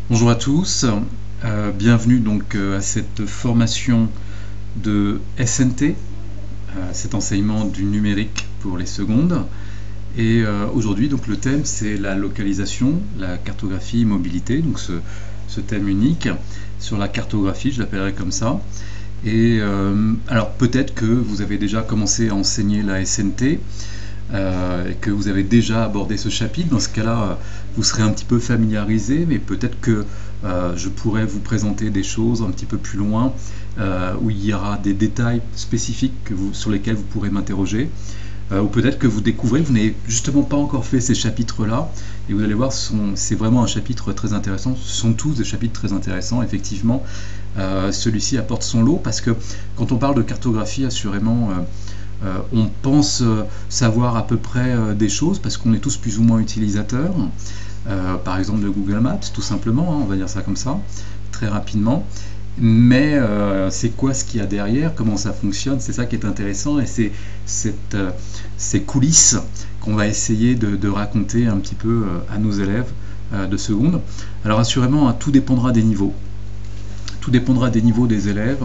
Bonjour à tous, bienvenue donc à cette formation de SNT, cet enseignement du numérique pour les secondes. Et aujourd'hui donc le thème c'est la localisation, la cartographie mobilité, donc ce thème unique sur la cartographie, je l'appellerai comme ça. Et alors peut-être que vous avez déjà commencé à enseigner la SNT, et que vous avez déjà abordé ce chapitre. Dans ce cas-là, vous serez un petit peu familiarisé, mais peut-être que je pourrais vous présenter des choses un petit peu plus loin, où il y aura des détails spécifiques sur lesquels vous pourrez m'interroger. Ou peut-être que vous découvrez que vous n'avez justement pas encore fait ces chapitres-là, et vous allez voir, c'est vraiment un chapitre très intéressant. Ce sont tous des chapitres très intéressants, effectivement. Celui-ci apporte son lot, parce que quand on parle de cartographie, assurément, on pense savoir à peu près des choses, parce qu'on est tous plus ou moins utilisateurs, par exemple de Google Maps, tout simplement, hein, on va dire ça comme ça, très rapidement. Mais c'est quoi ce qu'il y a derrière, comment ça fonctionne, c'est ça qui est intéressant, et c'est ces coulisses qu'on va essayer de raconter un petit peu à nos élèves de seconde. Alors assurément, hein, tout dépendra des niveaux. Tout dépendra des niveaux des élèves.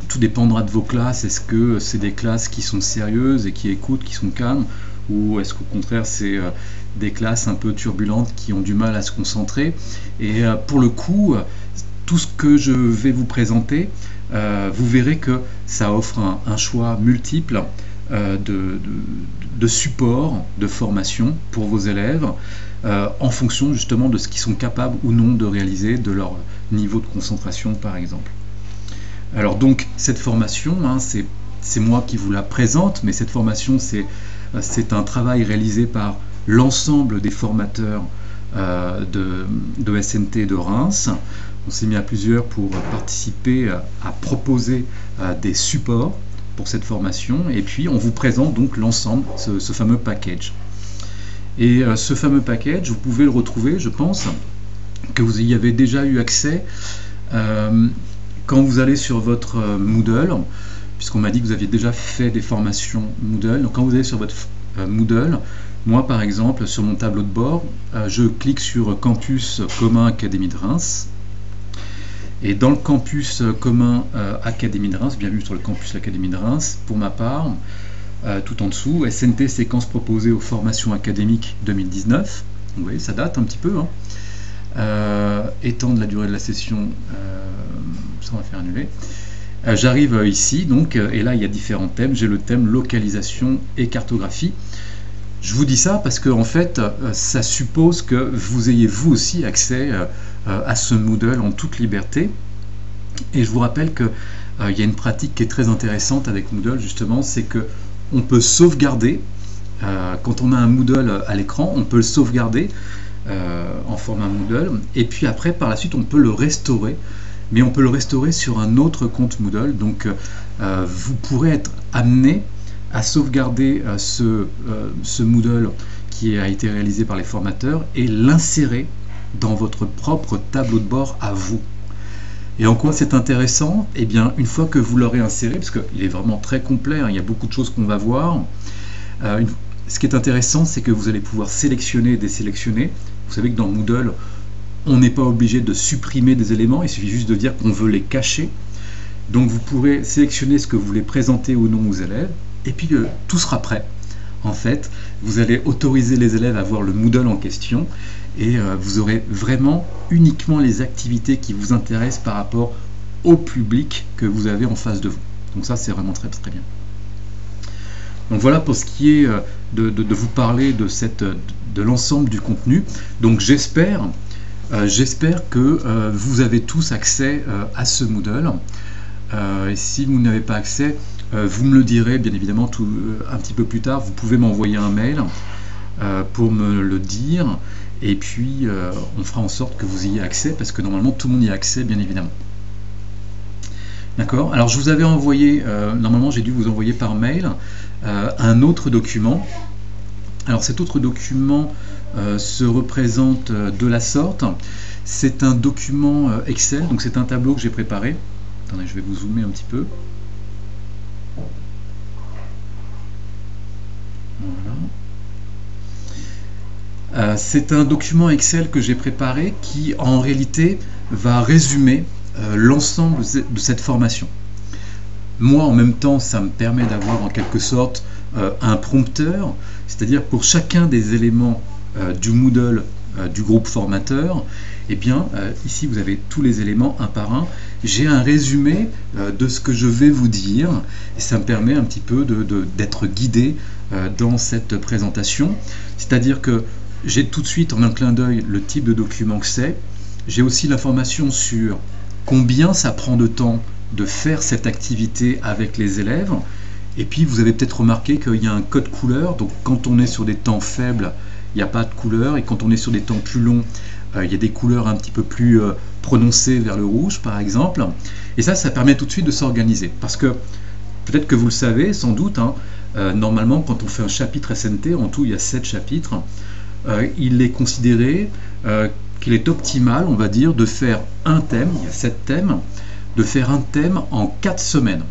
Tout dépendra de vos classes. Est-ce que c'est des classes qui sont sérieuses et qui écoutent, qui sont calmes, ou est-ce qu'au contraire c'est des classes un peu turbulentes qui ont du mal à se concentrer? Et pour le coup, tout ce que je vais vous présenter, vous verrez que ça offre un choix multiple de supports de formation pour vos élèves, en fonction justement de ce qu'ils sont capables ou non de réaliser, de leur niveau de concentration par exemple. Alors donc cette formation, hein, c'est moi qui vous la présente, mais cette formation c'est un travail réalisé par l'ensemble des formateurs de SNT de Reims. On s'est mis à plusieurs pour participer à proposer des supports pour cette formation, et puis on vous présente donc l'ensemble, ce fameux package. Et ce fameux package, vous pouvez le retrouver, je pense, que vous y avez déjà eu accès quand vous allez sur votre Moodle, puisqu'on m'a dit que vous aviez déjà fait des formations Moodle. Donc quand vous allez sur votre Moodle, moi par exemple, sur mon tableau de bord, je clique sur Campus commun Académie de Reims. Et dans le campus commun Académie de Reims, bienvenue sur le campus Académie de Reims, pour ma part, tout en dessous, SNT séquence proposée aux formations académiques 2019. Vous voyez, ça date un petit peu, hein. Étendre la durée de la session, ça on va faire annuler. J'arrive ici, donc, et là il y a différents thèmes. J'ai le thème localisation et cartographie. Je vous dis ça parce que en fait, ça suppose que vous ayez vous aussi accès à ce Moodle en toute liberté. Et je vous rappelle que il y a une pratique qui est très intéressante avec Moodle, justement, c'est que on peut sauvegarder, quand on a un Moodle à l'écran, on peut le sauvegarder en format Moodle, et puis après par la suite on peut le restaurer, mais on peut le restaurer sur un autre compte Moodle. Donc vous pourrez être amené à sauvegarder ce Moodle qui a été réalisé par les formateurs et l'insérer dans votre propre tableau de bord à vous. Et en quoi c'est intéressant? Eh bien, une fois que vous l'aurez inséré, parce qu'il est vraiment très complet, hein, il y a beaucoup de choses qu'on va voir, ce qui est intéressant, c'est que vous allez pouvoir sélectionner et désélectionner. Vous savez que dans Moodle, on n'est pas obligé de supprimer des éléments, il suffit juste de dire qu'on veut les cacher. Donc vous pourrez sélectionner ce que vous voulez présenter ou non aux élèves, et puis tout sera prêt. En fait, vous allez autoriser les élèves à voir le Moodle en question, et vous aurez vraiment uniquement les activités qui vous intéressent par rapport au public que vous avez en face de vous. Donc ça, c'est vraiment très très bien. Donc voilà pour ce qui est de vous parler de l'ensemble du contenu. Donc j'espère que vous avez tous accès à ce Moodle. Et si vous n'avez pas accès, vous me le direz bien évidemment un petit peu plus tard. Vous pouvez m'envoyer un mail pour me le dire, et puis on fera en sorte que vous ayez accès, parce que normalement tout le monde y a accès bien évidemment. D'accord. Alors je vous avais envoyé, normalement j'ai dû vous envoyer par mail un autre document. Alors cet autre document se représente de la sorte. C'est un document Excel, donc c'est un tableau que j'ai préparé. Attendez, je vais vous zoomer un petit peu. Voilà. C'est un document Excel que j'ai préparé qui en réalité va résumer l'ensemble de cette formation. Moi en même temps ça me permet d'avoir en quelque sorte un prompteur, c'est-à-dire pour chacun des éléments du Moodle du groupe formateur, et bien ici vous avez tous les éléments un par un. J'ai un résumé de ce que je vais vous dire et ça me permet un petit peu d'être guidé dans cette présentation, c'est-à-dire que j'ai tout de suite en un clin d'œil le type de document que c'est. J'ai aussi l'information sur combien ça prend de temps de faire cette activité avec les élèves. Et puis vous avez peut-être remarqué qu'il y a un code couleur, donc quand on est sur des temps faibles, il n'y a pas de couleur, et quand on est sur des temps plus longs, il y a des couleurs un petit peu plus prononcées vers le rouge par exemple. Et ça permet tout de suite de s'organiser. Parce que, peut-être que vous le savez sans doute, hein, normalement quand on fait un chapitre SNT, en tout il y a 7 chapitres, il est considéré qu'il est optimal, on va dire, de faire un thème, il y a 7 thèmes, de faire un thème en 4 semaines.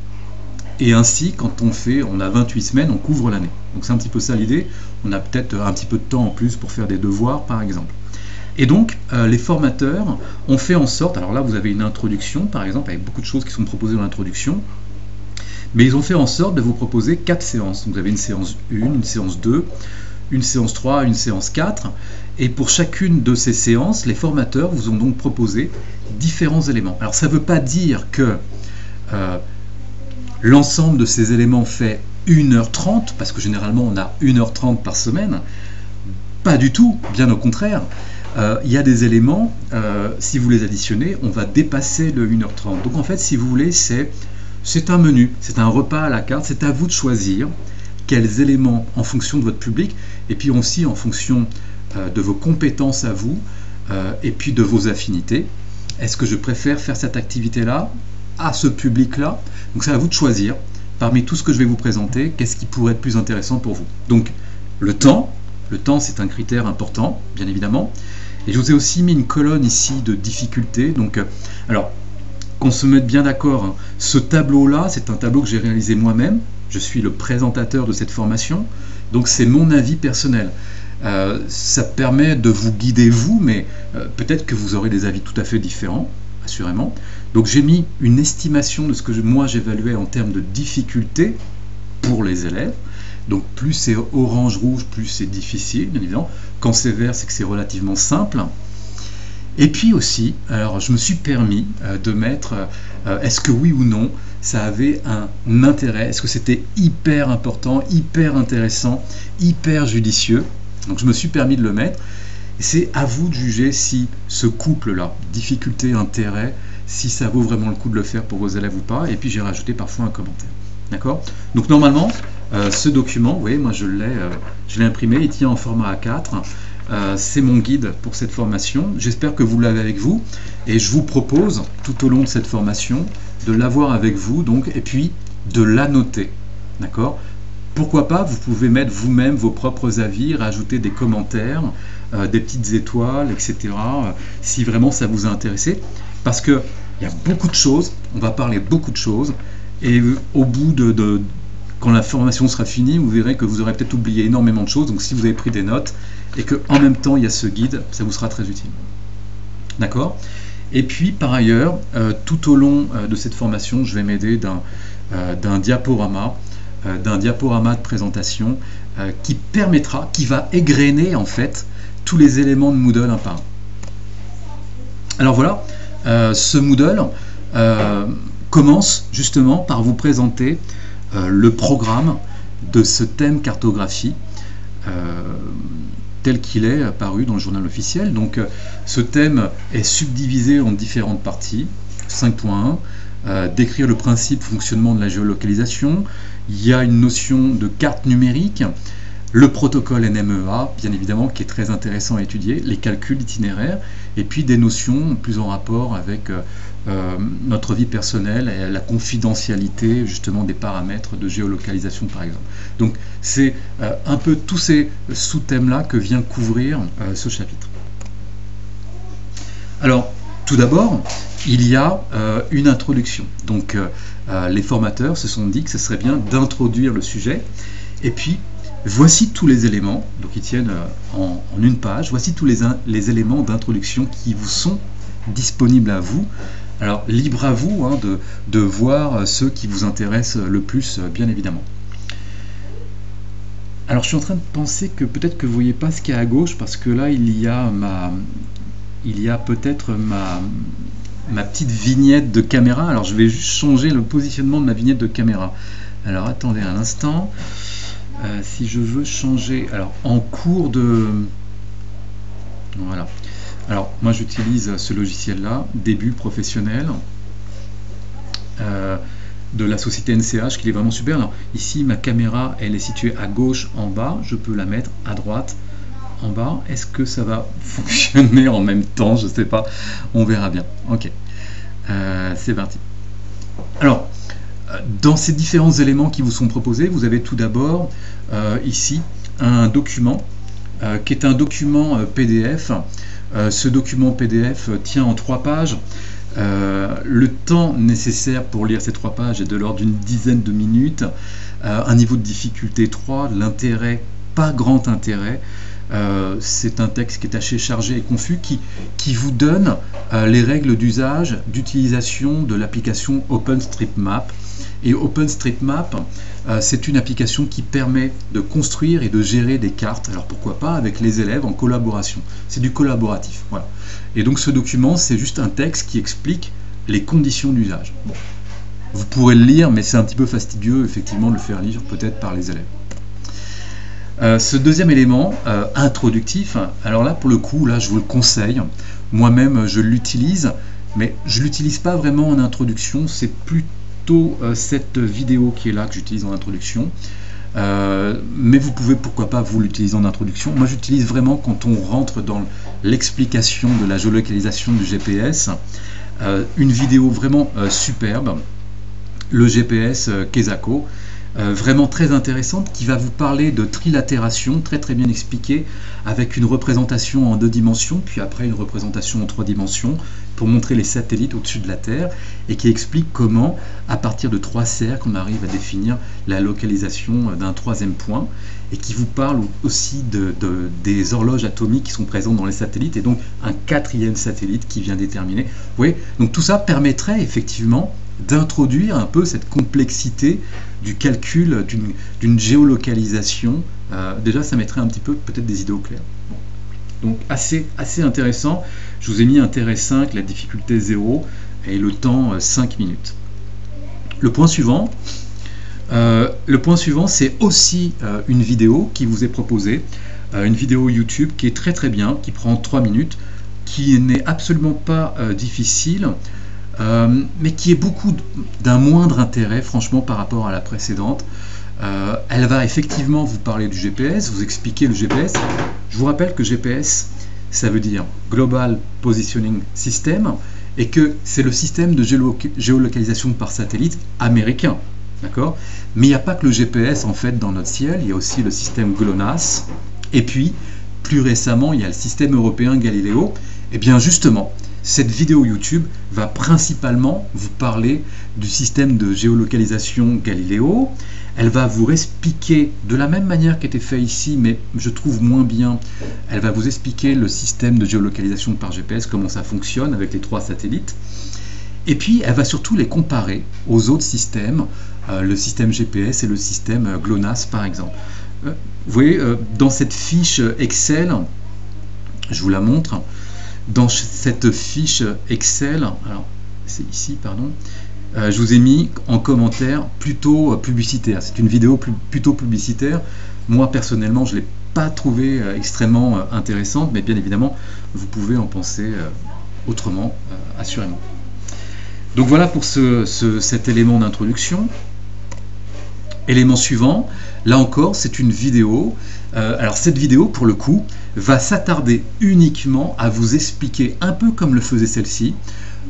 Et ainsi, quand on a 28 semaines, on couvre l'année. Donc c'est un petit peu ça l'idée. On a peut-être un petit peu de temps en plus pour faire des devoirs, par exemple. Et donc, les formateurs ont fait en sorte, alors là vous avez une introduction, par exemple, avec beaucoup de choses qui sont proposées dans l'introduction, mais ils ont fait en sorte de vous proposer 4 séances. Donc vous avez une séance 1, une séance 2, une séance 3, une séance 4, et pour chacune de ces séances, les formateurs vous ont donc proposé différents éléments. Alors ça ne veut pas dire que l'ensemble de ces éléments fait 1h30, parce que généralement on a 1h30 par semaine, pas du tout, bien au contraire. Il y a des éléments, si vous les additionnez, on va dépasser le 1h30. Donc en fait, si vous voulez, c'est un menu, c'est un repas à la carte, c'est à vous de choisir quels éléments en fonction de votre public, et puis aussi en fonction de vos compétences à vous, et puis de vos affinités. Est-ce que je préfère faire cette activité-là à ce public-là? Donc c'est à vous de choisir, parmi tout ce que je vais vous présenter, qu'est-ce qui pourrait être plus intéressant pour vous. Donc le temps c'est un critère important, bien évidemment. Et je vous ai aussi mis une colonne ici de difficulté. Donc, alors, qu'on se mette bien d'accord, hein, ce tableau-là, c'est un tableau que j'ai réalisé moi-même. Je suis le présentateur de cette formation, donc c'est mon avis personnel. Ça permet de vous guider vous, mais peut-être que vous aurez des avis tout à fait différents, assurément. Donc j'ai mis une estimation de ce que moi j'évaluais en termes de difficulté pour les élèves. Donc plus c'est orange-rouge, plus c'est difficile, bien évidemment. Quand c'est vert, c'est que c'est relativement simple. Et puis aussi, alors je me suis permis de mettre, est-ce que oui ou non, ça avait un intérêt, est-ce que c'était hyper important, hyper intéressant, hyper judicieux. Donc je me suis permis de le mettre. Et c'est à vous de juger si ce couple-là, difficulté-intérêt, si ça vaut vraiment le coup de le faire pour vos élèves ou pas. Et puis j'ai rajouté parfois un commentaire. D'accord? Donc normalement, ce document, vous voyez, moi je l'ai imprimé, il tient en format A4. C'est mon guide pour cette formation. J'espère que vous l'avez avec vous. Et je vous propose, tout au long de cette formation, de l'avoir avec vous, donc, et puis de l'annoter. D'accord? Pourquoi pas, vous pouvez mettre vous-même vos propres avis, rajouter des commentaires, des petites étoiles, etc. Si vraiment ça vous a intéressé. Parce qu'il y a beaucoup de choses, on va parler de beaucoup de choses. Et au bout quand la formation sera finie, vous verrez que vous aurez peut-être oublié énormément de choses. Donc si vous avez pris des notes et qu'en même temps il y a ce guide, ça vous sera très utile. D'accord? Et puis par ailleurs, tout au long de cette formation, je vais m'aider d'un diaporama de présentation qui va égrener en fait tous les éléments de Moodle un par un. Alors voilà, ce Moodle commence justement par vous présenter le programme de ce thème cartographie tel qu'il est apparu dans le journal officiel. Donc ce thème est subdivisé en différentes parties. 5.1, décrire le principe fonctionnement de la géolocalisation. Il y a une notion de carte numérique, le protocole NMEA, bien évidemment, qui est très intéressant à étudier, les calculs d'itinéraire, et puis des notions plus en rapport avec notre vie personnelle et la confidentialité justement des paramètres de géolocalisation par exemple. Donc c'est un peu tous ces sous-thèmes-là que vient couvrir ce chapitre. Alors tout d'abord, il y a une introduction. Donc les formateurs se sont dit que ce serait bien d'introduire le sujet et puis Voici tous les éléments, donc ils tiennent en une page, voici tous les éléments d'introduction qui vous sont disponibles à vous. Alors libre à vous hein, de voir ceux qui vous intéressent le plus, bien évidemment. Alors je suis en train de penser que peut-être que vous ne voyez pas ce qu'il y a à gauche, parce que là il y a peut-être ma petite vignette de caméra. Alors je vais juste changer le positionnement de ma vignette de caméra. Alors attendez un instant. Si je veux changer, alors en cours de... Voilà. Alors moi j'utilise ce logiciel là, Début professionnel. De la société NCH, qui est vraiment super. Alors ici ma caméra elle est située à gauche en bas, je peux la mettre à droite en bas. Est-ce que ça va fonctionner en même temps? Je sais pas, on verra bien. Ok, c'est parti. Alors dans ces différents éléments qui vous sont proposés, vous avez tout d'abord ici un document qui est un document PDF. Ce document PDF tient en 3 pages. Le temps nécessaire pour lire ces 3 pages est de l'ordre d'une dizaine de minutes. Un niveau de difficulté 3, l'intérêt, pas grand intérêt. C'est un texte qui est assez chargé et confus qui vous donne les règles d'usage, d'utilisation de l'application OpenStreetMap. Et OpenStreetMap, c'est une application qui permet de construire et de gérer des cartes. Alors pourquoi pas avec les élèves en collaboration. C'est du collaboratif. Voilà. Et donc ce document, c'est juste un texte qui explique les conditions d'usage. Bon. Vous pourrez le lire, mais c'est un petit peu fastidieux, effectivement, de le faire lire peut-être par les élèves. Ce deuxième élément, introductif, alors là, pour le coup, là, je vous le conseille. Moi-même, je l'utilise, mais je ne l'utilise pas vraiment en introduction. C'est plutôt cette vidéo qui est là que j'utilise en introduction. Mais vous pouvez pourquoi pas vous l'utiliser en introduction. Moi j'utilise vraiment quand on rentre dans l'explication de la géolocalisation du GPS. Une vidéo vraiment superbe, le GPS Kesako, vraiment très intéressante, qui va vous parler de trilatération, très bien expliquée, avec une représentation en 2 dimensions, puis après une représentation en 3 dimensions, pour montrer les satellites au-dessus de la Terre, et qui explique comment, à partir de 3 cercles, on arrive à définir la localisation d'un 3e point, et qui vous parle aussi des horloges atomiques qui sont présentes dans les satellites, et donc un 4e satellite qui vient déterminer. Vous voyez, donc tout ça permettrait effectivement d'introduire un peu cette complexité du calcul d'une géolocalisation. Déjà ça mettrait un petit peu peut-être des idées au clair. Bon. Donc assez intéressant. Je vous ai mis intérêt 5, la difficulté 0 et le temps 5 minutes. Le point suivant, c'est aussi une vidéo qui vous est proposée, une vidéo YouTube qui est très bien, qui prend 3 minutes, qui n'est absolument pas difficile, mais qui est beaucoup d'un moindre intérêt franchement par rapport à la précédente. Elle va effectivement vous parler du GPS, vous expliquer le GPS. Je vous rappelle que GPS, ça veut dire Global Positioning System, et que c'est le système de géolocalisation par satellite américain. D'accord ? Mais il n'y a pas que le GPS en fait dans notre ciel, il y a aussi le système GLONASS, et puis plus récemment il y a le système européen Galileo. Et bien justement, cette vidéo YouTube va principalement vous parler du système de géolocalisation Galileo. Elle va vous expliquer de la même manière qu'était fait ici, mais je trouve moins bien. Elle va vous expliquer le système de géolocalisation par GPS, comment ça fonctionne avec les 3 satellites. Et puis, elle va surtout les comparer aux autres systèmes, le système GPS et le système GLONASS par exemple. Vous voyez, dans cette fiche Excel, je vous la montre. Dans cette fiche Excel, alors c'est ici, pardon, je vous ai mis en commentaire plutôt publicitaire. C'est une vidéo plutôt publicitaire. Moi personnellement, je ne l'ai pas trouvée extrêmement intéressante, mais bien évidemment, vous pouvez en penser autrement, assurément. Donc voilà pour cet élément d'introduction. Élément suivant, là encore, c'est une vidéo. Alors cette vidéo, pour le coup, va s'attarder uniquement à vous expliquer, un peu comme le faisait celle-ci,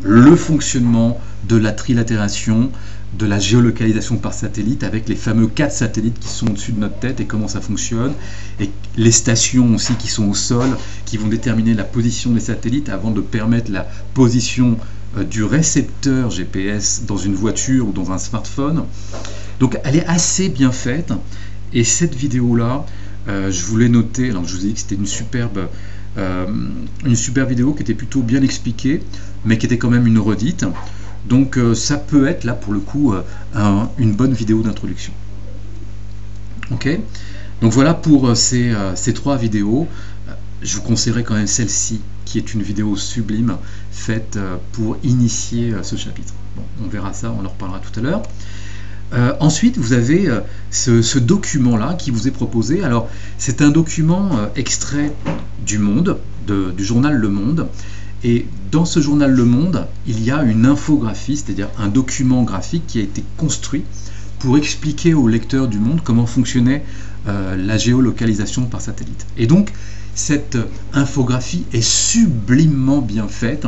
le fonctionnement de la trilatération, de la géolocalisation par satellite, avec les fameux 4 satellites qui sont au-dessus de notre tête et comment ça fonctionne, et les stations aussi qui sont au sol, qui vont déterminer la position des satellites avant de permettre la position du récepteur GPS dans une voiture ou dans un smartphone. Donc elle est assez bien faite Et cette vidéo-là, je voulais noter, alors je vous ai dit que c'était une superbe vidéo qui était plutôt bien expliquée, mais qui était quand même une redite. Donc ça peut être là pour le coup une bonne vidéo d'introduction. Ok, donc voilà pour ces 3 vidéos. Je vous conseillerais quand même celle-ci, qui est une vidéo sublime faite pour initier ce chapitre. Bon, on verra ça, on en reparlera tout à l'heure. Ensuite, vous avez ce document-là qui vous est proposé. Alors, c'est un document extrait du Monde, du journal Le Monde. Et dans ce journal Le Monde, il y a une infographie, c'est-à-dire un document graphique qui a été construit pour expliquer aux lecteurs du Monde comment fonctionnait la géolocalisation par satellite. Et donc, cette infographie est sublimement bien faite.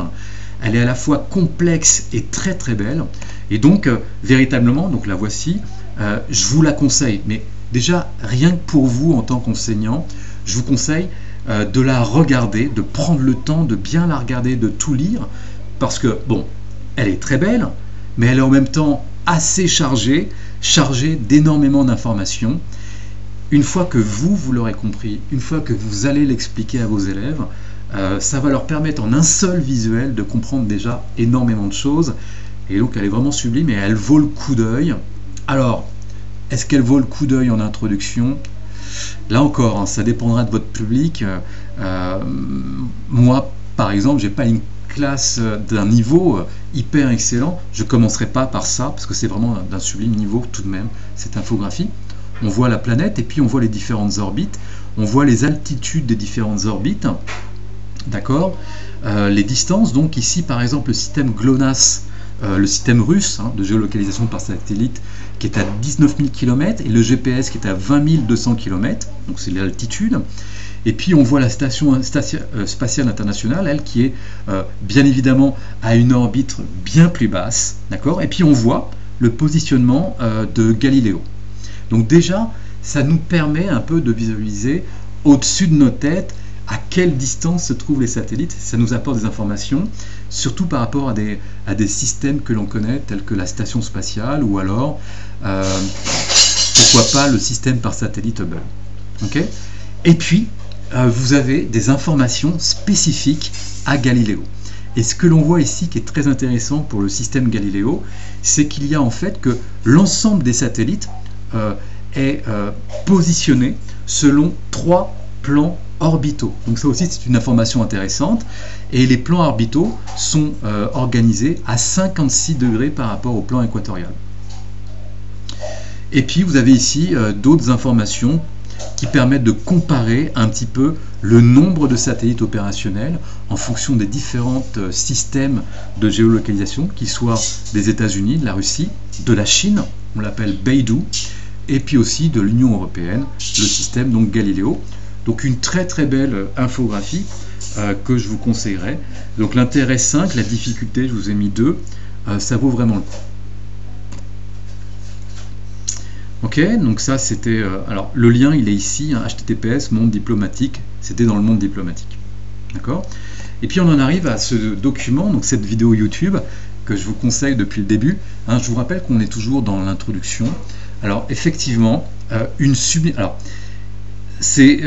Elle est à la fois complexe et très très belle. Et donc, véritablement, donc la voici, je vous la conseille. Mais déjà, rien que pour vous en tant qu'enseignant, je vous conseille de la regarder, de prendre le temps de bien la regarder, de tout lire. Parce que, bon, elle est très belle, mais elle est en même temps assez chargée d'énormément d'informations. Une fois que vous l'aurez compris, une fois que vous allez l'expliquer à vos élèves, ça va leur permettre en un seul visuel de comprendre déjà énormément de choses. Et donc elle est vraiment sublime et elle vaut le coup d'œil. Alors, est-ce qu'elle vaut le coup d'œil en introduction? Là encore, hein, ça dépendra de votre public. Moi, par exemple, j'ai pas une classe d'un niveau hyper excellent. Je commencerai pas par ça, parce que c'est vraiment d'un sublime niveau tout de même, cette infographie. On voit la planète et puis on voit les différentes orbites. On voit les altitudes des différentes orbites. D'accord, les distances, donc ici par exemple le système GLONASS, le système russe de géolocalisation par satellite qui est à 19 000 km et le GPS qui est à 20 200 km, donc c'est l'altitude. Et puis on voit la station spatiale internationale, elle qui est bien évidemment à une orbite bien plus basse, d'accord. Et puis on voit le positionnement de Galiléo. Donc déjà, ça nous permet un peu de visualiser au-dessus de nos têtes à quelle distance se trouvent les satellites. Ça nous apporte des informations, surtout par rapport à des systèmes que l'on connaît, tels que la station spatiale, ou alors, pourquoi pas, le système par satellite Hubble. Okay. Et puis, vous avez des informations spécifiques à Galiléo. Et ce que l'on voit ici, qui est très intéressant pour le système Galiléo, c'est qu'il y a en fait que l'ensemble des satellites est positionné selon 3 plans orbitaux. Donc ça aussi c'est une information intéressante. Et les plans orbitaux sont organisés à 56 degrés par rapport au plan équatorial. Et puis vous avez ici d'autres informations qui permettent de comparer un petit peu le nombre de satellites opérationnels en fonction des différents systèmes de géolocalisation, qui soient des États-Unis, de la Russie, de la Chine, on l'appelle Beidou, et puis aussi de l'Union européenne, le système donc Galiléo. Donc une très très belle infographie que je vous conseillerais. Donc l'intérêt 5, la difficulté, je vous ai mis 2, ça vaut vraiment le coup. Ok, donc ça c'était... alors le lien il est ici, hein, https monde diplomatique, c'était dans le monde diplomatique. D'accord. Et puis on en arrive à ce document, donc cette vidéo YouTube, que je vous conseille depuis le début. Hein, je vous rappelle qu'on est toujours dans l'introduction. Alors effectivement, alors ces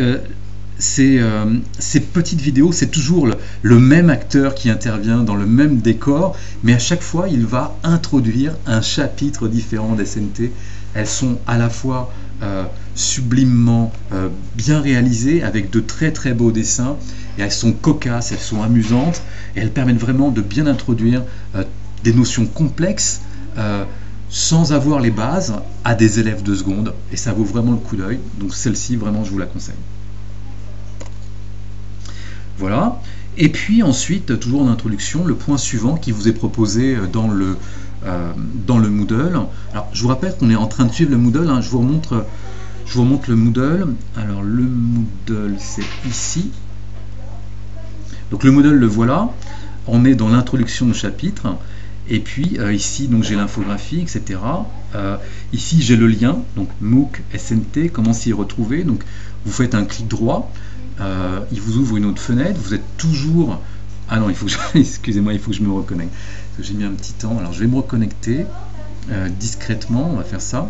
petites vidéos, c'est toujours le même acteur qui intervient dans le même décor, mais à chaque fois il va introduire un chapitre différent d'SNT. Elles sont à la fois sublimement bien réalisées, avec de très très beaux dessins, et elles sont cocasses, elles sont amusantes, et elles permettent vraiment de bien introduire des notions complexes sans avoir les bases à des élèves de seconde, et ça vaut vraiment le coup d'œil. Donc celle-ci, vraiment, je vous la conseille. Voilà. Et puis ensuite, toujours en introduction, le point suivant qui vous est proposé dans le Moodle. Alors, je vous rappelle qu'on est en train de suivre le Moodle. Hein. Je vous remonte le Moodle. Alors, le Moodle, c'est ici. Donc, le Moodle, le voilà. On est dans l'introduction au chapitre. Et puis, ici, donc j'ai l'infographie, etc. Ici, j'ai le lien. Donc, MOOC SNT, comment s'y retrouver. Donc, vous faites un clic droit. Il vous ouvre une autre fenêtre. Vous êtes toujours... Ah non, il faut que je... excusez-moi, il faut que je me reconnecte. Parce que j'ai mis un petit temps. Alors, je vais me reconnecter discrètement. On va faire ça.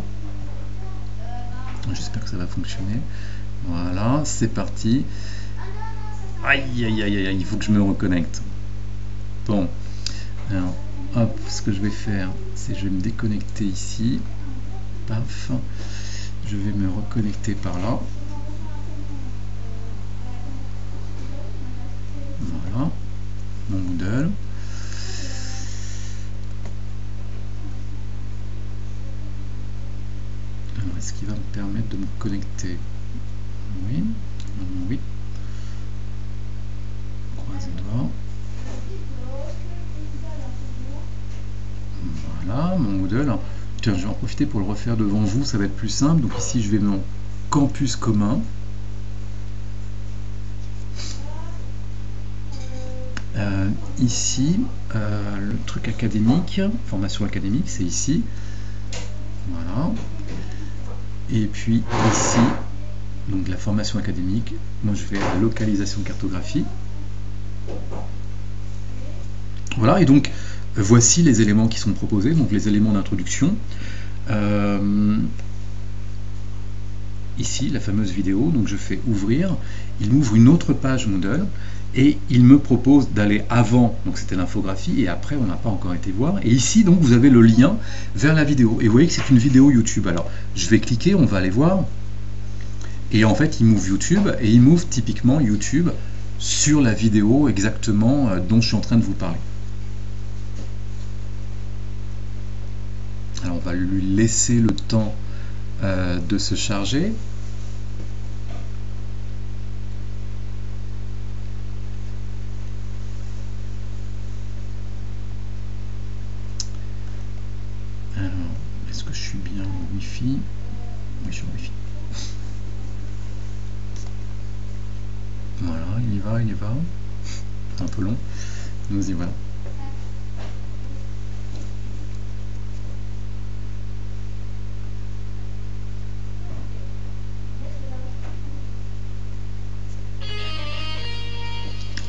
J'espère que ça va fonctionner. Voilà, c'est parti. Aïe, aïe, aïe, aïe, il faut que je me reconnecte. Bon, alors, hop, ce que je vais faire, c'est que je vais me déconnecter ici. Paf, je vais me reconnecter par là. Voilà, mon Moodle. Alors, est-ce qu'il va me permettre de me connecter? Oui, oui. Croise les doigts. Voilà, mon Moodle. Tiens, je vais en profiter pour le refaire devant vous, ça va être plus simple. Donc ici, je vais dans Campus commun. Ici, le truc académique, formation académique, c'est ici. Voilà. Et puis ici, donc la formation académique, moi je vais à la localisation cartographie. Voilà, et donc voici les éléments qui sont proposés, donc les éléments d'introduction. Ici, la fameuse vidéo, donc je fais ouvrir, il m'ouvre une autre page Moodle, et il me propose d'aller avant, donc c'était l'infographie, et après on n'a pas encore été voir, et ici donc vous avez le lien vers la vidéo, et vous voyez que c'est une vidéo YouTube. Alors je vais cliquer, on va aller voir, et en fait il m'ouvre YouTube, et il m'ouvre typiquement YouTube sur la vidéo exactement dont je suis en train de vous parler. Alors on va lui laisser le temps de se charger. Alors, est-ce que je suis bien au Wi-Fi? Oui, je suis au Wi-Fi. Voilà, il y va, il y va. C'est un peu long. Nous y voilà.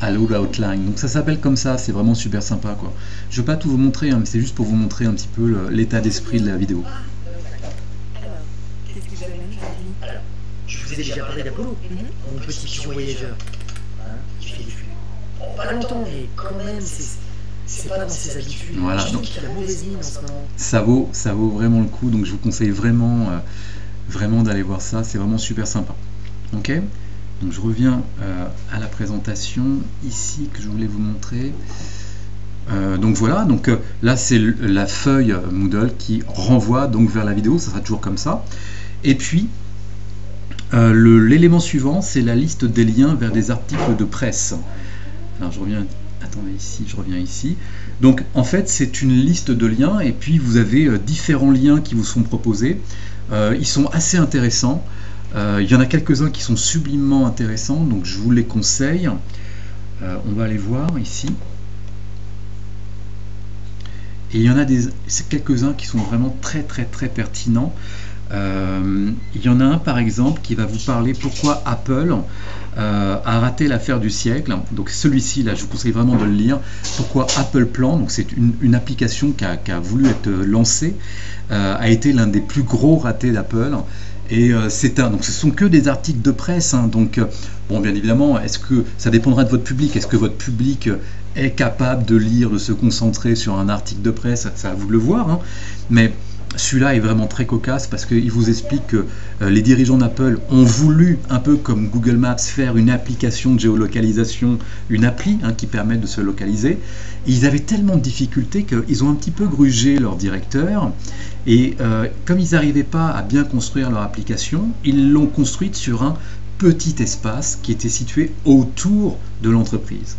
Allo Outline, donc ça s'appelle comme ça, c'est vraiment super sympa quoi. Je vais pas tout vous montrer, hein, mais c'est juste pour vous montrer un petit peu l'état d'esprit de la vidéo. Alors, qu'est-ce que vous amène aujourd'hui? Alors, je vous ai déjà parlé d'Apollo, mon petit pigeon voyageur, hein, qui fait du flux. Bon, pas longtemps, mais quand même, c'est pas dans ses habitudes. Voilà, Je trouve donc qu'il a mauvaise mine en ce moment. ça vaut vraiment le coup, donc je vous conseille vraiment, vraiment d'aller voir ça, c'est vraiment super sympa. Ok? Donc je reviens à la présentation ici que je voulais vous montrer. Donc voilà, donc là c'est la feuille Moodle qui renvoie donc vers la vidéo, ça sera toujours comme ça. Et puis l'élément suivant, c'est la liste des liens vers des articles de presse. Alors je reviens, attendez ici, je reviens ici. Donc en fait c'est une liste de liens et puis vous avez différents liens qui vous sont proposés. Ils sont assez intéressants. Il y en a quelques-uns qui sont sublimement intéressants, donc je vous les conseille. On va aller voir ici. Et il y en a quelques-uns qui sont vraiment très pertinents. Il y en a un par exemple qui va vous parler pourquoi Apple a raté l'affaire du siècle. Donc celui-ci là, je vous conseille vraiment de le lire. Pourquoi Apple Plan, donc c'est une application qui a voulu être lancée, a été l'un des plus gros ratés d'Apple. Et donc ce sont que des articles de presse, hein, donc bon, bien évidemment, est-ce que ça dépendra de votre public? Est-ce que votre public est capable de lire, de se concentrer sur un article de presse? Ça à vous de le voir, hein. Mais celui-là est vraiment très cocasse parce qu'il vous explique que les dirigeants d'Apple ont voulu, un peu comme Google Maps, faire une application de géolocalisation, une appli qui permet de se localiser. Et ils avaient tellement de difficultés qu'ils ont un petit peu grugé leur directeur. Et comme ils n'arrivaient pas à bien construire leur application, ils l'ont construite sur un petit espace qui était situé autour de l'entreprise.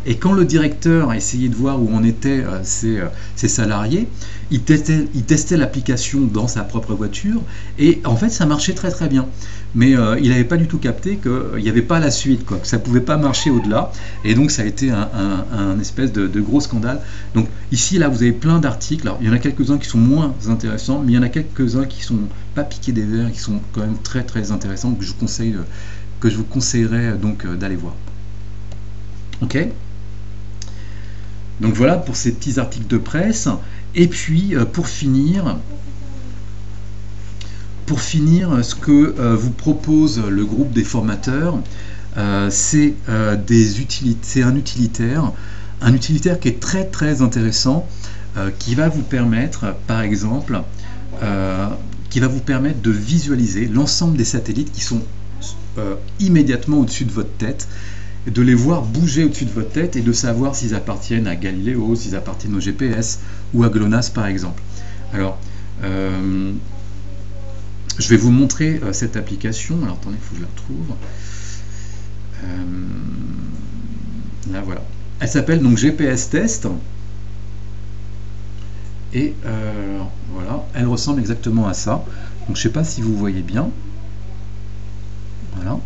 Et quand le directeur a essayé de voir où en étaient ses salariés, il testait l'application dans sa propre voiture et en fait ça marchait très bien. Mais il n'avait pas du tout capté qu'il n'y avait pas la suite, quoi, que ça ne pouvait pas marcher au-delà. Et donc ça a été un espèce de gros scandale. Donc ici, là, vous avez plein d'articles. Alors il y en a quelques-uns qui sont moins intéressants, mais il y en a quelques-uns qui ne sont pas piqués des verres, qui sont quand même très intéressants, que je vous conseillerais donc d'aller voir. Ok ? Donc voilà pour ces petits articles de presse. Et puis pour finir, pour finir, ce que vous propose le groupe des formateurs, c'est un utilitaire qui est très très intéressant, qui va vous permettre, par exemple, de visualiser l'ensemble des satellites qui sont immédiatement au-dessus de votre tête, de les voir bouger au-dessus de votre tête et de savoir s'ils appartiennent à Galileo, s'ils appartiennent au GPS ou à GLONASS par exemple. Alors, je vais vous montrer cette application. Alors attendez, il faut que je la retrouve. Là voilà. Elle s'appelle donc GPS Test. Et voilà, elle ressemble exactement à ça. Donc je ne sais pas si vous voyez bien. Voilà.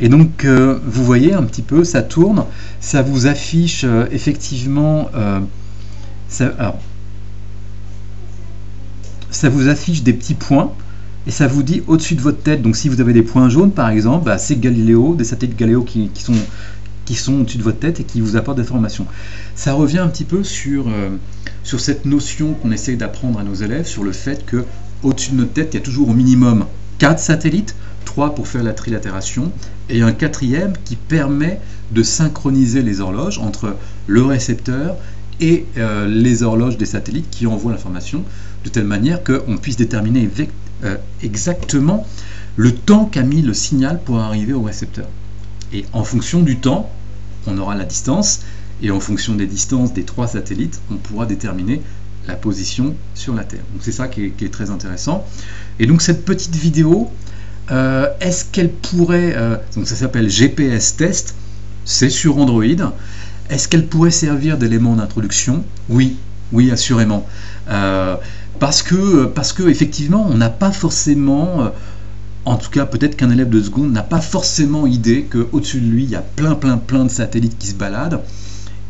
Et donc vous voyez un petit peu, ça tourne, ça vous affiche effectivement, ça vous affiche des petits points et ça vous dit au-dessus de votre tête. Donc si vous avez des points jaunes par exemple, bah, c'est Galileo, des satellites Galileo qui sont au-dessus de votre tête et qui vous apportent des informations. Ça revient un petit peu sur cette notion qu'on essaie d'apprendre à nos élèves, sur le fait que au-dessus de notre tête, il y a toujours au minimum 4 satellites, 3 pour faire la trilatération, et un 4e qui permet de synchroniser les horloges entre le récepteur et les horloges des satellites qui envoient l'information, de telle manière qu'on puisse déterminer exactement le temps qu'a mis le signal pour arriver au récepteur. Et en fonction du temps, on aura la distance, et en fonction des distances des 3 satellites, on pourra déterminer la position sur la Terre. Donc c'est ça qui est très intéressant. Et donc cette petite vidéo, est-ce qu'elle pourrait, donc ça s'appelle GPS Test, c'est sur Android, est-ce qu'elle pourrait servir d'élément d'introduction? Oui, assurément. Parce que effectivement, on n'a pas forcément, en tout cas peut-être qu'un élève de seconde n'a pas forcément idée qu'au-dessus de lui, il y a plein de satellites qui se baladent.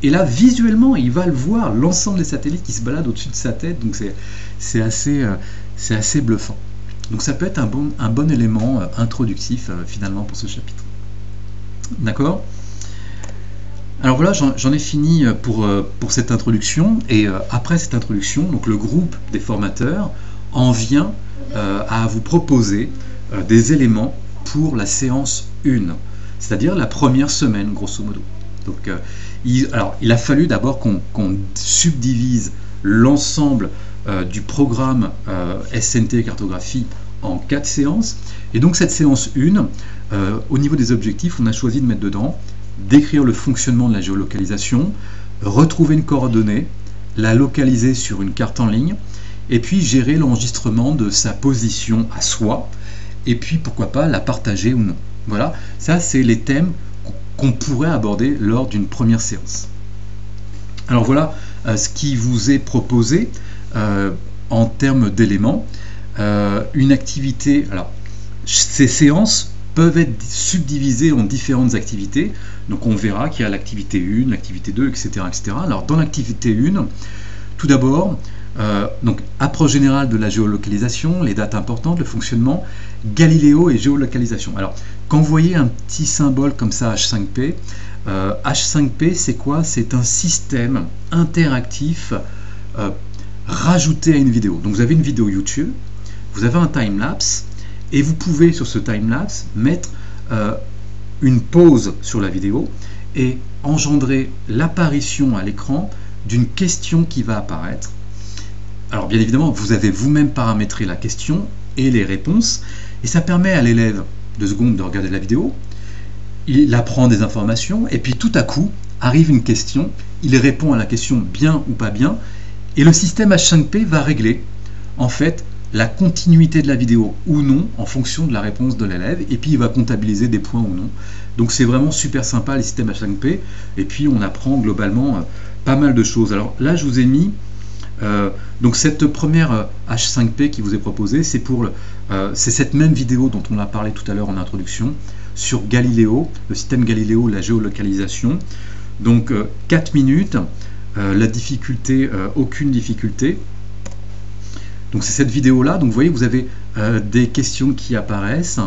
Et là, visuellement, il va le voir, l'ensemble des satellites qui se baladent au-dessus de sa tête, donc c'est assez bluffant. Donc ça peut être un bon élément introductif finalement pour ce chapitre. D'accord? Alors voilà, j'en ai fini pour cette introduction, et après cette introduction, donc le groupe des formateurs en vient à vous proposer des éléments pour la séance 1, c'est-à-dire la première semaine grosso modo. Donc il a fallu d'abord qu'on subdivise l'ensemble du programme SNT cartographie en 4 séances, et donc cette séance 1, au niveau des objectifs, on a choisi de mettre dedans décrire le fonctionnement de la géolocalisation, retrouver une coordonnée, la localiser sur une carte en ligne, et puis gérer l'enregistrement de sa position à soi, et puis pourquoi pas la partager ou non. Voilà, ça c'est les thèmes qu'on pourrait aborder lors d'une première séance. Alors voilà ce qui vous est proposé en termes d'éléments. Une activité, alors ces séances peuvent être subdivisées en différentes activités, donc on verra qu'il y a l'activité 1, l'activité 2, etc., etc. Alors dans l'activité 1, tout d'abord, donc approche générale de la géolocalisation, les dates importantes, le fonctionnement, Galileo et géolocalisation. Alors quand vous voyez un petit symbole comme ça, H5P, H5P c'est quoi? C'est un système interactif rajouté à une vidéo. Donc vous avez une vidéo YouTube, vous avez un time-lapse, et vous pouvez sur ce time-lapse mettre une pause sur la vidéo et engendrer l'apparition à l'écran d'une question qui va apparaître. Alors bien évidemment, vous avez vous-même paramétré la question et les réponses, et ça permet à l'élève de seconde de regarder la vidéo, il apprend des informations, et puis tout à coup arrive une question, il répond à la question bien ou pas bien, et le système H5P va régler en fait la continuité de la vidéo ou non en fonction de la réponse de l'élève, et puis il va comptabiliser des points ou non. Donc c'est vraiment super sympa les systèmes H5P, et puis on apprend globalement pas mal de choses. Alors là je vous ai mis donc cette première H5P qui vous est proposée, c'est cette même vidéo dont on a parlé tout à l'heure en introduction sur Galileo, le système Galileo, la géolocalisation. Donc 4 minutes, la difficulté, aucune difficulté. Donc c'est cette vidéo là, donc vous voyez vous avez des questions qui apparaissent,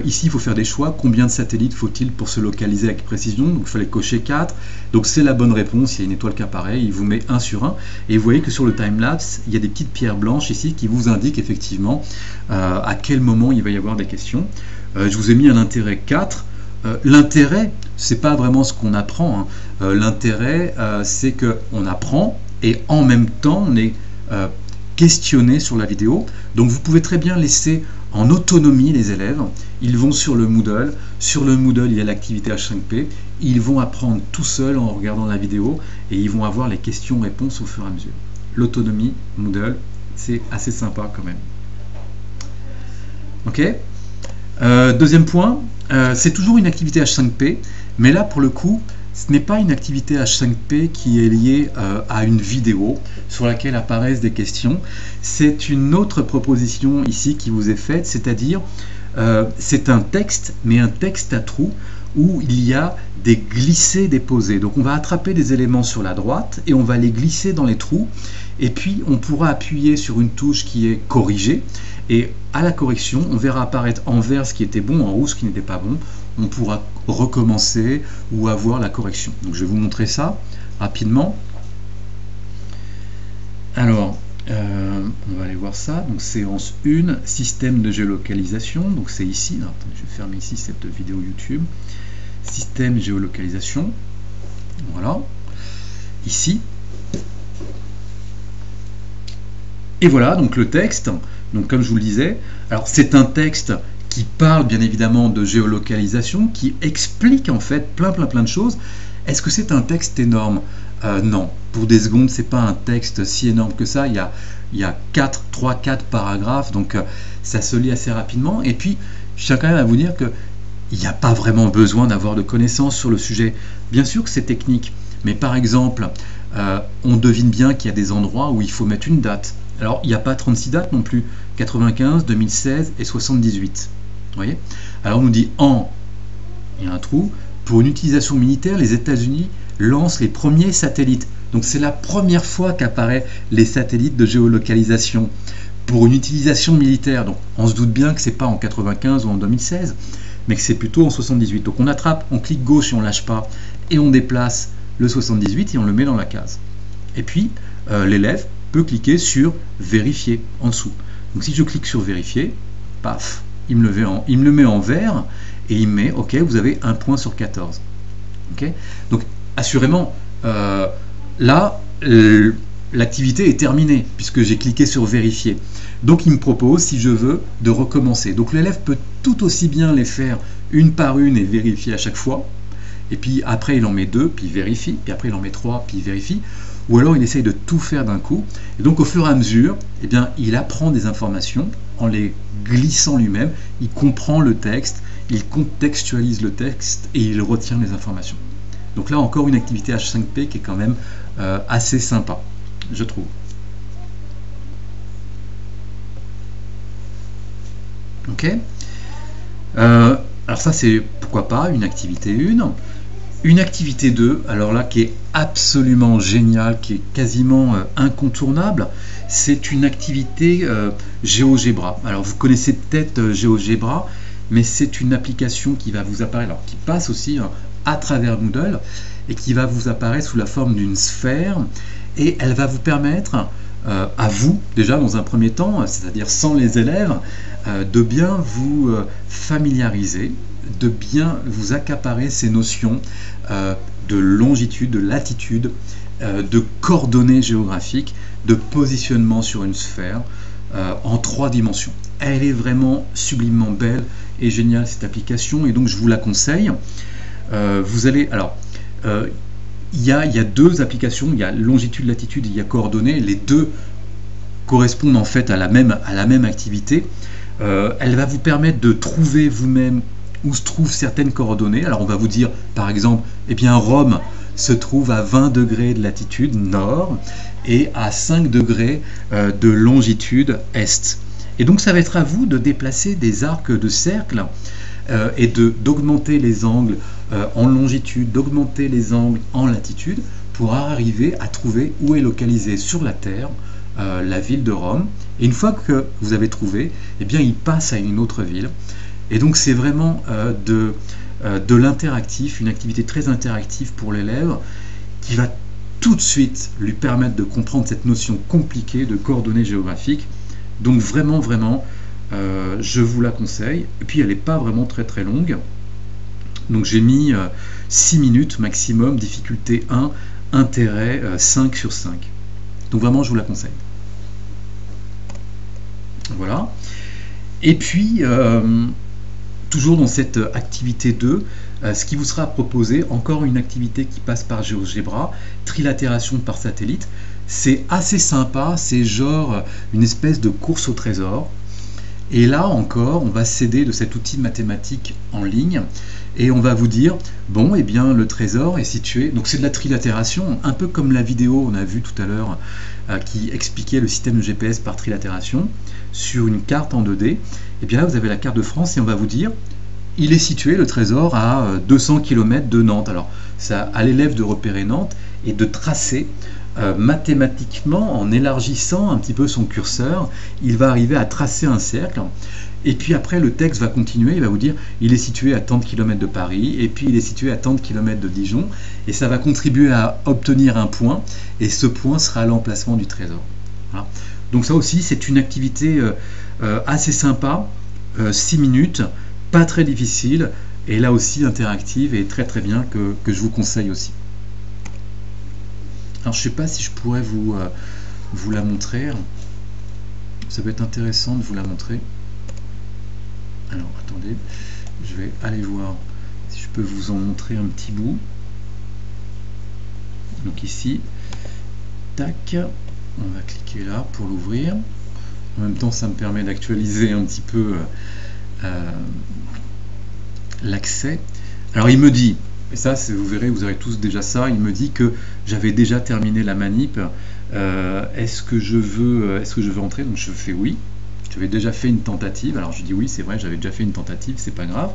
Ici, il faut faire des choix. Combien de satellites faut-il pour se localiser avec précision? Donc, il fallait cocher 4. Donc, c'est la bonne réponse. Il y a une étoile qui apparaît. Il vous met 1 sur 1. Et vous voyez que sur le timelapse, il y a des petites pierres blanches ici qui vous indiquent effectivement à quel moment il va y avoir des questions. Je vous ai mis un intérêt 4. L'intérêt, c'est pas vraiment ce qu'on apprend. L'intérêt, c'est qu'on apprend et en même temps, on est questionné sur la vidéo. Donc, vous pouvez très bien laisser en autonomie les élèves. Ils vont sur le Moodle. Sur le Moodle, il y a l'activité H5P. Ils vont apprendre tout seuls en regardant la vidéo et ils vont avoir les questions-réponses au fur et à mesure. L'autonomie Moodle, c'est assez sympa quand même. Ok. Deuxième point, c'est toujours une activité H5P, mais là pour le coup, ce n'est pas une activité H5P qui est liée à une vidéo sur laquelle apparaissent des questions. C'est une autre proposition ici qui vous est faite, c'est-à-dire c'est un texte, mais un texte à trous où il y a des glissés-déposés. Donc on va attraper des éléments sur la droite et on va les glisser dans les trous. Et puis on pourra appuyer sur une touche qui est corrigée. Et à la correction, on verra apparaître en vert ce qui était bon, en rouge ce qui n'était pas bon. On pourra recommencer ou avoir la correction. Donc je vais vous montrer ça rapidement. Alors, on va aller voir ça. Donc séance 1, système de géolocalisation. Donc c'est ici. Alors, attendez, je vais fermer ici cette vidéo YouTube. Système géolocalisation. Voilà. Ici. Et voilà donc le texte. Donc comme je vous le disais, alors c'est un texte qui parle bien évidemment de géolocalisation, qui explique en fait plein de choses. Est-ce que c'est un texte énorme? Non, pour des secondes, c'est pas un texte si énorme que ça. Il y a 3-4 paragraphes, donc ça se lit assez rapidement. Et puis, je tiens quand même à vous dire qu'il n'y a pas vraiment besoin d'avoir de connaissances sur le sujet. Bien sûr que c'est technique, mais par exemple, on devine bien qu'il y a des endroits où il faut mettre une date. Alors, il n'y a pas 36 dates non plus, 95, 2016 et 78. Vous voyez? Alors, on nous dit il y a un trou, pour une utilisation militaire, les États-Unis lancent les premiers satellites. Donc, c'est la première fois qu'apparaissent les satellites de géolocalisation pour une utilisation militaire. Donc, on se doute bien que ce n'est pas en 95 ou en 2016, mais que c'est plutôt en 78. Donc, on attrape, on clique gauche et on ne lâche pas, et on déplace le 78 et on le met dans la case. Et puis, l'élève peut cliquer sur vérifier en dessous. Donc si je clique sur vérifier, paf, il me le met en vert et il me met ok, vous avez 1 point sur 14. Okay, donc assurément, là, l'activité est terminée puisque j'ai cliqué sur vérifier. Donc il me propose, si je veux, de recommencer. Donc l'élève peut tout aussi bien les faire une par une et vérifier à chaque fois. Et puis après il en met 2, puis il vérifie, puis après il en met 3, puis il vérifie. Ou alors il essaye de tout faire d'un coup. Et donc au fur et à mesure, eh bien, il apprend des informations en les glissant lui-même. Il comprend le texte, il contextualise le texte et il retient les informations. Donc là encore une activité H5P qui est quand même assez sympa, je trouve. Ok. Alors ça c'est pourquoi pas une activité 1. Une activité 2, alors là qui est absolument géniale, qui est quasiment incontournable, c'est une activité GeoGebra. Alors vous connaissez peut-être GeoGebra, mais c'est une application qui va vous apparaître, alors qui passe aussi à travers Moodle et qui va vous apparaître sous la forme d'une sphère et elle va vous permettre à vous, déjà dans un premier temps, c'est-à-dire sans les élèves, de bien vous familiariser, de bien vous accaparer ces notions de longitude, de latitude, de coordonnées géographiques, de positionnement sur une sphère en 3 dimensions. Elle est vraiment sublimement belle et géniale cette application et donc je vous la conseille. Vous allez, alors, il y a 2 applications, il y a longitude, latitude, il y a coordonnées, les 2 correspondent en fait à la même activité. Elle va vous permettre de trouver vous-même où se trouvent certaines coordonnées. Alors on va vous dire par exemple, eh bien Rome se trouve à 20 degrés de latitude nord et à 5 degrés de longitude est. Et donc ça va être à vous de déplacer des arcs de cercle et d'augmenter les angles en longitude, d'augmenter les angles en latitude pour arriver à trouver où est localisée sur la Terre la ville de Rome. Et une fois que vous avez trouvé, eh bien il passe à une autre ville. Et donc c'est vraiment de l'interactif, une activité très interactive pour l'élève qui va tout de suite lui permettre de comprendre cette notion compliquée de coordonnées géographiques. Donc vraiment, je vous la conseille. Et puis elle n'est pas vraiment très très longue. Donc j'ai mis 6 minutes maximum, difficulté 1, intérêt 5 sur 5. Donc vraiment je vous la conseille. Voilà. Et puis, toujours dans cette activité 2, ce qui vous sera proposé, encore une activité qui passe par GeoGebra, trilatération par satellite. C'est assez sympa, c'est genre une espèce de course au trésor. Et là encore, on va s'aider de cet outil mathématique en ligne et on va vous dire, bon, eh bien, le trésor est situé, donc c'est de la trilatération, un peu comme la vidéo, on a vu tout à l'heure, qui expliquait le système de GPS par trilatération sur une carte en 2D. Et bien là, vous avez la carte de France et on va vous dire, il est situé, le trésor, à 200 km de Nantes. Alors, ça à l'élève de repérer Nantes et de tracer mathématiquement, en élargissant un petit peu son curseur, il va arriver à tracer un cercle. Et puis après, le texte va continuer, il va vous dire, il est situé à tant de kilomètres de Paris, et puis il est situé à tant de kilomètres de Dijon, et ça va contribuer à obtenir un point, et ce point sera l'emplacement du trésor. Voilà. Donc ça aussi, c'est une activité assez sympa, 6 minutes, pas très difficile, et là aussi interactive, et très très bien, que je vous conseille aussi. Alors je ne sais pas si je pourrais vous la montrer, ça peut être intéressant de vous la montrer. Alors attendez, je vais aller voir si je peux vous en montrer un petit bout. Donc ici, tac, on va cliquer là pour l'ouvrir. En même temps, ça me permet d'actualiser un petit peu l'accès. Alors il me dit, et ça vous verrez, vous aurez tous déjà ça, il me dit que j'avais déjà terminé la manip. Est-ce que je veux entrer? Donc je fais oui. J'avais déjà fait une tentative, alors je dis oui, c'est vrai, j'avais déjà fait une tentative, c'est pas grave.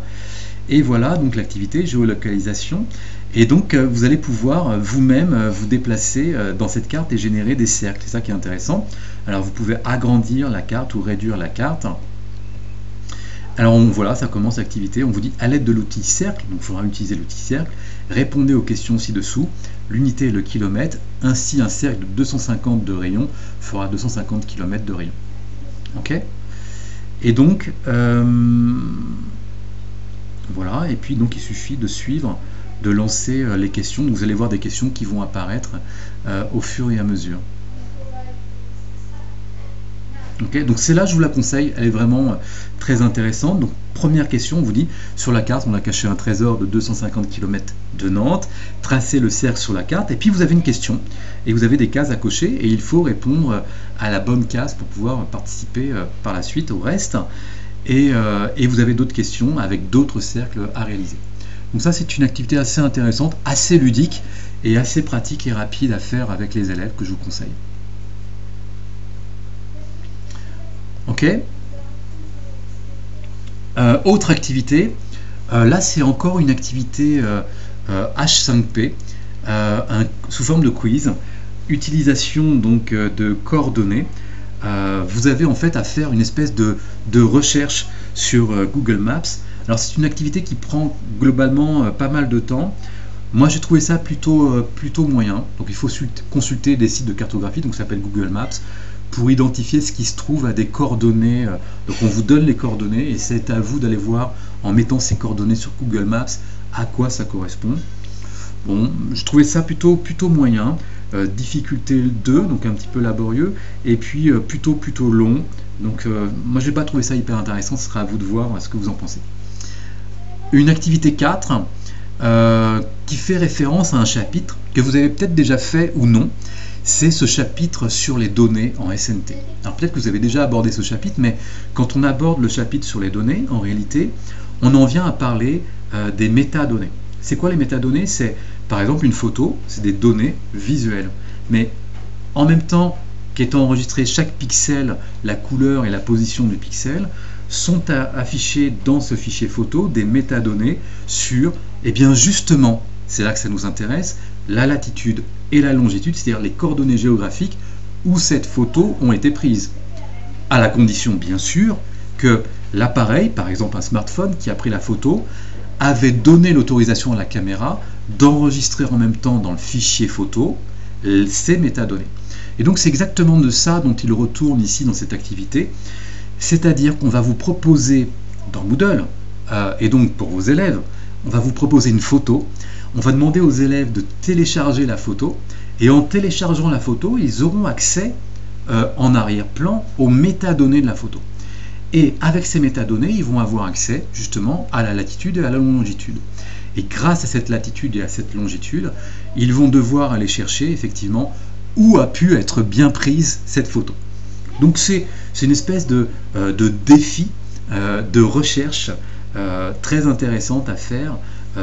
Et voilà donc l'activité géolocalisation. Et donc vous allez pouvoir vous-même vous déplacer dans cette carte et générer des cercles. C'est ça qui est intéressant. Alors vous pouvez agrandir la carte ou réduire la carte. Alors voilà, ça commence l'activité. On vous dit à l'aide de l'outil cercle, donc il faudra utiliser l'outil cercle. Répondez aux questions ci-dessous. L'unité est le kilomètre. Ainsi, un cercle de 250 de rayon fera 250 km de rayon. Ok, et donc voilà, et puis donc il suffit de suivre, de lancer les questions. Vous allez voir des questions qui vont apparaître au fur et à mesure. Ok, donc celle-là je vous la conseille, elle est vraiment très intéressante. Donc première question, on vous dit, sur la carte on a caché un trésor de 250 km de Nantes, tracez le cercle sur la carte, et puis vous avez une question, et vous avez des cases à cocher, et il faut répondre à la bonne case pour pouvoir participer par la suite au reste, et vous avez d'autres questions avec d'autres cercles à réaliser. Donc ça c'est une activité assez intéressante, assez ludique, et assez pratique et rapide à faire avec les élèves que je vous conseille. Ok. Autre activité, là c'est encore une activité H5P sous forme de quiz, utilisation donc de coordonnées. Vous avez en fait à faire une espèce de recherche sur Google Maps. Alors c'est une activité qui prend globalement pas mal de temps. Moi j'ai trouvé ça plutôt moyen, donc il faut consulter des sites de cartographie, donc ça s'appelle Google Maps, pour identifier ce qui se trouve à des coordonnées. Donc on vous donne les coordonnées et c'est à vous d'aller voir en mettant ces coordonnées sur Google Maps à quoi ça correspond. Bon, je trouvais ça plutôt moyen, difficulté 2, donc un petit peu laborieux, et puis plutôt long. Donc moi j'ai pas trouvé ça hyper intéressant, ce sera à vous de voir ce que vous en pensez. Une activité 4 qui fait référence à un chapitre que vous avez peut-être déjà fait ou non. C'est ce chapitre sur les données en SNT. Alors peut-être que vous avez déjà abordé ce chapitre, mais quand on aborde le chapitre sur les données, en réalité, on en vient à parler des métadonnées. C'est quoi les métadonnées? C'est par exemple une photo, c'est des données visuelles. Mais en même temps qu'étant enregistré chaque pixel, la couleur et la position du pixel, sont affichés dans ce fichier photo des métadonnées sur, eh bien justement, c'est là que ça nous intéresse, la latitude et la longitude, c'est-à-dire les coordonnées géographiques où cette photo ont été prises. À la condition, bien sûr, que l'appareil, par exemple un smartphone qui a pris la photo, avait donné l'autorisation à la caméra d'enregistrer en même temps dans le fichier photo ces métadonnées. Et donc c'est exactement de ça dont il retourne ici dans cette activité, c'est-à-dire qu'on va vous proposer dans Moodle, et donc pour vos élèves, on va vous proposer une photo, on va demander aux élèves de télécharger la photo, et en téléchargeant la photo, ils auront accès en arrière-plan aux métadonnées de la photo. Et avec ces métadonnées, ils vont avoir accès justement à la latitude et à la longitude. Et grâce à cette latitude et à cette longitude, ils vont devoir aller chercher effectivement où a pu être bien prise cette photo. Donc c'est une espèce de défi, de recherche très intéressante à faire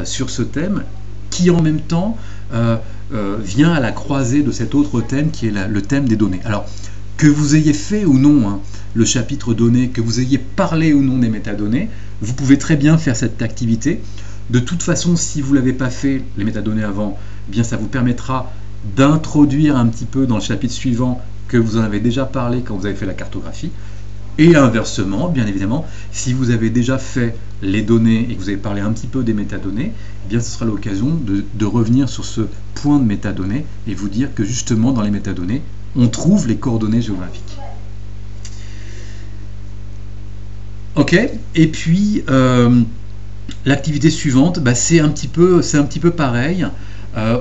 sur ce thème, qui en même temps vient à la croisée de cet autre thème qui est le thème des données. Alors, que vous ayez fait ou non le chapitre données, que vous ayez parlé ou non des métadonnées, vous pouvez très bien faire cette activité. De toute façon, si vous ne l'avez pas fait, les métadonnées avant, eh bien ça vous permettra d'introduire un petit peu dans le chapitre suivant que vous en avez déjà parlé quand vous avez fait la cartographie. Et inversement, bien évidemment, si vous avez déjà fait les données et que vous avez parlé un petit peu des métadonnées, eh bien ce sera l'occasion de revenir sur ce point de métadonnées et vous dire que justement dans les métadonnées, on trouve les coordonnées géographiques. Ok, et puis l'activité suivante, bah, c'est un petit peu pareil.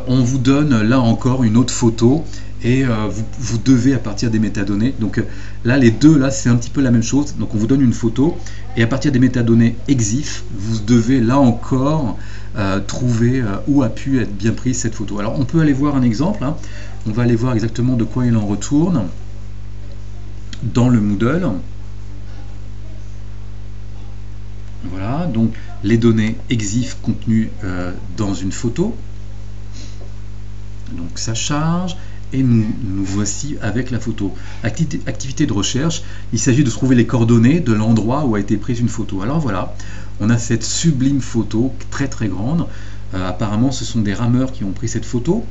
On vous donne là encore une autre photo et vous devez à partir des métadonnées. Donc là, les deux, là, c'est un petit peu la même chose. Donc on vous donne une photo et à partir des métadonnées EXIF, vous devez là encore trouver où a pu être bien prise cette photo. Alors on peut aller voir un exemple. On va aller voir exactement de quoi il en retourne dans le Moodle. Voilà, donc les données EXIF contenues dans une photo. Donc ça charge et nous voici avec la photo. Activité de recherche, il s'agit de trouver les coordonnées de l'endroit où a été prise une photo. Alors voilà, on a cette sublime photo très très grande. Apparemment ce sont des rameurs qui ont pris cette photo.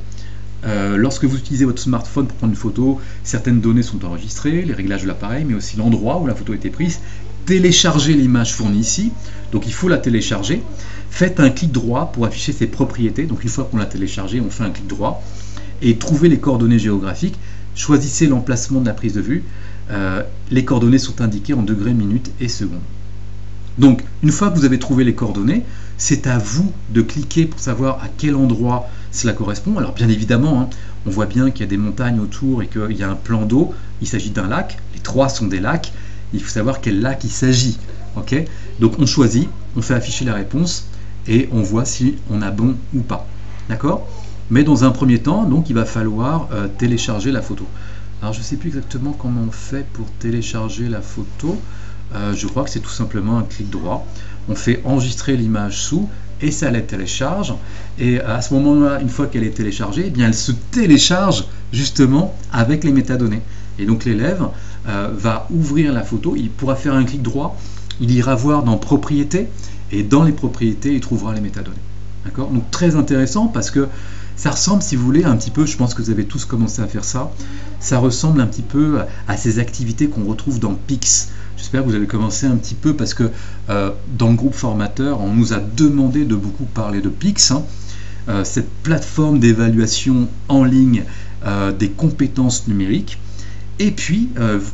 Lorsque vous utilisez votre smartphone pour prendre une photo, certaines données sont enregistrées, les réglages de l'appareil, mais aussi l'endroit où la photo a été prise. Téléchargez l'image fournie ici, donc il faut la télécharger. Faites un clic droit pour afficher ses propriétés, donc une fois qu'on l'a téléchargé, on fait un clic droit, et trouvez les coordonnées géographiques, choisissez l'emplacement de la prise de vue, les coordonnées sont indiquées en degrés, minutes et secondes. Donc une fois que vous avez trouvé les coordonnées, c'est à vous de cliquer pour savoir à quel endroit cela correspond. Alors bien évidemment, on voit bien qu'il y a des montagnes autour et qu'il y a un plan d'eau, il s'agit d'un lac, les trois sont des lacs, il faut savoir quel lac il s'agit. Okay, donc on choisit, on fait afficher la réponse et on voit si on a bon ou pas. D'accord? Mais dans un premier temps, donc il va falloir télécharger la photo. Alors je ne sais plus exactement comment on fait pour télécharger la photo. Je crois que c'est tout simplement un clic droit. On fait enregistrer l'image sous et ça la télécharge. Et à ce moment-là, une fois qu'elle est téléchargée, eh bien, elle se télécharge justement avec les métadonnées. Et donc l'élève va ouvrir la photo, il pourra faire un clic droit, il ira voir dans propriétés et dans les propriétés, il trouvera les métadonnées. D'accord? Donc très intéressant parce que ça ressemble, si vous voulez, un petit peu, je pense que vous avez tous commencé à faire ça, ça ressemble un petit peu à ces activités qu'on retrouve dans Pix. J'espère que vous avez commencé un petit peu parce que dans le groupe formateur, on nous a demandé de beaucoup parler de Pix, cette plateforme d'évaluation en ligne des compétences numériques. Et puis,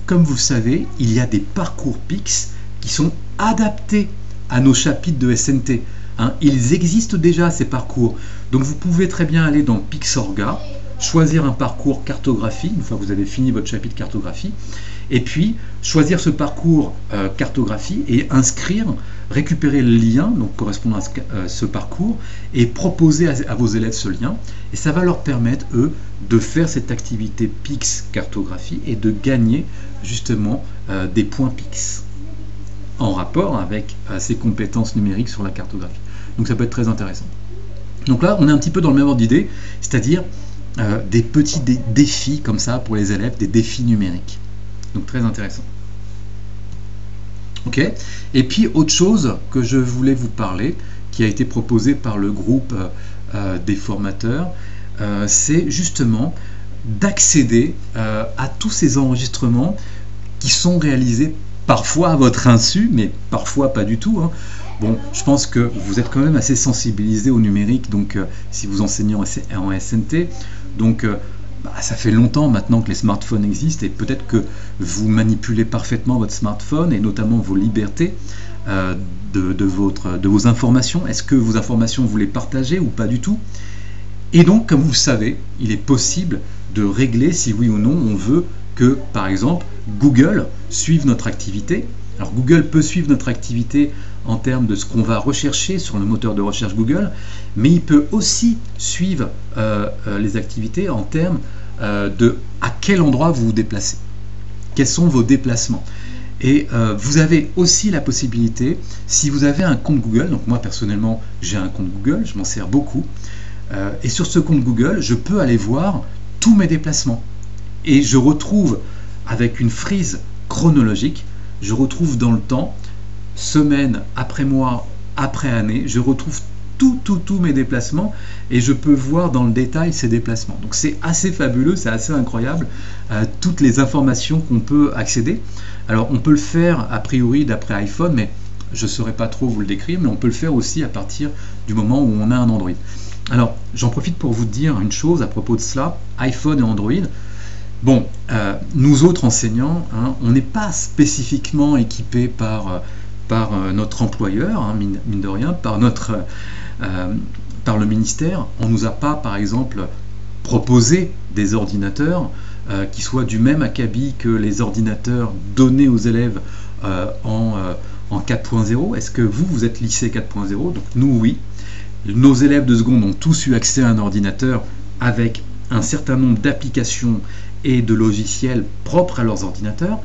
comme vous le savez, il y a des parcours Pix qui sont adaptés à nos chapitres de SNT. Ils existent déjà, ces parcours. Donc vous pouvez très bien aller dans Pixorga, choisir un parcours cartographie, une fois que vous avez fini votre chapitre cartographie, et puis choisir ce parcours cartographie et inscrire, récupérer le lien donc correspondant à ce parcours et proposer à vos élèves ce lien. Et ça va leur permettre, eux, de faire cette activité Pix cartographie et de gagner justement des points Pix en rapport avec ces compétences numériques sur la cartographie. Donc ça peut être très intéressant. Donc là, on est un petit peu dans le même ordre d'idée, c'est-à-dire des petits défis comme ça pour les élèves, des défis numériques. Donc très intéressant. Ok. Et puis autre chose que je voulais vous parler, qui a été proposé par le groupe des formateurs, c'est justement d'accéder à tous ces enregistrements qui sont réalisés parfois à votre insu, mais parfois pas du tout, hein. Bon, je pense que vous êtes quand même assez sensibilisé au numérique, donc si vous enseignez en SNT, donc ça fait longtemps maintenant que les smartphones existent et peut-être que vous manipulez parfaitement votre smartphone et notamment vos libertés de vos informations. Est-ce que vos informations vous les partagez ou pas du tout? Et donc, comme vous le savez, il est possible de régler si oui ou non on veut que, par exemple, Google suive notre activité. Alors Google peut suivre notre activité en termes de ce qu'on va rechercher sur le moteur de recherche Google, mais il peut aussi suivre les activités en termes de à quel endroit vous vous déplacez. Quels sont vos déplacements? Et vous avez aussi la possibilité, si vous avez un compte Google, donc moi personnellement j'ai un compte Google, je m'en sers beaucoup, et sur ce compte Google, je peux aller voir tous mes déplacements. Et je retrouve, avec une frise chronologique, je retrouve dans le temps, semaine après mois, après année, je retrouve tous mes déplacements et je peux voir dans le détail ces déplacements. Donc c'est assez fabuleux, c'est assez incroyable, toutes les informations qu'on peut accéder. Alors on peut le faire a priori d'après iPhone, mais je ne saurais pas trop vous le décrire, mais on peut le faire aussi à partir du moment où on a un Android. Alors j'en profite pour vous dire une chose à propos de cela, iPhone et Android. Bon, nous autres enseignants, hein, on n'est pas spécifiquement équipés par notre employeur, hein, mine de rien, par le ministère. On ne nous a pas, par exemple, proposé des ordinateurs qui soient du même acabit que les ordinateurs donnés aux élèves en 4.0. Est-ce que vous êtes lycée 4.0? Donc nous, oui. Nos élèves de seconde ont tous eu accès à un ordinateur avec un certain nombre d'applications et de logiciels propres à leurs ordinateurs,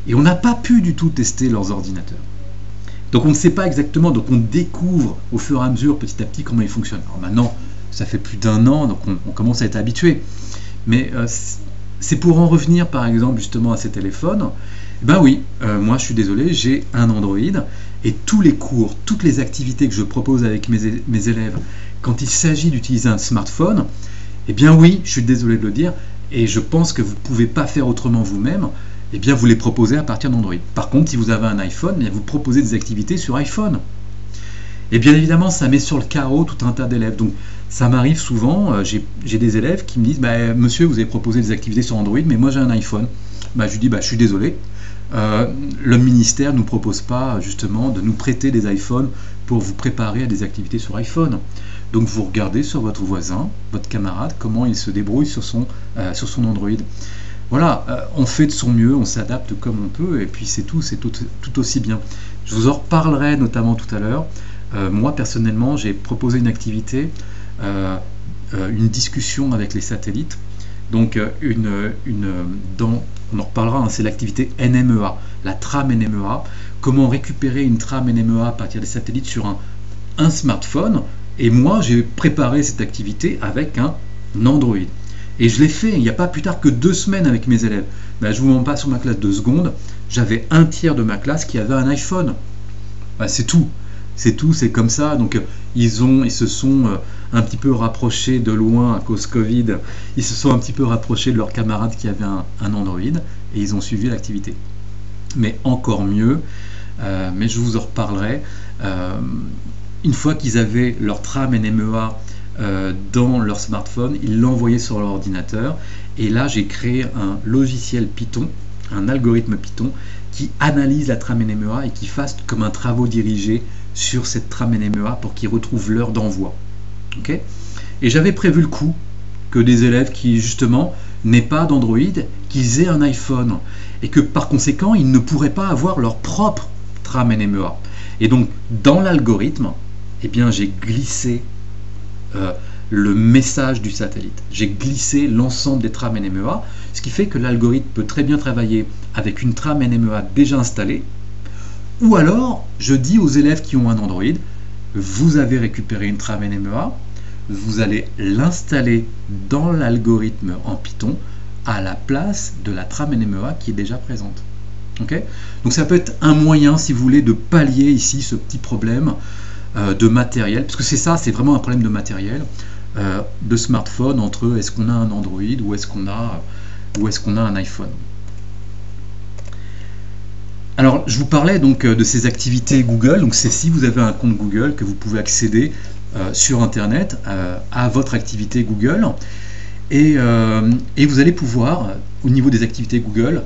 et on n'a pas pu du tout tester leurs ordinateurs. Donc on ne sait pas exactement, donc on découvre au fur et à mesure, petit à petit, comment ils fonctionnent. Alors maintenant, ça fait plus d'1 an, donc on commence à être habitué. Mais c'est pour en revenir, par exemple, justement à ces téléphones. Ben oui, moi je suis désolé, j'ai un Android, et tous les cours, toutes les activités que je propose avec mes élèves, quand il s'agit d'utiliser un smartphone, eh bien oui, je suis désolé de le dire, et je pense que vous ne pouvez pas faire autrement vous-même, eh bien vous les proposez à partir d'Android. Par contre, si vous avez un iPhone, eh bien vous proposez des activités sur iPhone. Et bien évidemment, ça met sur le carreau tout un tas d'élèves. Donc ça m'arrive souvent, j'ai des élèves qui me disent bah, monsieur, vous avez proposé des activités sur Android, mais moi j'ai un iPhone. Bah, je lui dis bah, je suis désolé, le ministère ne nous propose pas justement de nous prêter des iPhones pour vous préparer à des activités sur iPhone. Donc vous regardez sur votre voisin, votre camarade, comment il se débrouille sur son Android. Voilà, on fait de son mieux, on s'adapte comme on peut, et puis c'est tout aussi bien. Je vous en reparlerai notamment tout à l'heure. Moi personnellement, j'ai proposé une activité, une discussion avec les satellites. Donc on en reparlera, hein, c'est l'activité NMEA, la trame NMEA. Comment récupérer une trame NMEA à partir des satellites sur un smartphone. Et moi, j'ai préparé cette activité avec un Android. Et je l'ai fait il n'y a pas plus tard que 2 semaines avec mes élèves. Ben, je ne vous mens pas, sur ma classe de seconde, j'avais un tiers de ma classe qui avait un iPhone. Ben, c'est tout, c'est comme ça. Donc ils se sont un petit peu rapprochés de loin à cause Covid. Ils se sont un petit peu rapprochés de leurs camarades qui avaient un Android et ils ont suivi l'activité. Mais encore mieux, mais je vous en reparlerai. Une fois qu'ils avaient leur trame NMEA dans leur smartphone, ils l'envoyaient sur leur ordinateur. Et là, j'ai créé un logiciel Python, un algorithme Python, qui analyse la trame NMEA et qui fasse comme un travaux dirigé sur cette trame NMEA pour qu'ils retrouvent l'heure d'envoi. Okay, et j'avais prévu le coup que des élèves qui, justement, n'aient pas d'Android, qu'ils aient un iPhone, et que par conséquent, ils ne pourraient pas avoir leur propre trame NMEA. Et donc, dans l'algorithme, eh bien, j'ai glissé le message du satellite. J'ai glissé l'ensemble des trames NMEA, ce qui fait que l'algorithme peut très bien travailler avec une trame NMEA déjà installée, ou alors, je dis aux élèves qui ont un Android, vous avez récupéré une trame NMEA, vous allez l'installer dans l'algorithme en Python à la place de la trame NMEA qui est déjà présente. Okay, donc ça peut être un moyen, si vous voulez, de pallier ici ce petit problème de matériel, parce que c'est ça, c'est vraiment un problème de matériel, de smartphone, entre est-ce qu'on a un Android ou est-ce qu'on a un iPhone. Alors, je vous parlais donc de ces activités Google. Donc, c'est si vous avez un compte Google que vous pouvez accéder sur Internet à votre activité Google. Et vous allez pouvoir, au niveau des activités Google,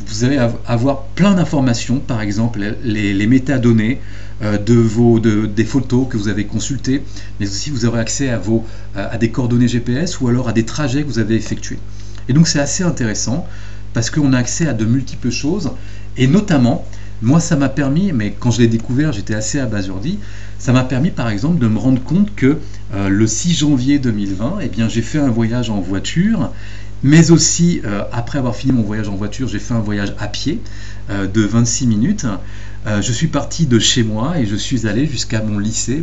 vous allez avoir plein d'informations, par exemple les métadonnées des photos que vous avez consultées, mais aussi vous aurez accès à des coordonnées GPS ou alors à des trajets que vous avez effectués. Et donc c'est assez intéressant parce qu'on a accès à de multiples choses, et notamment, moi ça m'a permis, mais quand je l'ai découvert j'étais assez abasourdi, ça m'a permis par exemple de me rendre compte que le 6 janvier 2020, eh bien, j'ai fait un voyage en voiture, mais aussi après avoir fini mon voyage en voiture, j'ai fait un voyage à pied de 26 minutes. Je suis parti de chez moi et je suis allé jusqu'à mon lycée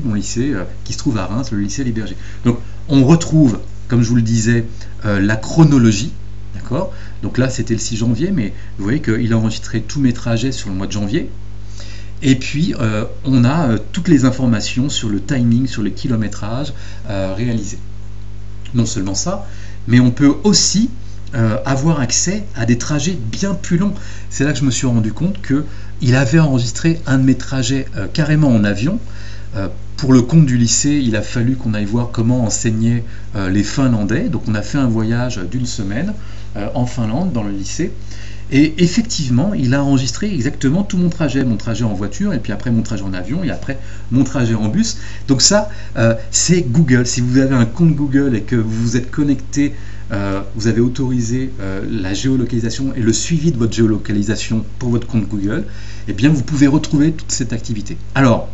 qui se trouve à Reims, le lycée Liberger. Donc on retrouve, comme je vous le disais, la chronologie. D'accord ? Donc là c'était le 6 janvier, mais vous voyez qu'il a enregistré tous mes trajets sur le mois de janvier. Et puis on a toutes les informations sur le timing, sur le kilométrage réalisé. Non seulement ça, mais on peut aussi avoir accès à des trajets bien plus longs. C'est là que je me suis rendu compte qu'il avait enregistré un de mes trajets carrément en avion. Pour le compte du lycée, il a fallu qu'on aille voir comment enseignaient les Finlandais. Donc on a fait un voyage d'une semaine en Finlande, dans le lycée. Et effectivement, il a enregistré exactement tout mon trajet en voiture, et puis après mon trajet en avion, et après mon trajet en bus. Donc ça, c'est Google. Si vous avez un compte Google et que vous vous êtes connecté, vous avez autorisé la géolocalisation et le suivi de votre géolocalisation pour votre compte Google, eh bien vous pouvez retrouver toute cette activité. Alors,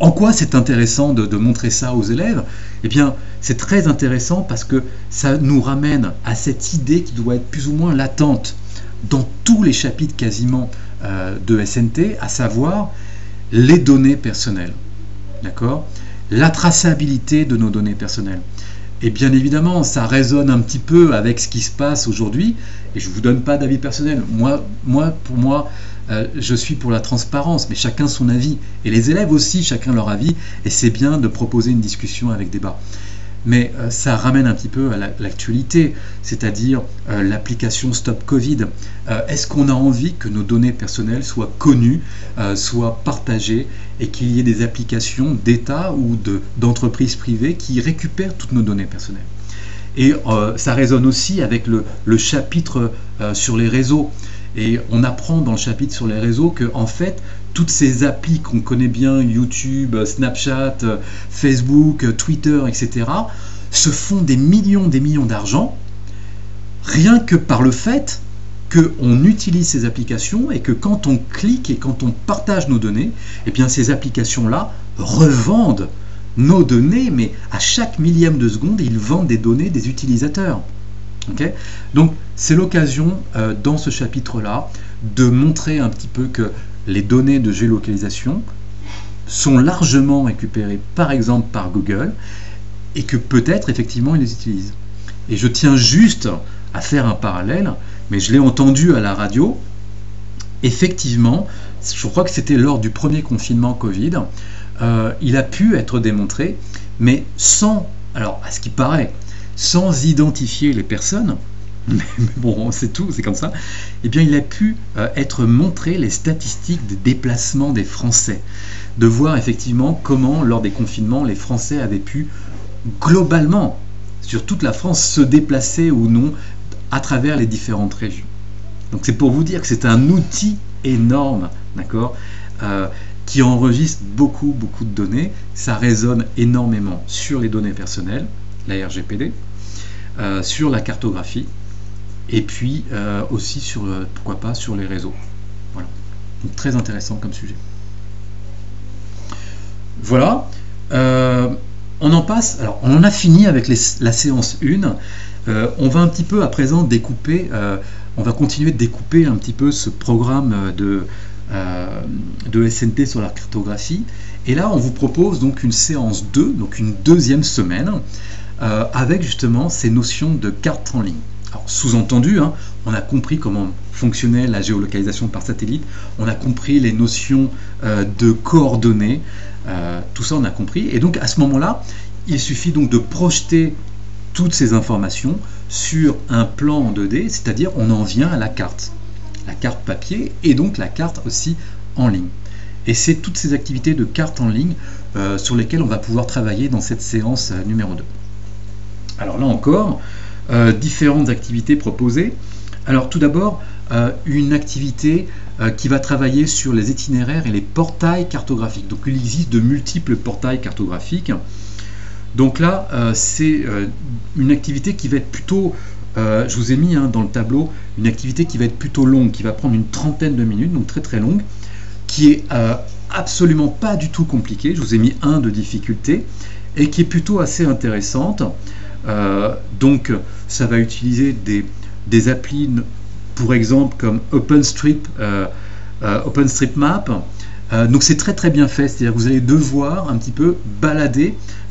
en quoi c'est intéressant de montrer ça aux élèves? Eh bien, c'est très intéressant parce que ça nous ramène à cette idée qui doit être plus ou moins latente dans tous les chapitres quasiment de SNT, à savoir les données personnelles. D'accord ? La traçabilité de nos données personnelles. Et bien évidemment, ça résonne un petit peu avec ce qui se passe aujourd'hui, et je ne vous donne pas d'avis personnel. Pour moi, je suis pour la transparence, mais chacun son avis. Et les élèves aussi, chacun leur avis, et c'est bien de proposer une discussion avec débat. Mais ça ramène un petit peu à l'actualité, c'est-à-dire l'application Stop Covid. Est-ce qu'on a envie que nos données personnelles soient connues, soient partagées, et qu'il y ait des applications d'État ou d'entreprises privées qui récupèrent toutes nos données personnelles? Et ça résonne aussi avec le chapitre sur les réseaux. Et on apprend dans le chapitre sur les réseaux que, en fait, toutes ces applis qu'on connaît bien, YouTube, Snapchat, Facebook, Twitter, etc., se font des millions d'argent rien que par le fait qu'on utilise ces applications et que quand on clique et quand on partage nos données, eh bien ces applications-là revendent nos données, mais à chaque millième de seconde, ils vendent des données des utilisateurs. Okay ? Donc c'est l'occasion dans ce chapitre-là de montrer un petit peu que les données de géolocalisation sont largement récupérées par exemple par Google et que peut-être effectivement ils les utilisent. Et je tiens juste à faire un parallèle, mais je l'ai entendu à la radio, effectivement, je crois que c'était lors du premier confinement Covid, il a pu être démontré, mais sans, alors à ce qui paraît, sans identifier les personnes, mais bon, c'est tout, c'est comme ça, eh bien il a pu être montré les statistiques des déplacements des Français, de voir effectivement comment, lors des confinements, les Français avaient pu, globalement, sur toute la France, se déplacer ou non à travers les différentes régions. Donc c'est pour vous dire que c'est un outil énorme, d'accord, qui enregistre beaucoup de données. Ça résonne énormément sur les données personnelles, la RGPD, sur la cartographie, et puis aussi sur, pourquoi pas, sur les réseaux. Voilà. Donc très intéressant comme sujet. Voilà. On en passe, alors on en a fini avec la séance 1. On va un petit peu à présent découper, on va continuer de découper un petit peu ce programme de SNT sur la cartographie. Et là on vous propose donc une séance 2, donc une deuxième semaine, avec justement ces notions de carte en ligne. Alors sous-entendu, hein, on a compris comment fonctionnait la géolocalisation par satellite, on a compris les notions de coordonnées, tout ça on a compris. Et donc à ce moment-là, il suffit donc de projeter toutes ces informations sur un plan en 2D, c'est-à-dire on en vient à la carte. la carte papier et donc la carte aussi en ligne. Et c'est toutes ces activités de carte en ligne sur lesquelles on va pouvoir travailler dans cette séance numéro 2. Alors là encore, différentes activités proposées. Alors tout d'abord, une activité qui va travailler sur les itinéraires et les portails cartographiques. Donc il existe de multiples portails cartographiques. Donc là, c'est une activité qui va être plutôt, je vous ai mis dans le tableau, une activité qui va être plutôt longue, qui va prendre une trentaine de minutes, donc très très longue, qui est absolument pas du tout compliquée. Je vous ai mis 1 de difficulté et qui est plutôt assez intéressante. Donc ça va utiliser des applis, pour exemple comme OpenStreetMap. Donc c'est très très bien fait, c'est-à-dire que vous allez devoir un petit peu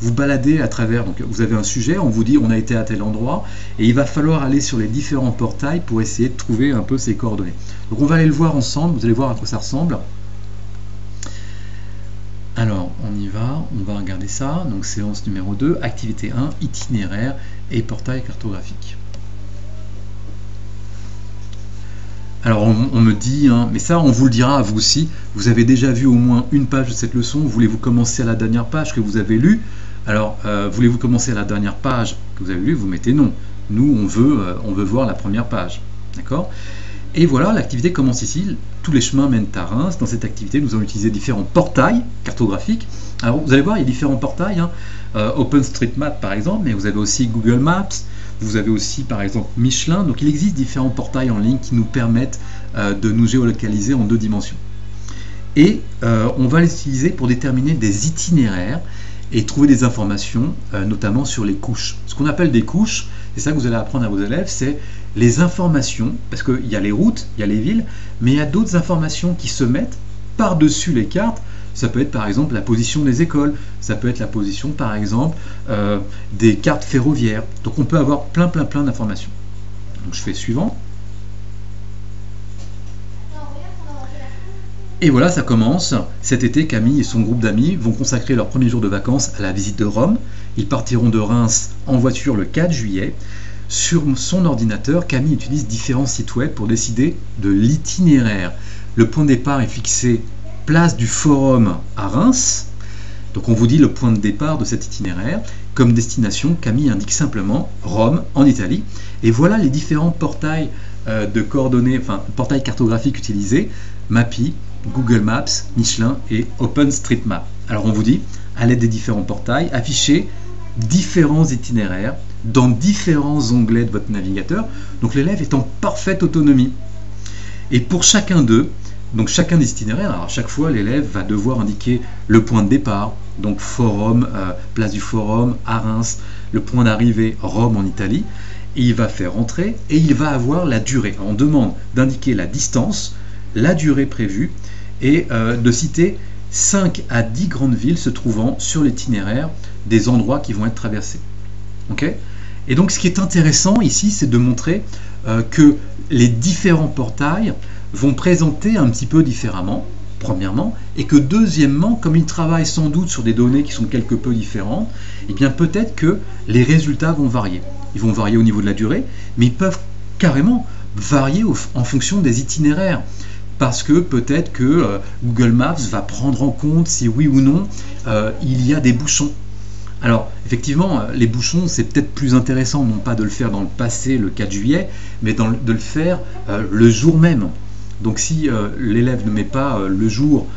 vous balader à travers, donc vous avez un sujet, on vous dit on a été à tel endroit, et il va falloir aller sur les différents portails pour essayer de trouver un peu ces coordonnées. Donc on va aller le voir ensemble, vous allez voir à quoi ça ressemble. Alors on y va, on va regarder ça, donc séance numéro 2, activité 1, itinéraire et portail cartographique. Alors on me dit, mais ça on vous le dira à vous aussi, vous avez déjà vu au moins une page de cette leçon, voulez-vous commencer à la dernière page que vous avez lue? Alors voulez-vous commencer à la dernière page que vous avez lue? Vous mettez non. Nous on veut voir la première page, d'accord? Et voilà, l'activité commence ici, tous les chemins mènent à Reims. Dans cette activité nous allons utiliser différents portails cartographiques. Alors vous allez voir, il y a différents portails, OpenStreetMap par exemple, mais vous avez aussi Google Maps. Vous avez aussi par exemple Michelin, donc il existe différents portails en ligne qui nous permettent de nous géolocaliser en 2 dimensions. Et on va les utiliser pour déterminer des itinéraires et trouver des informations, notamment sur les couches. Ce qu'on appelle des couches, c'est ça que vous allez apprendre à vos élèves, c'est les informations, parce qu'il y a les routes, il y a les villes, mais il y a d'autres informations qui se mettent par-dessus les cartes. Ça peut être par exemple la position des écoles, ça peut être la position par exemple des cartes ferroviaires. Donc on peut avoir plein d'informations. Donc je fais suivant. Et voilà, ça commence. Cet été, Camille et son groupe d'amis vont consacrer leur premier jour de vacances à la visite de Rome. Ils partiront de Reims en voiture le 4 juillet. Sur son ordinateur, Camille utilise différents sites web pour décider de l'itinéraire. Le point de départ est fixé place du Forum à Reims. Donc on vous dit le point de départ de cet itinéraire. Comme destination, Camille indique simplement Rome en Italie. Et voilà les différents portails de coordonnées, enfin portails cartographiques utilisés, Mappy, Google Maps, Michelin et OpenStreetMap. Alors on vous dit, à l'aide des différents portails, affichez différents itinéraires dans différents onglets de votre navigateur. Donc l'élève est en parfaite autonomie. Et pour chacun d'eux, donc chacun des itinéraires, alors à chaque fois l'élève va devoir indiquer le point de départ, donc Forum, place du Forum à Reims, le point d'arrivée Rome en Italie, et il va faire entrer et il va avoir la durée. Alors, on demande d'indiquer la distance, la durée prévue et de citer 5 à 10 grandes villes se trouvant sur l'itinéraire des endroits qui vont être traversés. Okay ? Et donc ce qui est intéressant ici, c'est de montrer que les différents portails vont présenter un petit peu différemment, premièrement, et que deuxièmement, comme ils travaillent sans doute sur des données qui sont quelque peu différentes, eh bien peut-être que les résultats vont varier. Ils vont varier au niveau de la durée, mais ils peuvent carrément varier en fonction des itinéraires. Parce que peut-être que Google Maps va prendre en compte si oui ou non il y a des bouchons. Alors effectivement, les bouchons, c'est peut-être plus intéressant, non pas de le faire dans le passé, le 4 juillet, mais de le faire le jour même. Donc si l'élève ne met pas le jour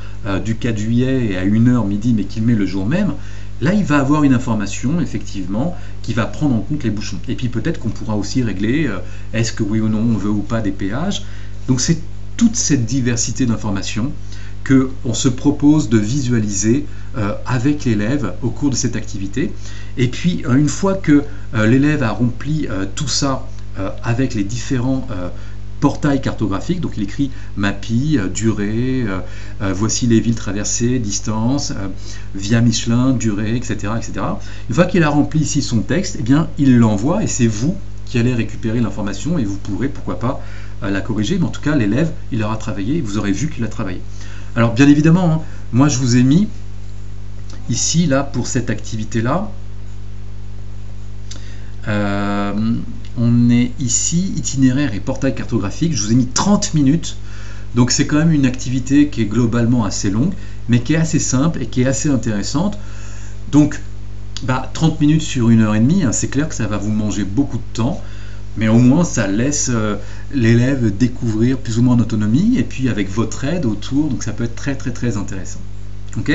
du 4 juillet et à 1h midi, mais qu'il met le jour même, là il va avoir une information effectivement qui va prendre en compte les bouchons. Et puis peut-être qu'on pourra aussi régler est-ce que oui ou non on veut ou pas des péages. Donc c'est toute cette diversité d'informations qu'on se propose de visualiser avec l'élève au cours de cette activité. Et puis une fois que l'élève a rempli tout ça avec les différents portail cartographique, donc il écrit Mappy, durée, voici les villes traversées, distance, via Michelin, durée, etc., etc. Une fois qu'il a rempli ici son texte, eh bien, il l'envoie et c'est vous qui allez récupérer l'information et vous pourrez, pourquoi pas, la corriger. Mais en tout cas, l'élève, il aura travaillé et vous aurez vu qu'il a travaillé. Alors, bien évidemment, moi, je vous ai mis ici, là, pour cette activité-là, on est ici, itinéraire et portail cartographique, je vous ai mis 30 minutes. Donc c'est quand même une activité qui est globalement assez longue, mais qui est assez simple et qui est assez intéressante. Donc 30 minutes sur 1h30, hein, c'est clair que ça va vous manger beaucoup de temps, mais au moins ça laisse l'élève découvrir plus ou moins en autonomie, et puis avec votre aide autour, donc ça peut être très très très intéressant. Ok,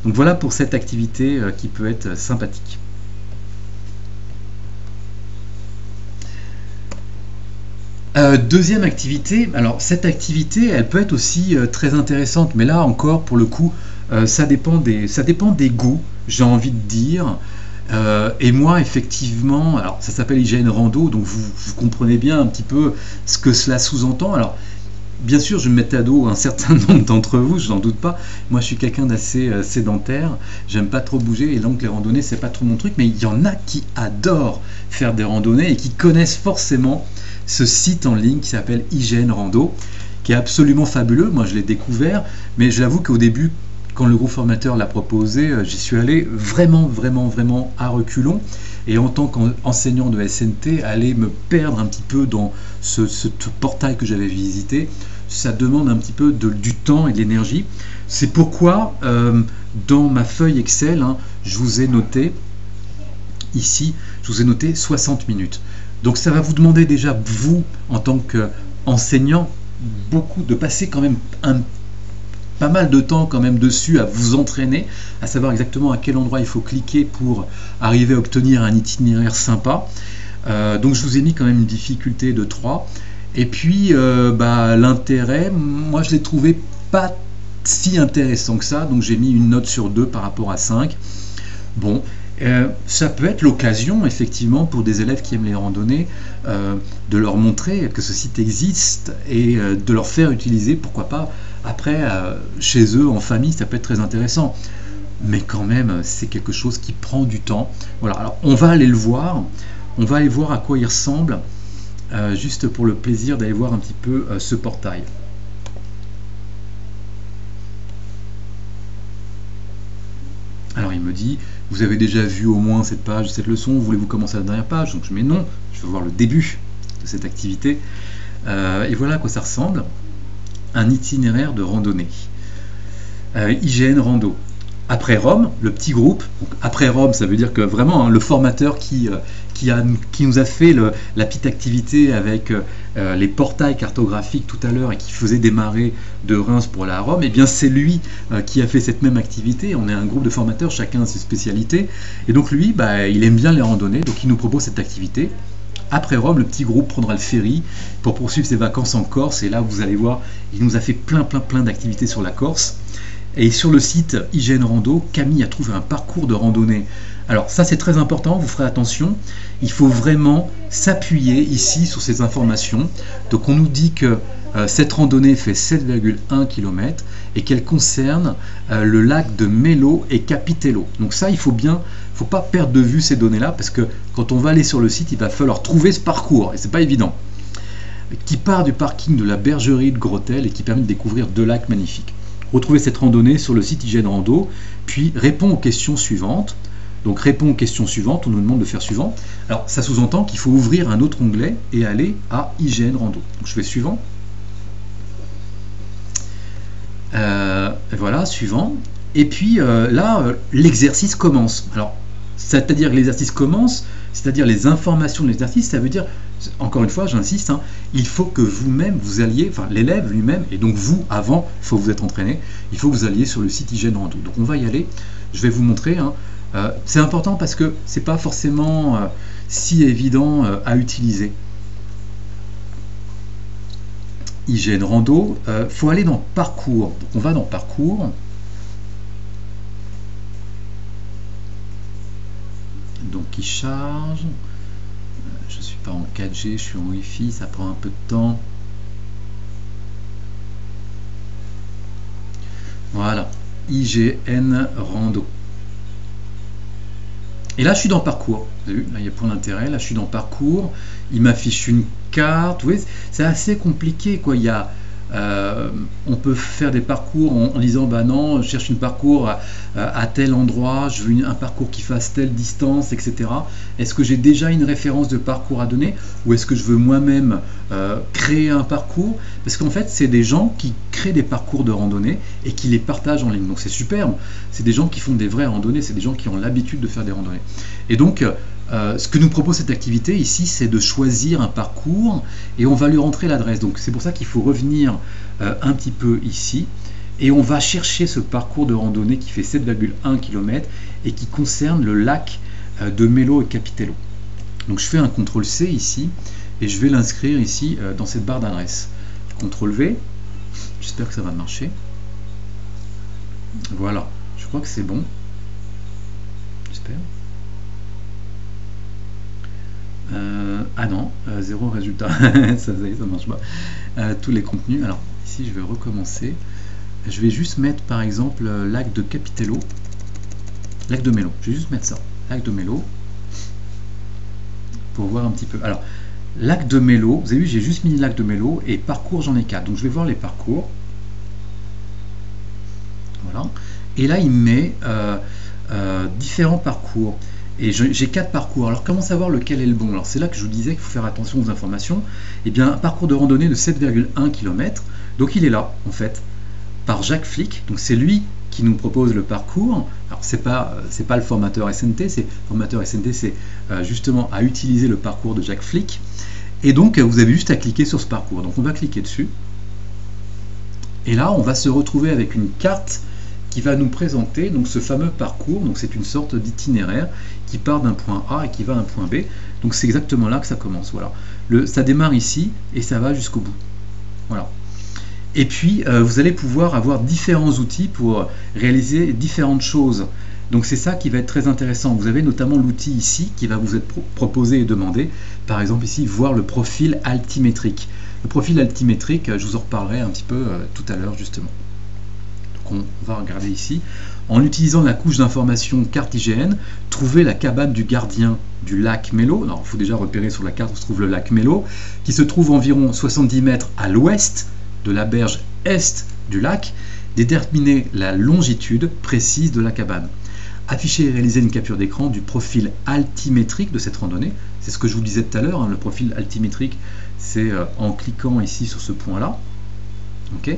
donc voilà pour cette activité qui peut être sympathique. Deuxième activité, alors cette activité elle peut être aussi très intéressante, mais là encore pour le coup ça dépend des goûts, j'ai envie de dire. Et moi effectivement, alors ça s'appelle hygiène rando, donc vous comprenez bien un petit peu ce que cela sous-entend. Alors bien sûr je me mets à dos un certain nombre d'entre vous, je n'en doute pas. Moi je suis quelqu'un d'assez sédentaire, j'aime pas trop bouger, et donc les randonnées c'est pas trop mon truc, mais il y en a qui adorent faire des randonnées et qui connaissent forcément ce site en ligne qui s'appelle Hygiène Rando, qui est absolument fabuleux. Moi je l'ai découvert, mais j'avoue qu'au début, quand le groupe formateur l'a proposé, j'y suis allé vraiment à reculons, et en tant qu'enseignant de SNT, aller me perdre un petit peu dans ce portail que j'avais visité, ça demande un petit peu du temps et de l'énergie. C'est pourquoi dans ma feuille Excel, hein, je vous ai noté ici, je vous ai noté 60 minutes. Donc ça va vous demander déjà, vous, en tant qu'enseignant, de passer quand même pas mal de temps quand même dessus, à vous entraîner, à savoir exactement à quel endroit il faut cliquer pour arriver à obtenir un itinéraire sympa. Donc je vous ai mis quand même une difficulté de 3. Et puis l'intérêt, moi je l'ai trouvé pas si intéressant que ça, donc j'ai mis une note sur 2 par rapport à 5. Bon. Ça peut être l'occasion effectivement pour des élèves qui aiment les randonnées de leur montrer que ce site existe et de leur faire utiliser, pourquoi pas après chez eux en famille, ça peut être très intéressant, mais quand même c'est quelque chose qui prend du temps. Voilà, alors on va aller le voir, on va aller voir à quoi il ressemble, juste pour le plaisir d'aller voir un petit peu ce portail. Alors il me dit, vous avez déjà vu au moins cette page, cette leçon, voulez-vous commencer à la dernière page? Donc je mets non, je veux voir le début de cette activité. Et voilà à quoi ça ressemble, un itinéraire de randonnée. Hygiène rando. Après Rome, le petit groupe, donc après Rome ça veut dire que vraiment hein, le formateur qui nous a fait la petite activité avec les portails cartographiques tout à l'heure et qui faisait démarrer de Reims pour aller à Rome, et bien c'est lui qui a fait cette même activité. On est un groupe de formateurs, chacun a ses spécialités, et donc lui il aime bien les randonnées, donc il nous propose cette activité. Après Rome, le petit groupe prendra le ferry pour poursuivre ses vacances en Corse, et là vous allez voir, il nous a fait plein d'activités sur la Corse. Et sur le site Hygiène Rando, Camille a trouvé un parcours de randonnée. Alors ça c'est très important, vous ferez attention, il faut vraiment s'appuyer ici sur ces informations. Donc on nous dit que cette randonnée fait 7,1 km et qu'elle concerne le lac de Melo et Capitello. Donc ça il faut pas perdre de vue ces données là, parce que quand on va aller sur le site il va falloir trouver ce parcours et c'est pas évident. Qui part du parking de la bergerie de Grotel et qui permet de découvrir 2 lacs magnifiques. Retrouvez cette randonnée sur le site Hygiène Rando, puis répond aux questions suivantes. Donc répond aux questions suivantes, on nous demande de faire suivant. Alors ça sous-entend qu'il faut ouvrir un autre onglet et aller à Hygiène Rando. Donc je fais suivant. Voilà, suivant. Et puis là, l'exercice commence. Alors, c'est-à-dire que l'exercice commence, c'est-à-dire les informations de l'exercice, ça veut dire, encore une fois, j'insiste, hein, il faut que vous-même, vous alliez, enfin l'élève lui-même, et donc vous, avant, il faut vous être entraîné, il faut que vous alliez sur le site Hygiène Rando. Donc on va y aller, je vais vous montrer. Hein. C'est important parce que c'est pas forcément si évident à utiliser. Hygiène Rando, faut aller dans Parcours. Donc on va dans Parcours. Donc il charge. Je suis pas en 4G, je suis en Wi-Fi, ça prend un peu de temps. Voilà, IGN Rando. Et là je suis dans Parcours. Vous avez vu, là il y a point d'intérêt, là je suis dans Parcours. Il m'affiche une carte. Vous voyez, c'est assez compliqué quoi. Il y a On peut faire des parcours en disant bah non, je cherche un parcours à tel endroit, je veux un parcours qui fasse telle distance, etc. Est-ce que j'ai déjà une référence de parcours à donner ou est-ce que je veux moi-même créer un parcours? Parce qu'en fait, c'est des gens qui créent des parcours de randonnée et qui les partagent en ligne. Donc c'est superbe. C'est des gens qui font des vraies randonnées, c'est des gens qui ont l'habitude de faire des randonnées. Et donc, ce que nous propose cette activité ici, c'est de choisir un parcours et on va lui rentrer l'adresse. Donc c'est pour ça qu'il faut revenir un petit peu ici et on va chercher ce parcours de randonnée qui fait 7,1 km et qui concerne le lac de Melo et Capitello. Donc je fais un CTRL-C ici et je vais l'inscrire ici dans cette barre d'adresse. CTRL-V, j'espère que ça va marcher. Voilà, je crois que c'est bon. J'espère. Ah non, zéro résultat, ça marche pas. Tous les contenus, alors ici je vais recommencer. Je vais juste mettre par exemple lac de Capitello, lac de Melo, je vais juste mettre ça, lac de Melo, pour voir un petit peu. Alors, lac de Melo, vous avez vu, j'ai juste mis lac de Melo et parcours, j'en ai 4. Donc je vais voir les parcours. Voilà. Et là, il me met différents parcours. Et j'ai 4 parcours. Alors comment savoir lequel est le bon? Alors c'est là que je vous disais qu'il faut faire attention aux informations. Eh bien, un parcours de randonnée de 7,1 km. Donc il est là, en fait, par Jacques Flick. Donc c'est lui qui nous propose le parcours. Alors c'est pas le formateur SNT, c'est justement à utiliser le parcours de Jacques Flick. Et donc vous avez juste à cliquer sur ce parcours. Donc on va cliquer dessus. Et là on va se retrouver avec une carte qui va nous présenter donc ce fameux parcours. Donc c'est une sorte d'itinéraire qui part d'un point A et qui va à un point B. Donc c'est exactement là que ça commence. Voilà. Ça démarre ici et ça va jusqu'au bout. Voilà. Et puis vous allez pouvoir avoir différents outils pour réaliser différentes choses. Donc c'est ça qui va être très intéressant. Vous avez notamment l'outil ici qui va vous être proposé et demandé. Par exemple ici, voir le profil altimétrique. Le profil altimétrique, je vous en reparlerai un petit peu tout à l'heure justement. Donc on va regarder ici. En utilisant la couche d'information carte IGN, trouver la cabane du gardien du lac Melo. Alors il faut déjà repérer sur la carte où se trouve le lac Melo, qui se trouve environ 70 mètres à l'ouest de la berge est du lac. Déterminer la longitude précise de la cabane. Afficher et réaliser une capture d'écran du profil altimétrique de cette randonnée. C'est ce que je vous disais tout à l'heure, hein, le profil altimétrique, c'est en cliquant ici sur ce point-là. Okay.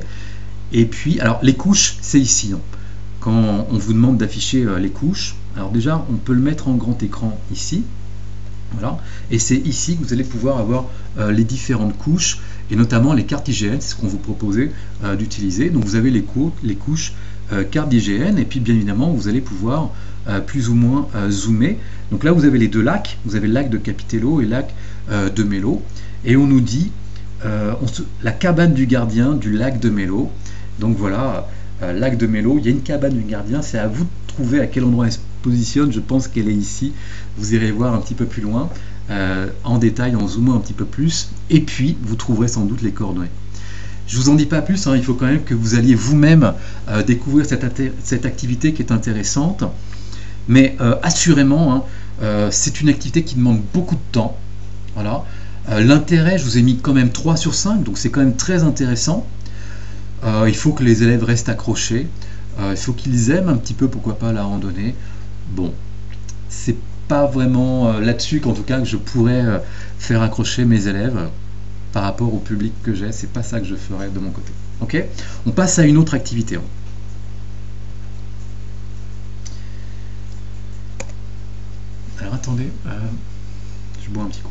Et puis, alors les couches, c'est ici. Hein. Quand on vous demande d'afficher les couches, alors déjà, on peut le mettre en grand écran ici. Voilà. Et c'est ici que vous allez pouvoir avoir les différentes couches, et notamment les cartes IGN, c'est ce qu'on vous proposait d'utiliser. Donc vous avez les couches carte d'IGN, et puis bien évidemment vous allez pouvoir plus ou moins zoomer. Donc là vous avez les deux lacs, vous avez le lac de Capitello et le lac de Melo, et on nous dit la cabane du gardien du lac de Melo. Donc voilà, lac de Melo, il y a une cabane du gardien, c'est à vous de trouver à quel endroit elle se positionne. Je pense qu'elle est ici, vous irez voir un petit peu plus loin en détail, en zoomant un petit peu plus, et puis vous trouverez sans doute les coordonnées. Je vous en dis pas plus, hein, il faut quand même que vous alliez vous-même découvrir cette activité qui est intéressante. Mais assurément, hein, c'est une activité qui demande beaucoup de temps. Voilà. L'intérêt, je vous ai mis quand même 3 sur 5, donc c'est quand même très intéressant. Il faut que les élèves restent accrochés. Il faut qu'ils aiment un petit peu, pourquoi pas, la randonnée. Bon, c'est pas vraiment là-dessus qu'en tout cas que je pourrais faire accrocher mes élèves. Par rapport au public que j'ai, c'est pas ça que je ferai de mon côté. Ok, on passe à une autre activité. Alors attendez, je bois un petit coup.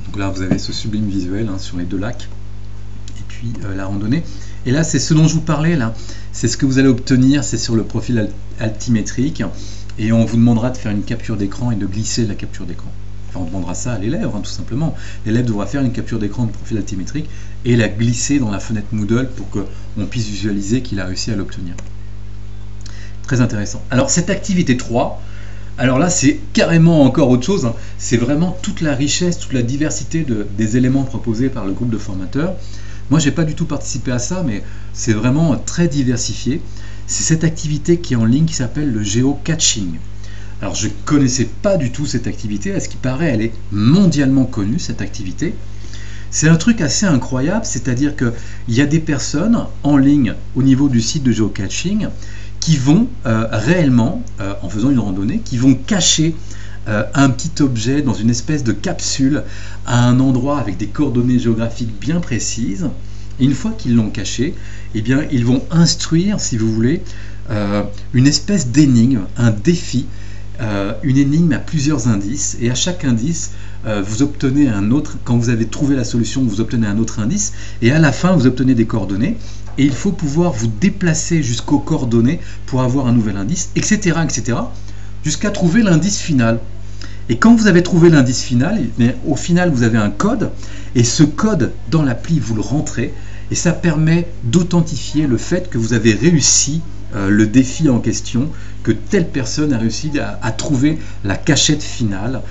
Donc là vous avez ce sublime visuel hein, sur les deux lacs et puis la randonnée. Et là c'est ce dont je vous parlais là, c'est ce que vous allez obtenir, c'est sur le profil altimétrique. Et on vous demandera de faire une capture d'écran et de glisser la capture d'écran. Enfin, on demandera ça à l'élève, hein, tout simplement. L'élève devra faire une capture d'écran de profil altimétrique et la glisser dans la fenêtre Moodle pour qu'on puisse visualiser qu'il a réussi à l'obtenir. Très intéressant. Alors, cette activité 3, alors là, c'est carrément encore autre chose. Hein. C'est vraiment toute la richesse, toute la diversité des éléments proposés par le groupe de formateurs. Moi, je n'ai pas du tout participé à ça, mais c'est vraiment très diversifié. C'est cette activité qui est en ligne qui s'appelle le géocaching. Alors je ne connaissais pas du tout cette activité, à ce qui paraît elle est mondialement connue cette activité. C'est un truc assez incroyable, c'est-à-dire qu'il y a des personnes en ligne au niveau du site de géocaching qui vont réellement, en faisant une randonnée, qui vont cacher un petit objet dans une espèce de capsule à un endroit avec des coordonnées géographiques bien précises. Et une fois qu'ils l'ont caché, eh bien, ils vont instruire, si vous voulez, une espèce d'énigme, un défi, une énigme à plusieurs indices, et à chaque indice, vous obtenez un autre, quand vous avez trouvé la solution, vous obtenez un autre indice, et à la fin, vous obtenez des coordonnées, et il faut pouvoir vous déplacer jusqu'aux coordonnées pour avoir un nouvel indice, etc., etc., jusqu'à trouver l'indice final. Et quand vous avez trouvé l'indice final, au final, vous avez un code, et ce code, dans l'appli, vous le rentrez, et ça permet d'authentifier le fait que vous avez réussi le défi en question, que telle personne a réussi à trouver la cachette finale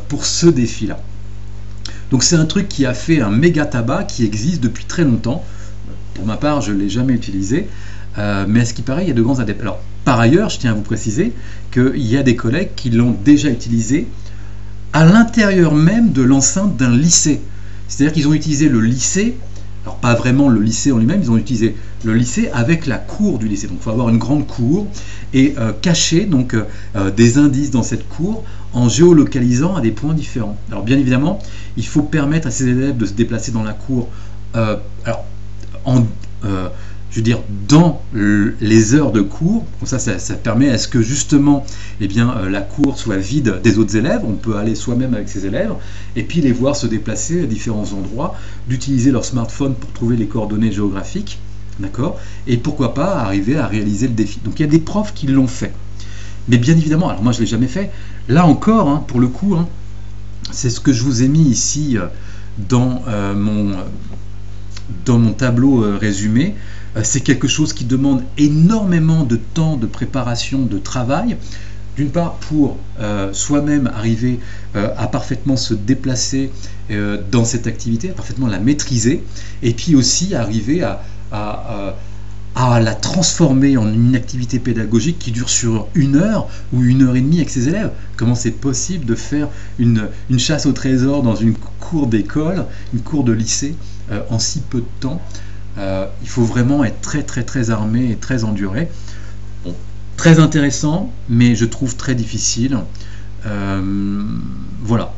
pour ce défi-là. Donc c'est un truc qui a fait un méga tabac, qui existe depuis très longtemps. Pour ma part, je ne l'ai jamais utilisé, mais à ce qui paraît, il y a de grands adeptes. Alors, par ailleurs, je tiens à vous préciser qu'il y a des collègues qui l'ont déjà utilisé à l'intérieur même de l'enceinte d'un lycée. C'est-à-dire qu'ils ont utilisé le lycée, alors pas vraiment le lycée en lui-même, ils ont utilisé le lycée avec la cour du lycée. Donc il faut avoir une grande cour et cacher donc, des indices dans cette cour en géolocalisant à des points différents. Alors bien évidemment, il faut permettre à ces élèves de se déplacer dans la cour je veux dire, dans les heures de cours. Comme ça permet à ce que justement eh bien, la cour soit vide des autres élèves. On peut aller soi-même avec ses élèves et puis les voir se déplacer à différents endroits, d'utiliser leur smartphone pour trouver les coordonnées géographiques, d'accord, et pourquoi pas arriver à réaliser le défi. Donc il y a des profs qui l'ont fait. Mais bien évidemment, alors moi je ne l'ai jamais fait, là encore, hein, pour le coup, hein, c'est ce que je vous ai mis ici dans mon tableau résumé. C'est quelque chose qui demande énormément de temps de préparation, de travail. D'une part, pour soi-même arriver à parfaitement se déplacer dans cette activité, à parfaitement la maîtriser, et puis aussi arriver à la transformer en une activité pédagogique qui dure sur 1 heure ou 1 heure et demie avec ses élèves. Comment c'est possible de faire une chasse au trésor dans une cour d'école, une cour de lycée, en si peu de temps? Il faut vraiment être très très très armé et très enduré. Bon, très intéressant, mais je trouve très difficile. Voilà.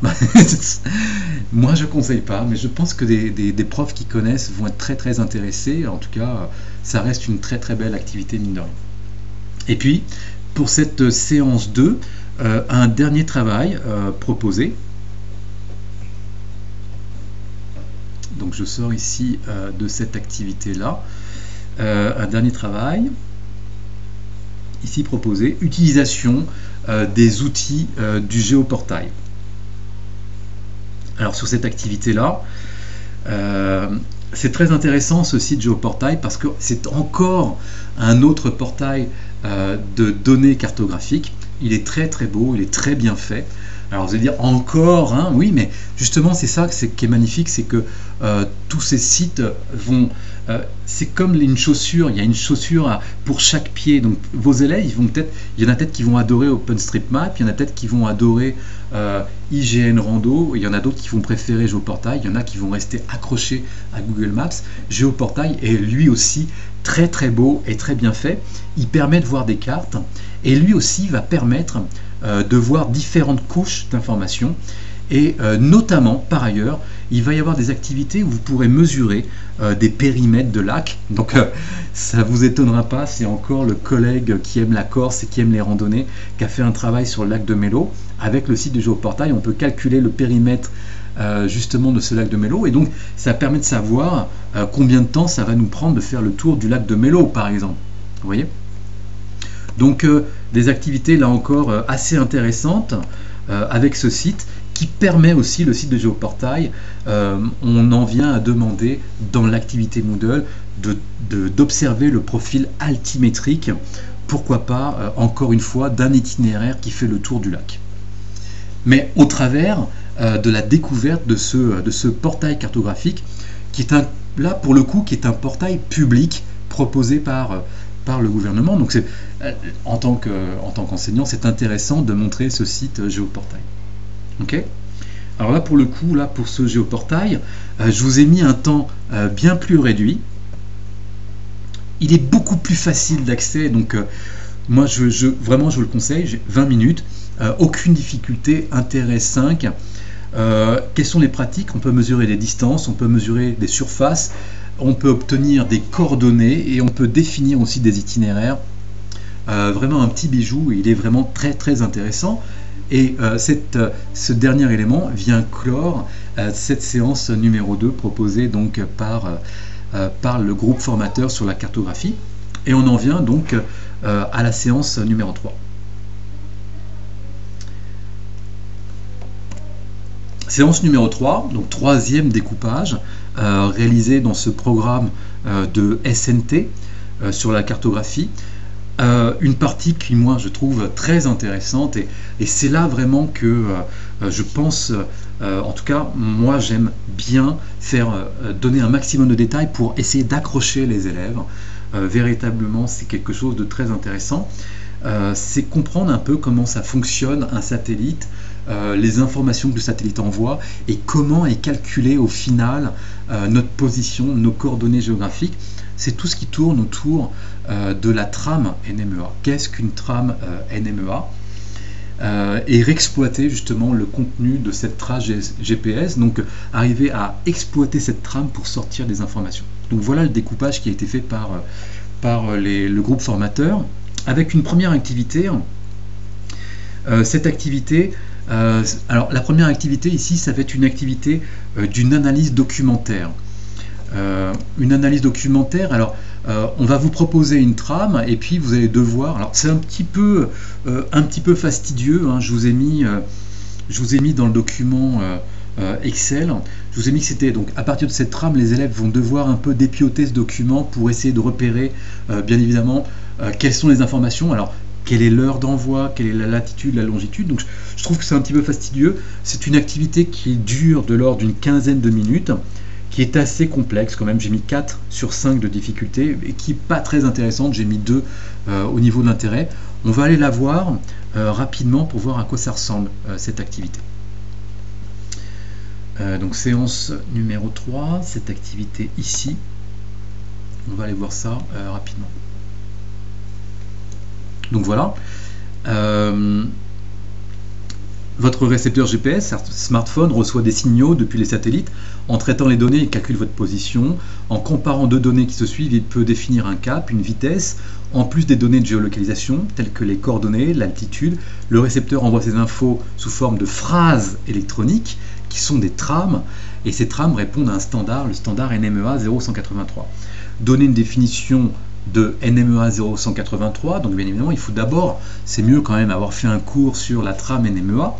Moi je ne conseille pas, mais je pense que des profs qui connaissent vont être très très intéressés. En tout cas, ça reste une très très belle activité, mine de rien. Et puis, pour cette séance 2, un dernier travail proposé. Donc je sors ici de cette activité-là. Un dernier travail, ici proposé, utilisation des outils du géoportail. Alors sur cette activité-là, c'est très intéressant ce site géoportail parce que c'est encore un autre portail de données cartographiques. Il est très très beau, il est très bien fait. Alors vous allez dire encore, hein, oui, mais justement c'est ça qui est magnifique, c'est que tous ces sites vont, c'est comme une chaussure, il y a une chaussure pour chaque pied. Donc vos élèves, il y en a peut-être qui vont adorer OpenStreetMap, il y en a peut-être qui vont adorer IGN Rando, il y en a d'autres qui vont préférer Géoportail, il y en a qui vont rester accrochés à Google Maps. Géoportail est lui aussi très très beau et très bien fait. Il permet de voir des cartes et lui aussi va permettre de voir différentes couches d'informations et notamment par ailleurs il va y avoir des activités où vous pourrez mesurer des périmètres de lacs. Donc ça vous étonnera pas, c'est encore le collègue qui aime la Corse et qui aime les randonnées qui a fait un travail sur le lac de Mélo. Avec le site du Géoportail, on peut calculer le périmètre justement de ce lac de Mélo, et donc ça permet de savoir combien de temps ça va nous prendre de faire le tour du lac de Mélo par exemple. Vous voyez? Donc des activités là encore assez intéressantes avec ce site qui permet aussi, le site de Géoportail, on en vient à demander dans l'activité Moodle d'observer le profil altimétrique, pourquoi pas encore une fois d'un itinéraire qui fait le tour du lac. Mais au travers de la découverte de ce portail cartographique qui est là pour le coup qui est un portail public proposé par le gouvernement. Donc en tant qu'enseignant, c'est intéressant de montrer ce site Géoportail. Ok ? Alors là, pour le coup, là, pour ce Géoportail, je vous ai mis un temps bien plus réduit. Il est beaucoup plus facile d'accès, donc moi, vraiment, je vous le conseille, j'ai 20 minutes, aucune difficulté, intérêt 5. Quelles sont les pratiques? On peut mesurer les distances, on peut mesurer des surfaces, on peut obtenir des coordonnées et on peut définir aussi des itinéraires. Vraiment un petit bijou, il est vraiment très très intéressant. Et ce dernier élément vient clore cette séance numéro 2 proposée donc par le groupe formateur sur la cartographie. Et on en vient donc à la séance numéro 3. Séance numéro 3, donc troisième découpage réalisé dans ce programme de SNT sur la cartographie. Une partie qui, moi, je trouve très intéressante et c'est là vraiment que je pense, en tout cas, moi, j'aime bien donner un maximum de détails pour essayer d'accrocher les élèves. Véritablement, c'est quelque chose de très intéressant. C'est comprendre un peu comment ça fonctionne un satellite, les informations que le satellite envoie et comment est calculée au final notre position, nos coordonnées géographiques. C'est tout ce qui tourne autour de la trame NMEA. Qu'est-ce qu'une trame NMEA? Et réexploiter justement le contenu de cette trace GPS, donc arriver à exploiter cette trame pour sortir des informations. Donc voilà le découpage qui a été fait par le groupe formateur, avec une première activité. Cette activité, alors la première activité ici, ça va être une activité d'une analyse documentaire. Une analyse documentaire, alors on va vous proposer une trame et puis vous allez devoir, alors c'est un petit peu fastidieux, hein, je vous ai mis dans le document Excel, je vous ai mis que c'était donc à partir de cette trame, les élèves vont devoir un peu dépioter ce document pour essayer de repérer bien évidemment quelles sont les informations, alors quelle est l'heure d'envoi, quelle est la latitude, la longitude, donc je trouve que c'est un petit peu fastidieux. C'est une activité qui dure de l'ordre d'une quinzaine de minutes, qui est assez complexe quand même. J'ai mis 4 sur 5 de difficulté et qui n'est pas très intéressante. J'ai mis 2 au niveau de l'intérêt. On va aller la voir rapidement pour voir à quoi ça ressemble cette activité. Donc séance numéro 3, cette activité ici. On va aller voir ça rapidement. Donc voilà. Votre récepteur GPS, smartphone, reçoit des signaux depuis les satellites. En traitant les données, il calcule votre position. En comparant deux données qui se suivent, il peut définir un cap, une vitesse. En plus des données de géolocalisation, telles que les coordonnées, l'altitude, le récepteur envoie ces infos sous forme de phrases électroniques, qui sont des trames. Et ces trames répondent à un standard, le standard NMEA 0183. Donner une définition de NMEA 0183, donc bien évidemment, il faut d'abord, c'est mieux quand même avoir fait un cours sur la trame NMEA.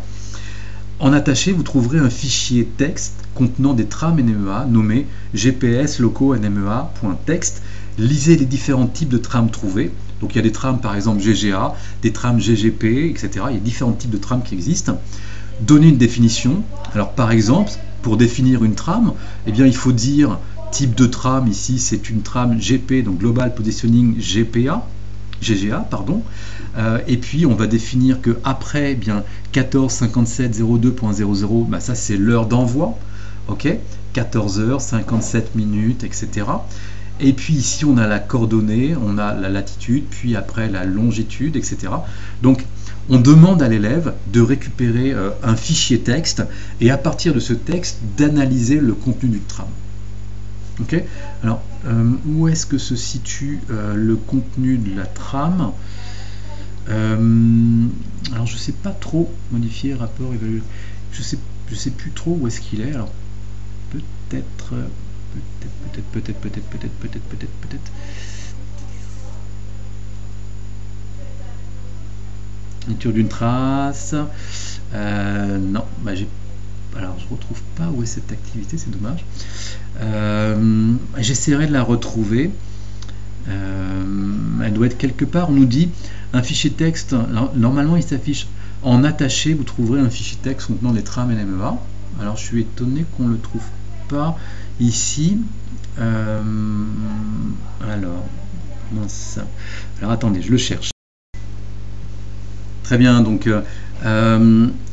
En attaché, vous trouverez un fichier texte contenant des trames NMEA nommé GPS locaux NMEA.text. Lisez les différents types de trames trouvées. Donc il y a des trames par exemple GGA, des trames GGP, etc. Il y a différents types de trames qui existent. Donnez une définition. Alors par exemple, pour définir une trame, eh bien, il faut dire type de trame. Ici, c'est une trame GP, donc Global Positioning GGA, pardon. Et puis on va définir que après, eh bien 145702.00, bah, ça c'est l'heure d'envoi, ok, 14h57 minutes, etc. Et puis ici on a la coordonnée, on a la latitude, puis après la longitude, etc. Donc on demande à l'élève de récupérer un fichier texte et à partir de ce texte d'analyser le contenu du trame. Ok. Alors où est-ce que se situe le contenu de la trame? Alors je sais pas trop, modifier rapport évaluer, je sais plus trop où est-ce qu'il est. Alors peut-être lecture d'une trace, non, bah alors je retrouve pas où est cette activité, c'est dommage. J'essaierai de la retrouver. Elle doit être quelque part. On nous dit un fichier texte, normalement il s'affiche en attaché, vous trouverez un fichier texte contenant les trames NMEA. Alors je suis étonné qu'on ne le trouve pas ici. Alors, mince. Alors attendez, je le cherche. Très bien, donc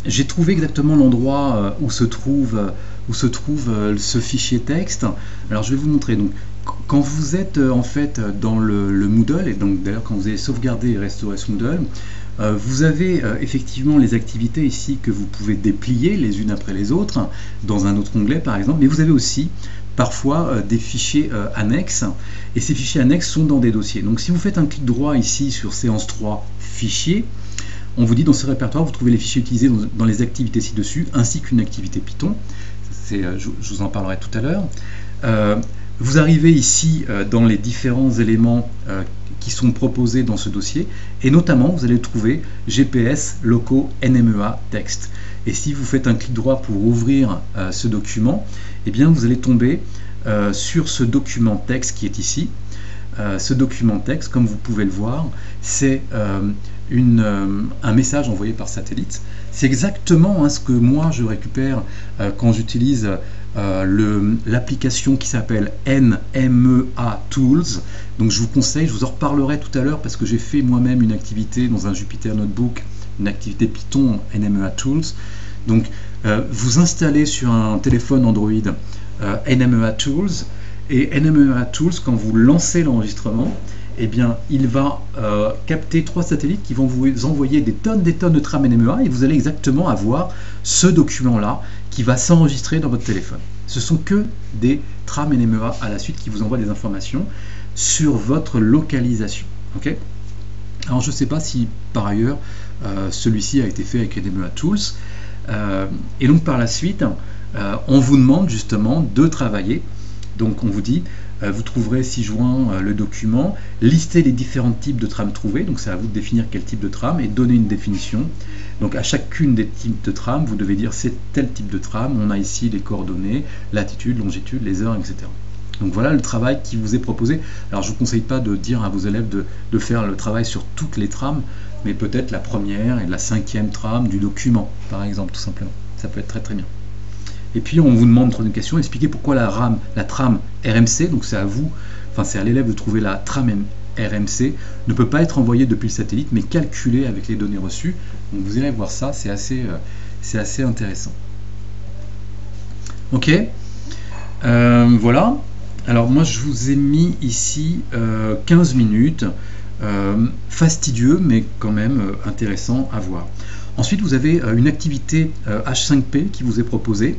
j'ai trouvé exactement l'endroit où se trouve ce fichier texte. Alors je vais vous montrer. Donc, quand vous êtes en fait dans le Moodle, et donc d'ailleurs quand vous avez sauvegardé et restauré ce Moodle, vous avez effectivement les activités ici que vous pouvez déplier les unes après les autres dans un autre onglet par exemple, mais vous avez aussi parfois des fichiers annexes, et ces fichiers annexes sont dans des dossiers. Donc si vous faites un clic droit ici sur séance 3 fichiers, on vous dit dans ce répertoire vous trouvez les fichiers utilisés dans les activités ci-dessus, ainsi qu'une activité Python. Je vous en parlerai tout à l'heure. Vous arrivez ici dans les différents éléments qui sont proposés dans ce dossier, et notamment vous allez trouver GPS, locaux, NMEA, texte. Et si vous faites un clic droit pour ouvrir ce document, eh bien vous allez tomber sur ce document texte qui est ici. Ce document texte, comme vous pouvez le voir, c'est un message envoyé par satellite. C'est exactement ce que moi je récupère quand j'utilise l'application qui s'appelle NMEA Tools. Donc je vous conseille, je vous en reparlerai tout à l'heure parce que j'ai fait moi-même une activité dans un Jupyter Notebook, une activité Python NMEA Tools. Donc vous installez sur un téléphone Android NMEA Tools, et NMEA Tools, quand vous lancez l'enregistrement, eh bien, il va capter 3 satellites qui vont vous envoyer des tonnes de trames NMEA, et vous allez exactement avoir ce document-là qui va s'enregistrer dans votre téléphone. Ce sont que des trames NMEA à la suite qui vous envoient des informations sur votre localisation. Okay. Alors, je ne sais pas si par ailleurs celui-ci a été fait avec NMEA Tools. Et donc par la suite, on vous demande justement de travailler. Donc on vous dit, vous trouverez ci-joint le document, listez les différents types de trames trouvées, donc c'est à vous de définir quel type de trame et donner une définition. Donc à chacune des types de trames, vous devez dire c'est tel type de trame, on a ici les coordonnées, latitude, longitude, les heures, etc. Donc voilà le travail qui vous est proposé. Alors je ne vous conseille pas de dire à vos élèves de faire le travail sur toutes les trames, mais peut-être la première et la 5e trame du document, par exemple, tout simplement. Ça peut être très très bien. Et puis on vous demande une question, expliquez pourquoi la trame RMC, donc c'est à vous, enfin c'est à l'élève de trouver la trame RMC, ne peut pas être envoyée depuis le satellite, mais calculée avec les données reçues. Donc vous irez voir ça, c'est assez intéressant. Ok, voilà. Alors moi je vous ai mis ici 15 minutes, fastidieux mais quand même intéressant à voir. Ensuite vous avez une activité H5P qui vous est proposée.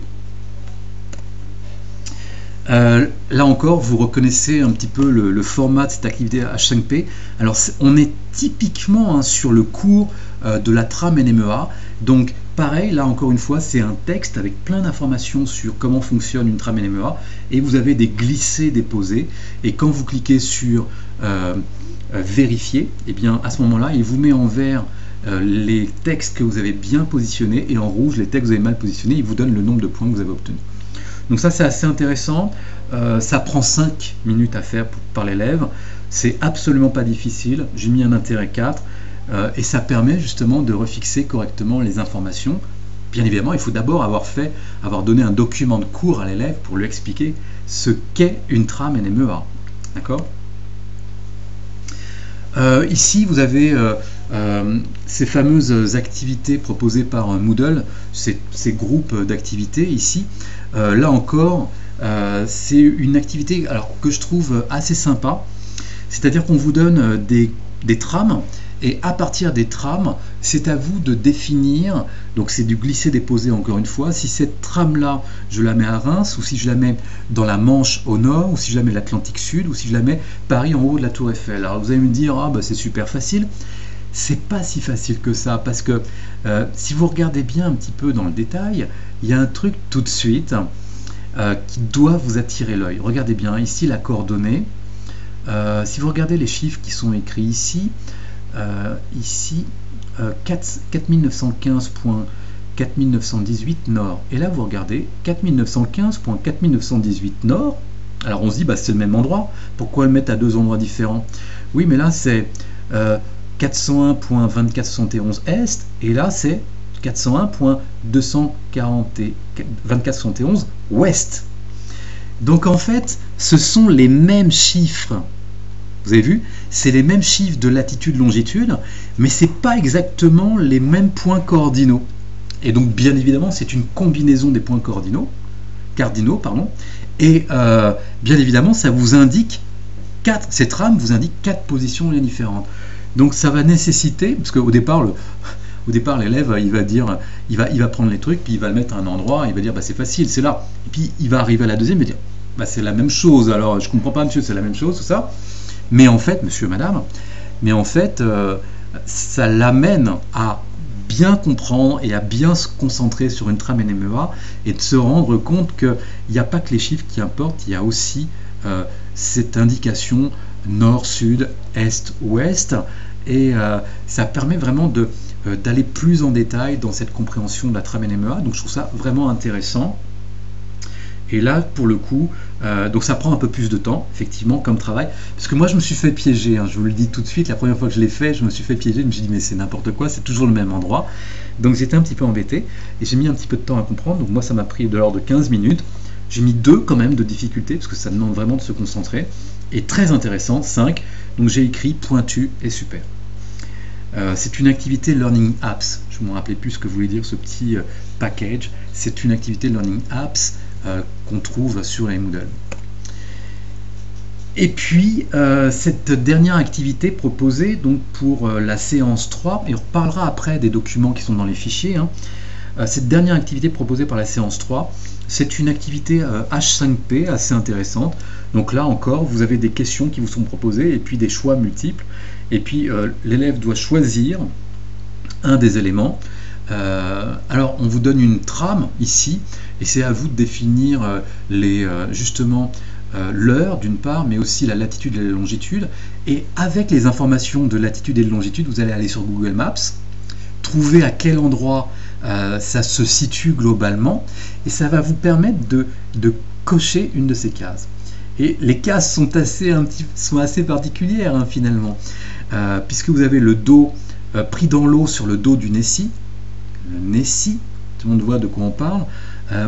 Là encore, vous reconnaissez un petit peu le format de cette activité H5P. Alors, on est typiquement sur le cours de la trame NMEA. Donc, pareil, là encore une fois, c'est un texte avec plein d'informations sur comment fonctionne une trame NMEA. Et vous avez des glissés, déposés. Et quand vous cliquez sur vérifier, et bien à ce moment-là, il vous met en vert les textes que vous avez bien positionnés et en rouge les textes que vous avez mal positionnés. Il vous donne le nombre de points que vous avez obtenus. Donc ça c'est assez intéressant, ça prend 5 minutes à faire par l'élève, c'est absolument pas difficile, j'ai mis un intérêt 4 et ça permet justement de refixer correctement les informations. Bien évidemment il faut d'abord avoir donné un document de cours à l'élève pour lui expliquer ce qu'est une trame NMEA. D'accord ? Ici vous avez ces fameuses activités proposées par Moodle, ces groupes d'activités ici. Là encore, c'est une activité que je trouve assez sympa, c'est-à-dire qu'on vous donne des trames, et à partir des trames, c'est à vous de définir, donc c'est du glisser-déposer encore une fois, si cette trame-là, je la mets à Reims, ou si je la mets dans la Manche au nord, ou si je la mets l'Atlantique Sud, ou si je la mets Paris en haut de la Tour Eiffel. Alors vous allez me dire, ah, bah, c'est super facile. C'est pas si facile que ça, parce que si vous regardez bien un petit peu dans le détail, il y a un truc tout de suite qui doit vous attirer l'œil. Regardez bien ici la coordonnée. Si vous regardez les chiffres qui sont écrits ici, 4915.4918 nord. Et là vous regardez 4915.4918 nord. Alors on se dit bah c'est le même endroit. Pourquoi le mettre à deux endroits différents? Oui, mais là c'est 401.2471 est et là c'est 401.2471 ouest. Donc en fait, ce sont les mêmes chiffres. Vous avez vu, c'est les mêmes chiffres de latitude, longitude, mais c'est pas exactement les mêmes points cardinaux. Et donc, bien évidemment, c'est une combinaison des points cardinaux, et bien évidemment, ça vous indique cette rame vous indique 4 positions bien différentes. Donc, ça va nécessiter, parce qu'au départ, l'élève, il va prendre les trucs, puis il va le mettre à un endroit, il va dire, bah, c'est facile, c'est là. Et puis, il va arriver à la deuxième et dire, bah, c'est la même chose. Alors, je comprends pas, monsieur, c'est la même chose, tout ça. Mais en fait, monsieur, madame, ça l'amène à bien comprendre et à bien se concentrer sur une trame NMEA et de se rendre compte qu'il n'y a pas que les chiffres qui importent, il y a aussi cette indication nord, sud, est, ouest, et ça permet vraiment d'aller plus en détail dans cette compréhension de la trame NMEA. Donc je trouve ça vraiment intéressant. Et là, pour le coup, donc ça prend un peu plus de temps, effectivement, comme travail. Parce que moi, je me suis fait piéger, hein, je vous le dis tout de suite, la première fois que je l'ai fait, je me suis fait piéger, je me suis dit, mais c'est n'importe quoi, c'est toujours le même endroit. Donc j'étais un petit peu embêté, et j'ai mis un petit peu de temps à comprendre. Donc moi, ça m'a pris de l'ordre de 15 minutes. J'ai mis 2 quand même de difficulté, parce que ça demande vraiment de se concentrer. Et très intéressant, 5. Donc j'ai écrit pointu et super. C'est une activité Learning Apps. Je ne me rappelais plus ce que voulait dire ce petit package. C'est une activité Learning Apps qu'on trouve sur les Moodle. Et puis, cette dernière activité proposée donc pour la séance 3, et on reparlera après des documents qui sont dans les fichiers, hein. Cette dernière activité proposée par la séance 3, c'est une activité H5P assez intéressante. Donc là encore, vous avez des questions qui vous sont proposées et puis des choix multiples. Et puis, l'élève doit choisir un des éléments. Alors, on vous donne une trame ici, et c'est à vous de définir justement l'heure d'une part, mais aussi la latitude et la longitude. Et avec les informations de latitude et de longitude, vous allez aller sur Google Maps, trouver à quel endroit ça se situe globalement, et ça va vous permettre de cocher une de ces cases. Et les cases sont assez particulières, hein, finalement, puisque vous avez le dos pris dans l'eau sur le dos du Nessie, le Nessie, tout le monde voit de quoi on parle,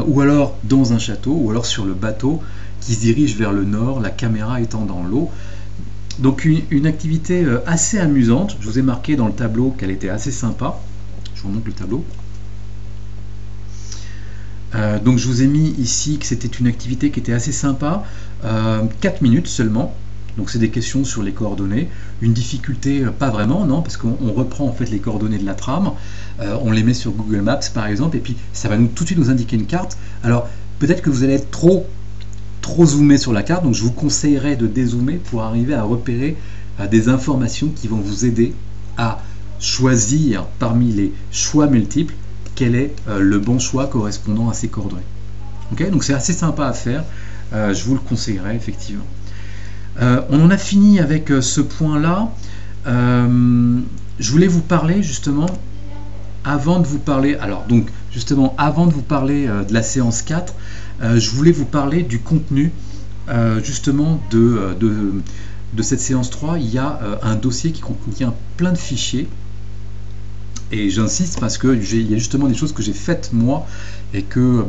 ou alors dans un château, ou alors sur le bateau qui se dirige vers le nord, la caméra étant dans l'eau. Donc une activité assez amusante. Je vous ai marqué dans le tableau qu'elle était assez sympa. Je vous montre le tableau. Donc je vous ai mis ici que c'était une activité qui était assez sympa, 4 minutes seulement. Donc c'est des questions sur les coordonnées, une difficulté pas vraiment, non, parce qu'on reprend en fait les coordonnées de la trame, on les met sur Google Maps par exemple, et puis ça va tout de suite nous indiquer une carte. Alors peut-être que vous allez être trop zoomé sur la carte, donc je vous conseillerais de dézoomer pour arriver à repérer des informations qui vont vous aider à choisir parmi les choix multiples quel est le bon choix correspondant à ces coordonnées. Okay, donc c'est assez sympa à faire, je vous le conseillerais effectivement. On en a fini avec ce point-là. Je voulais vous parler justement, avant de vous parler de la séance 4, je voulais vous parler du contenu justement de cette séance 3. Il y a un dossier qui contient plein de fichiers. Et j'insiste parce qu'il y a justement des choses que j'ai faites moi et que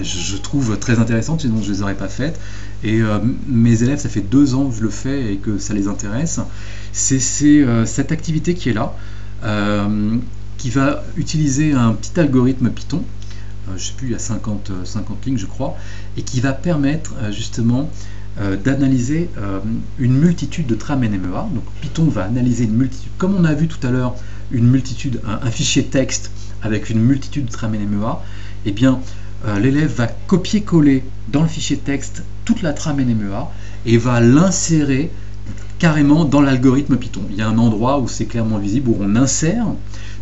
je trouve très intéressantes, sinon je ne les aurais pas faites. Et mes élèves, ça fait 2 ans que je le fais et que ça les intéresse. C'est cette activité qui est là, qui va utiliser un petit algorithme Python, je ne sais plus, il y a 50 lignes je crois, et qui va permettre justement d'analyser une multitude de trames NMEA. Donc Python va analyser une multitude, comme on a vu tout à l'heure, un fichier texte avec une multitude de trames NMEA. Et bien l'élève va copier-coller dans le fichier texte toute la trame NMEA et va l'insérer carrément dans l'algorithme Python. Il y a un endroit où c'est clairement visible, où on insère,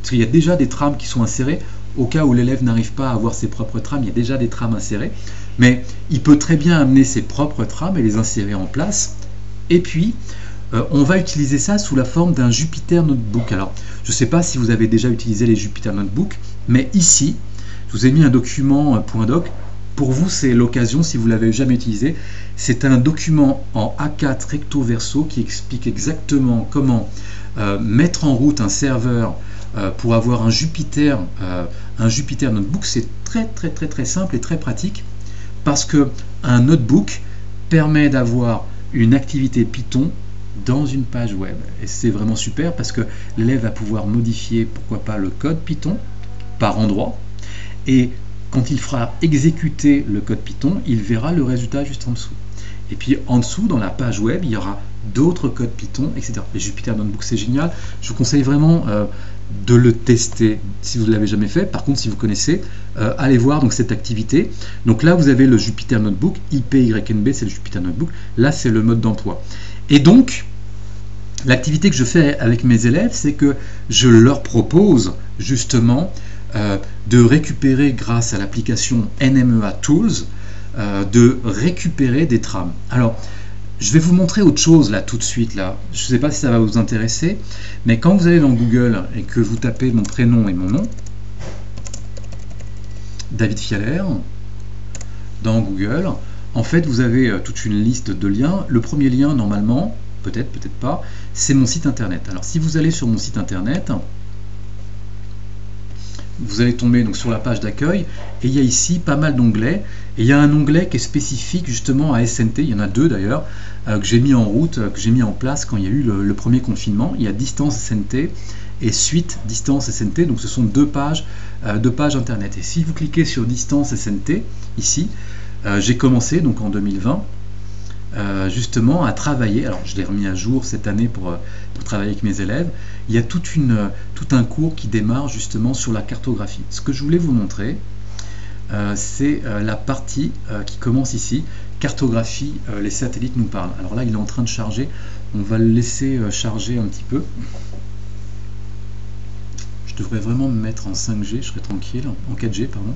parce qu'il y a déjà des trames qui sont insérées, au cas où l'élève n'arrive pas à avoir ses propres trames, il y a déjà des trames insérées, mais il peut très bien amener ses propres trames et les insérer en place, et puis on va utiliser ça sous la forme d'un Jupyter Notebook. Alors, je ne sais pas si vous avez déjà utilisé les Jupyter Notebook, mais ici, je vous ai mis un document .doc. Pour vous, c'est l'occasion, si vous ne l'avez jamais utilisé. C'est un document en A4 recto verso qui explique exactement comment mettre en route un serveur pour avoir un Jupyter Notebook. C'est très simple et très pratique parce que un notebook permet d'avoir une activité Python dans une page web. Et c'est vraiment super parce que l'élève va pouvoir modifier, pourquoi pas, le code Python par endroit. Et quand il fera exécuter le code Python, il verra le résultat juste en dessous. Et puis en dessous, dans la page web, il y aura d'autres codes Python, etc. Les Jupyter Notebook, c'est génial. Je vous conseille vraiment de le tester si vous ne l'avez jamais fait. Par contre, si vous connaissez, allez voir donc cette activité. Donc là, vous avez le Jupyter Notebook, IPYNB, c'est le Jupyter Notebook. Là, c'est le mode d'emploi. Et donc, l'activité que je fais avec mes élèves, c'est que je leur propose justement de récupérer, grâce à l'application NMEA Tools, de récupérer des trames. Alors, je vais vous montrer autre chose là tout de suite. Là. Je ne sais pas si ça va vous intéresser, mais quand vous allez dans Google et que vous tapez mon prénom et mon nom, David Fialer, dans Google, en fait, vous avez toute une liste de liens. Le premier lien, normalement, peut-être, peut-être pas, c'est mon site internet. Alors, si vous allez sur mon site internet, vous allez tomber donc sur la page d'accueil et il y a ici pas mal d'onglets et il y a un onglet qui est spécifique justement à SNT, il y en a deux d'ailleurs que j'ai mis en route, que j'ai mis en place quand il y a eu le premier confinement. Il y a distance SNT et suite distance SNT, donc ce sont deux pages internet. Et si vous cliquez sur distance SNT ici, j'ai commencé donc en 2020 justement à travailler, alors je l'ai remis à jour cette année pour travailler avec mes élèves. Il y a tout un cours qui démarre justement sur la cartographie. Ce que je voulais vous montrer, c'est la partie qui commence ici, cartographie, les satellites nous parlent. Alors là, il est en train de charger, on va le laisser charger un petit peu. Je devrais vraiment me mettre en 5G, je serai tranquille, en 4G, pardon.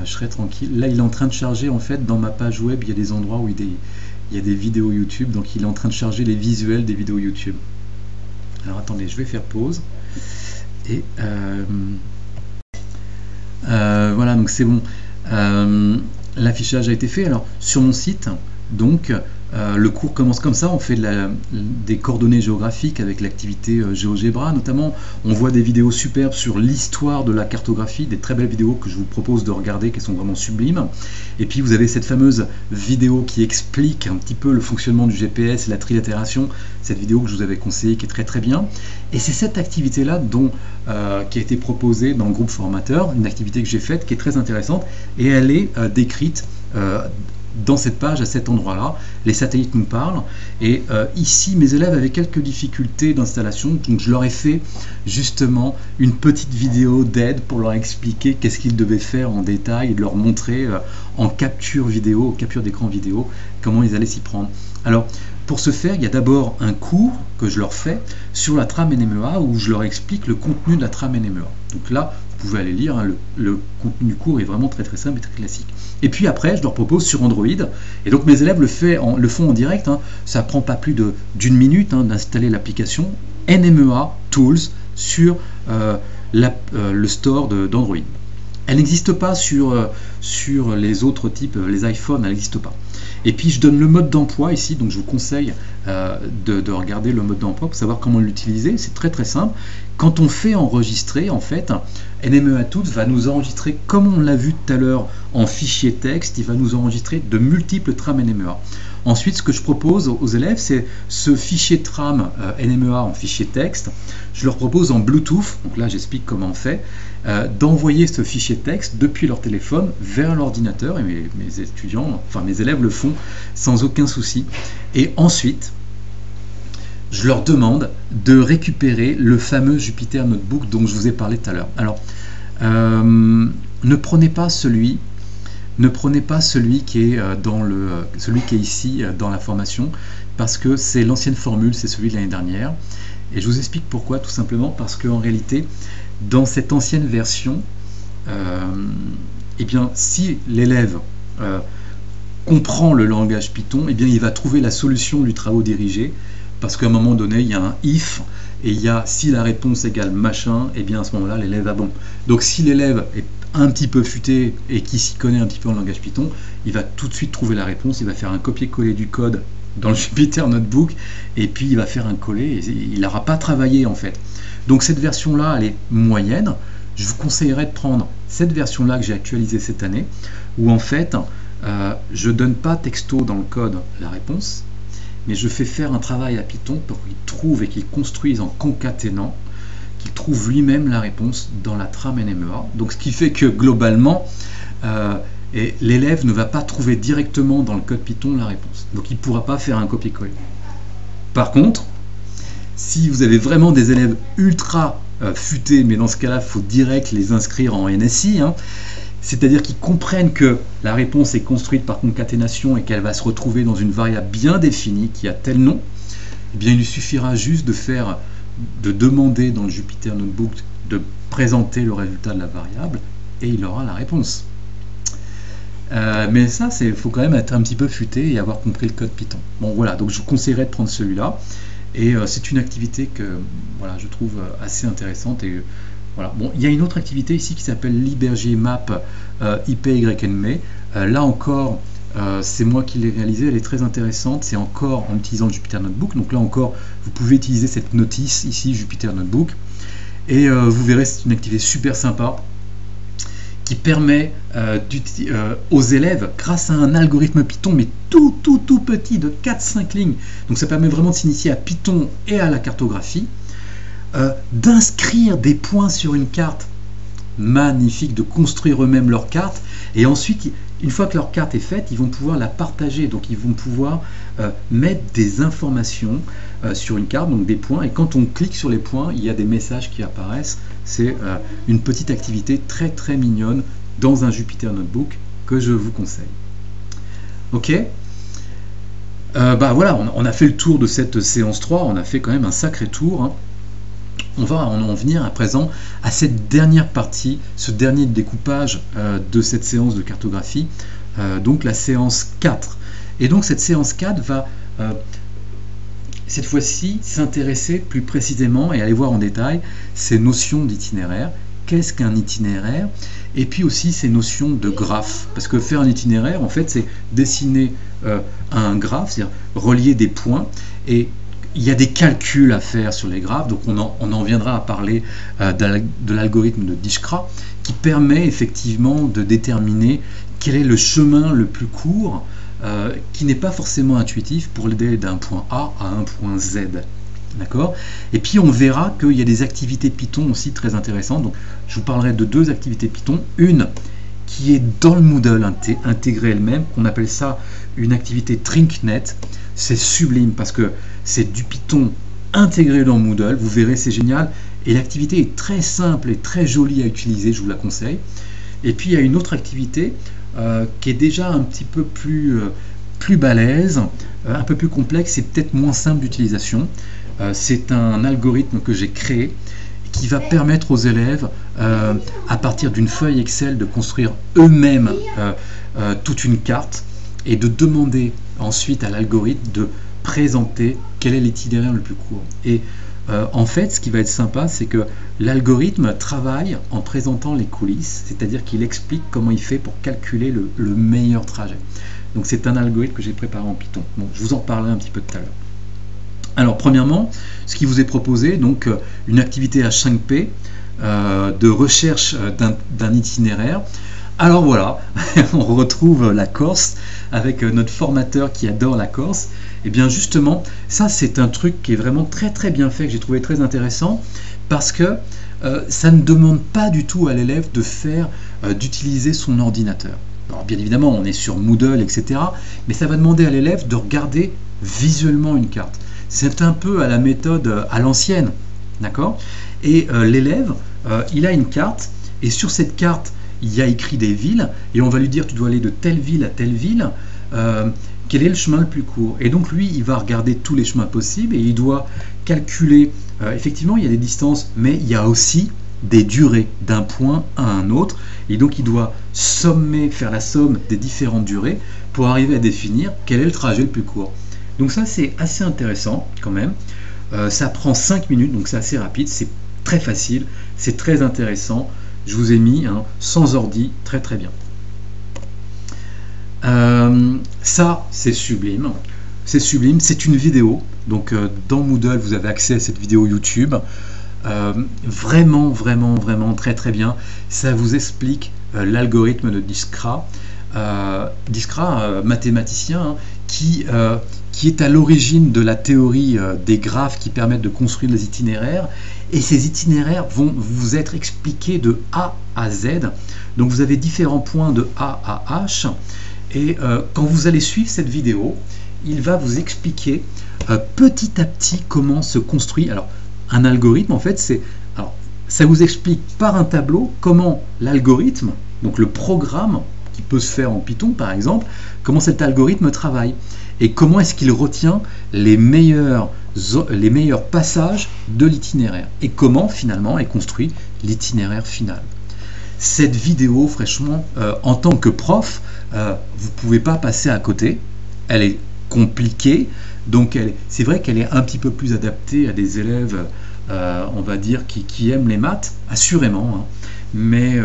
Je serai tranquille. Là, il est en train de charger, en fait, dans ma page web, il y a des endroits où il y a des vidéos YouTube, donc il est en train de charger les visuels des vidéos YouTube. Alors attendez, je vais faire pause. Et voilà, donc c'est bon. L'affichage a été fait. Alors sur mon site, donc le cours commence comme ça. On fait des coordonnées géographiques avec l'activité GeoGebra. Notamment, on voit des vidéos superbes sur l'histoire de la cartographie, des très belles vidéos que je vous propose de regarder, qui sont vraiment sublimes. Et puis vous avez cette fameuse vidéo qui explique un petit peu le fonctionnement du GPS et la trilatération, cette vidéo que je vous avais conseillée, qui est très très bien. Et c'est cette activité-là qui a été proposée dans le groupe formateur, une activité que j'ai faite, qui est très intéressante, et elle est décrite dans cette page, à cet endroit-là. Les satellites nous parlent. Et ici, mes élèves avaient quelques difficultés d'installation, donc je leur ai fait justement une petite vidéo d'aide pour leur expliquer qu'est-ce qu'ils devaient faire en détail et de leur montrer en capture d'écran vidéo, comment ils allaient s'y prendre. Alors, pour ce faire, il y a d'abord un cours que je leur fais sur la trame NMEA où je leur explique le contenu de la trame NMEA. Donc là, vous pouvez aller lire, hein, le contenu du cours est vraiment très très simple et très classique. Et puis après, je leur propose sur Android, et donc mes élèves le font en direct, hein, ça prend pas plus d'une minute d'installer l'application NMEA Tools sur le store d'Android. Elle n'existe pas sur les autres types, les iPhones, elle n'existe pas. Et puis je donne le mode d'emploi ici, donc je vous conseille de regarder le mode d'emploi pour savoir comment l'utiliser. C'est très très simple. Quand on fait enregistrer, en fait, NMEA Tools va nous enregistrer, comme on l'a vu tout à l'heure en fichier texte, il va nous enregistrer de multiples trames NMEA. Ensuite, ce que je propose aux élèves, c'est ce fichier trame NMEA en fichier texte. Je leur propose en Bluetooth, donc là j'explique comment on fait, d'envoyer ce fichier texte depuis leur téléphone vers l'ordinateur, et mes étudiants, enfin mes élèves le font sans aucun souci. Et ensuite, je leur demande de récupérer le fameux Jupyter Notebook dont je vous ai parlé tout à l'heure. Alors, ne prenez pas celui qui est celui qui est ici dans la formation, parce que c'est l'ancienne formule, c'est celui de l'année dernière. Et je vous explique pourquoi, tout simplement parce qu'en réalité, dans cette ancienne version, eh bien, si l'élève comprend le langage Python, eh bien, il va trouver la solution du travail dirigé, parce qu'à un moment donné, il y a un if, et il y a si la réponse égale machin, et bien à ce moment-là, l'élève a bon. Donc si l'élève est un petit peu futé et qui s'y connaît un petit peu en langage Python, il va tout de suite trouver la réponse, il va faire un copier-coller du code dans le Jupyter Notebook, et puis il va faire un coller, et il n'aura pas travaillé en fait. Donc cette version-là, elle est moyenne. Je vous conseillerais de prendre cette version-là que j'ai actualisée cette année, où en fait, je ne donne pas texto dans le code la réponse, mais je fais faire un travail à Python pour qu'il trouve et qu'il construise en concaténant, qu'il trouve lui-même la réponse dans la trame NMEA. Donc ce qui fait que globalement, l'élève ne va pas trouver directement dans le code Python la réponse. Donc il ne pourra pas faire un copier-coller. Par contre, si vous avez vraiment des élèves ultra futés, mais dans ce cas-là, il faut direct les inscrire en NSI, hein, c'est-à-dire qu'ils comprennent que la réponse est construite par concaténation et qu'elle va se retrouver dans une variable bien définie qui a tel nom, eh bien il lui suffira juste de demander dans le Jupyter Notebook de présenter le résultat de la variable et il aura la réponse. Mais ça, il faut quand même être un petit peu futé et avoir compris le code Python. Bon voilà, donc je vous conseillerais de prendre celui-là. Et c'est une activité que voilà, je trouve assez intéressante. Et voilà. Bon, il y a une autre activité ici qui s'appelle Libergier Map IPYNME. Là encore, c'est moi qui l'ai réalisée, elle est très intéressante. C'est encore en utilisant le Jupyter Notebook. Donc là encore, vous pouvez utiliser cette notice ici, Jupyter Notebook. Et vous verrez, c'est une activité super sympa qui permet aux élèves, grâce à un algorithme Python, mais tout petit, de 4-5 lignes, donc ça permet vraiment de s'initier à Python et à la cartographie, d'inscrire des points sur une carte magnifique, de construire eux-mêmes leur carte, et ensuite, une fois que leur carte est faite, ils vont pouvoir la partager, donc ils vont pouvoir mettre des informations sur une carte, donc des points, et quand on clique sur les points, il y a des messages qui apparaissent. C'est une petite activité très mignonne dans un Jupyter Notebook que je vous conseille. Ok, bah voilà, on a fait le tour de cette séance 3, on a fait quand même un sacré tour, hein. On va en venir à présent à cette dernière partie, ce dernier découpage de cette séance de cartographie, donc la séance 4. Et donc cette séance 4 va cette fois-ci s'intéresser plus précisément et aller voir en détail ces notions d'itinéraire. Qu'est-ce qu'un itinéraire? Et puis aussi ces notions de graphe. Parce que faire un itinéraire, en fait, c'est dessiner un graphe, c'est-à-dire relier des points. Et il y a des calculs à faire sur les graphes, donc on en viendra à parler de l'algorithme de Dijkstra, qui permet effectivement de déterminer quel est le chemin le plus court, qui n'est pas forcément intuitif pour aller d'un point A à un point Z. D'accord? Et puis on verra qu'il y a des activités Python aussi très intéressantes. Donc je vous parlerai de deux activités Python. Une qui est dans le Moodle intégrée elle-même, qu'on appelle ça une activité TrinkNet. C'est sublime parce que c'est du Python intégré dans Moodle. Vous verrez, c'est génial. Et l'activité est très simple et très jolie à utiliser, je vous la conseille. Et puis il y a une autre activité qui est déjà un petit peu plus balèze, un peu plus complexe et peut-être moins simple d'utilisation. C'est un algorithme que j'ai créé qui va permettre aux élèves, à partir d'une feuille Excel, de construire eux-mêmes toute une carte et de demander ensuite à l'algorithme de présenter quel est l'itinéraire le plus court. Et en fait, ce qui va être sympa, c'est que l'algorithme travaille en présentant les coulisses, c'est-à-dire qu'il explique comment il fait pour calculer le meilleur trajet. Donc c'est un algorithme que j'ai préparé en Python. Bon, je vous en parlerai un petit peu tout à l'heure. Alors premièrement, ce qui vous est proposé, donc une activité H5P de recherche d'un itinéraire. Alors voilà, on retrouve la Corse avec notre formateur qui adore la Corse. Et bien justement, ça c'est un truc qui est vraiment très bien fait, que j'ai trouvé très intéressant, parce que ça ne demande pas du tout à l'élève d'utiliser son ordinateur. Alors bien évidemment, on est sur Moodle, etc. Mais ça va demander à l'élève de regarder visuellement une carte. C'est un peu à la méthode à l'ancienne, d'accord? Et l'élève, il a une carte, et sur cette carte, il y a écrit des villes, et on va lui dire tu dois aller de telle ville à telle ville, quel est le chemin le plus court? Et donc lui, il va regarder tous les chemins possibles, et il doit calculer, effectivement, il y a des distances, mais il y a aussi des durées d'un point à un autre, et donc il doit faire la somme des différentes durées pour arriver à définir quel est le trajet le plus court. Donc ça c'est assez intéressant quand même, ça prend 5 minutes, donc c'est assez rapide, c'est très facile, c'est très intéressant, je vous ai mis sans ordi, très bien. Ça c'est sublime, c'est une vidéo, donc dans Moodle vous avez accès à cette vidéo YouTube, vraiment très bien, ça vous explique l'algorithme de Dijkstra, Dijkstra, mathématicien, qui qui est à l'origine de la théorie des graphes qui permettent de construire les itinéraires. Et ces itinéraires vont vous être expliqués de A à Z. Donc vous avez différents points de A à H. Et quand vous allez suivre cette vidéo, il va vous expliquer petit à petit comment se construit. Alors, un algorithme, en fait, ça vous explique par un tableau comment l'algorithme, donc le programme qui peut se faire en Python par exemple, comment cet algorithme travaille et comment est-ce qu'il retient les meilleurs passages de l'itinéraire et comment finalement est construit l'itinéraire final. Cette vidéo, franchement, en tant que prof, vous ne pouvez pas passer à côté. Elle est compliquée, donc c'est vrai qu'elle est un petit peu plus adaptée à des élèves, on va dire, qui aiment les maths, assurément, hein, mais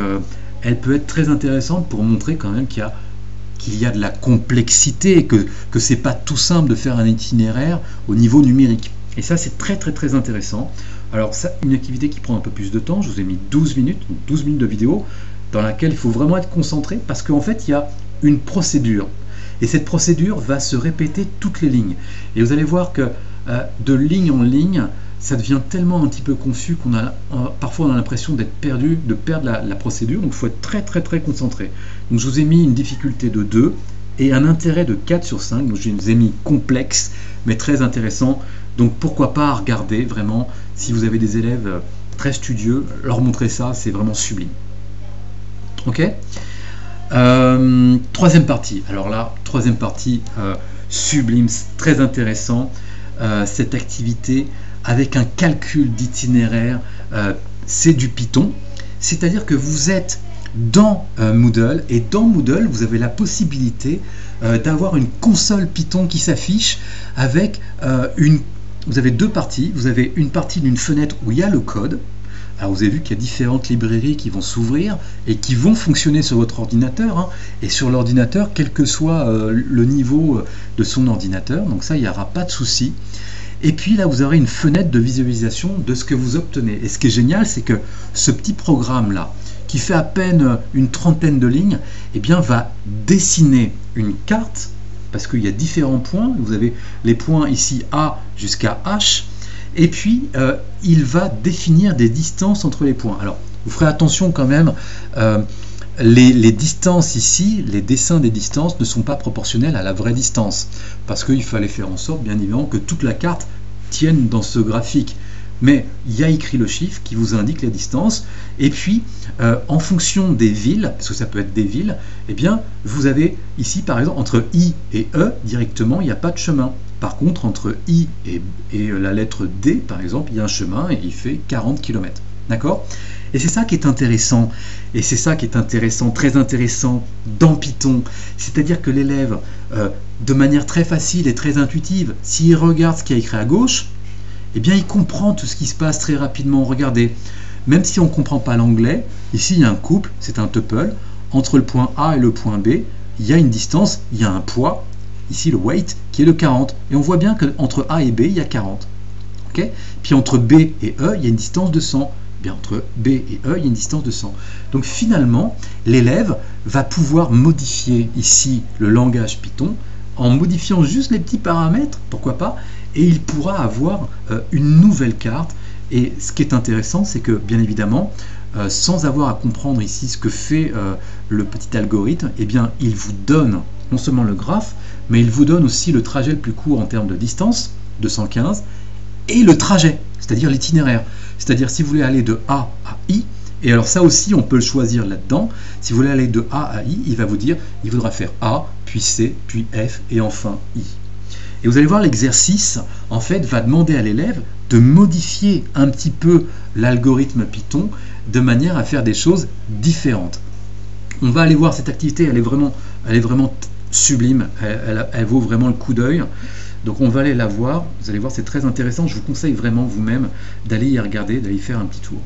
elle peut être très intéressante pour montrer quand même qu'il y a de la complexité, que c'est pas tout simple de faire un itinéraire au niveau numérique. Et ça, c'est très très très intéressant. Alors, ça, une activité qui prend un peu plus de temps, je vous ai mis 12 minutes, donc 12 minutes de vidéo, dans laquelle il faut vraiment être concentré, parce qu'en fait, il y a une procédure. Et cette procédure va se répéter toutes les lignes. Et vous allez voir que de ligne en ligne, ça devient tellement un petit peu confus qu'on a parfois on a l'impression d'être perdu, de perdre la procédure. Donc il faut être très très très concentré. Donc je vous ai mis une difficulté de 2 et un intérêt de 4 sur 5. Donc je vous ai mis complexe mais très intéressant. Donc pourquoi pas regarder vraiment, si vous avez des élèves très studieux, leur montrer ça, c'est vraiment sublime. Ok. Troisième partie. Alors là, troisième partie sublime, très intéressant. Cette activité avec un calcul d'itinéraire, c'est du Python. C'est-à-dire que vous êtes dans Moodle et dans Moodle, vous avez la possibilité d'avoir une console Python qui s'affiche avec vous avez deux parties. Vous avez une partie d'une fenêtre où il y a le code. Alors vous avez vu qu'il y a différentes librairies qui vont s'ouvrir et qui vont fonctionner sur votre ordinateur, hein, et sur l'ordinateur, quel que soit le niveau de son ordinateur. Donc ça, il n'y aura pas de souci. Et puis là, vous aurez une fenêtre de visualisation de ce que vous obtenez. Et ce qui est génial, c'est que ce petit programme-là, qui fait à peine une trentaine de lignes, eh bien, va dessiner une carte, parce qu'il y a différents points. Vous avez les points ici A jusqu'à H. Et puis, il va définir des distances entre les points. Alors, vous ferez attention quand même, les distances ici, les dessins des distances ne sont pas proportionnels à la vraie distance. Parce qu'il fallait faire en sorte, bien évidemment, que toute la carte tienne dans ce graphique. Mais il y a écrit le chiffre qui vous indique les distances. Et puis, en fonction des villes, parce que ça peut être des villes, eh bien, vous avez ici, par exemple, entre I et E, directement, il n'y a pas de chemin. Par contre, entre I et la lettre D, par exemple, il y a un chemin et il fait 40 km. D'accord? Et c'est ça qui est intéressant. Et c'est ça qui est intéressant, très intéressant dans Python. C'est-à-dire que l'élève, de manière très facile et très intuitive, s'il regarde ce qui est écrit à gauche, eh bien, il comprend tout ce qui se passe très rapidement. Regardez, même si on ne comprend pas l'anglais, ici, il y a un couple, c'est un tuple. Entre le point A et le point B, il y a une distance, il y a un poids. Ici, le weight, qui est de 40. Et on voit bien qu'entre A et B, il y a 40. Okay? Puis entre B et E, il y a une distance de 100. Bien, entre B et E, il y a une distance de 100. Donc finalement, l'élève va pouvoir modifier ici le langage Python en modifiant juste les petits paramètres, pourquoi pas, et il pourra avoir une nouvelle carte. Et ce qui est intéressant, c'est que, bien évidemment, sans avoir à comprendre ici ce que fait le petit algorithme, eh bien, il vous donne non seulement le graphe, mais il vous donne aussi le trajet le plus court en termes de distance, 215, et le trajet, c'est-à-dire l'itinéraire. C'est-à-dire si vous voulez aller de A à I, et alors ça aussi on peut le choisir là-dedans, si vous voulez aller de A à I, il va vous dire, il faudra faire A, puis C, puis F, et enfin I. Et vous allez voir, l'exercice, en fait, va demander à l'élève de modifier un petit peu l'algorithme Python de manière à faire des choses différentes. On va aller voir cette activité, elle est vraiment sublime, elle vaut vraiment le coup d'œil. Donc on va aller la voir, vous allez voir, c'est très intéressant. Je vous conseille vraiment vous-même d'aller y regarder, d'aller y faire un petit tour.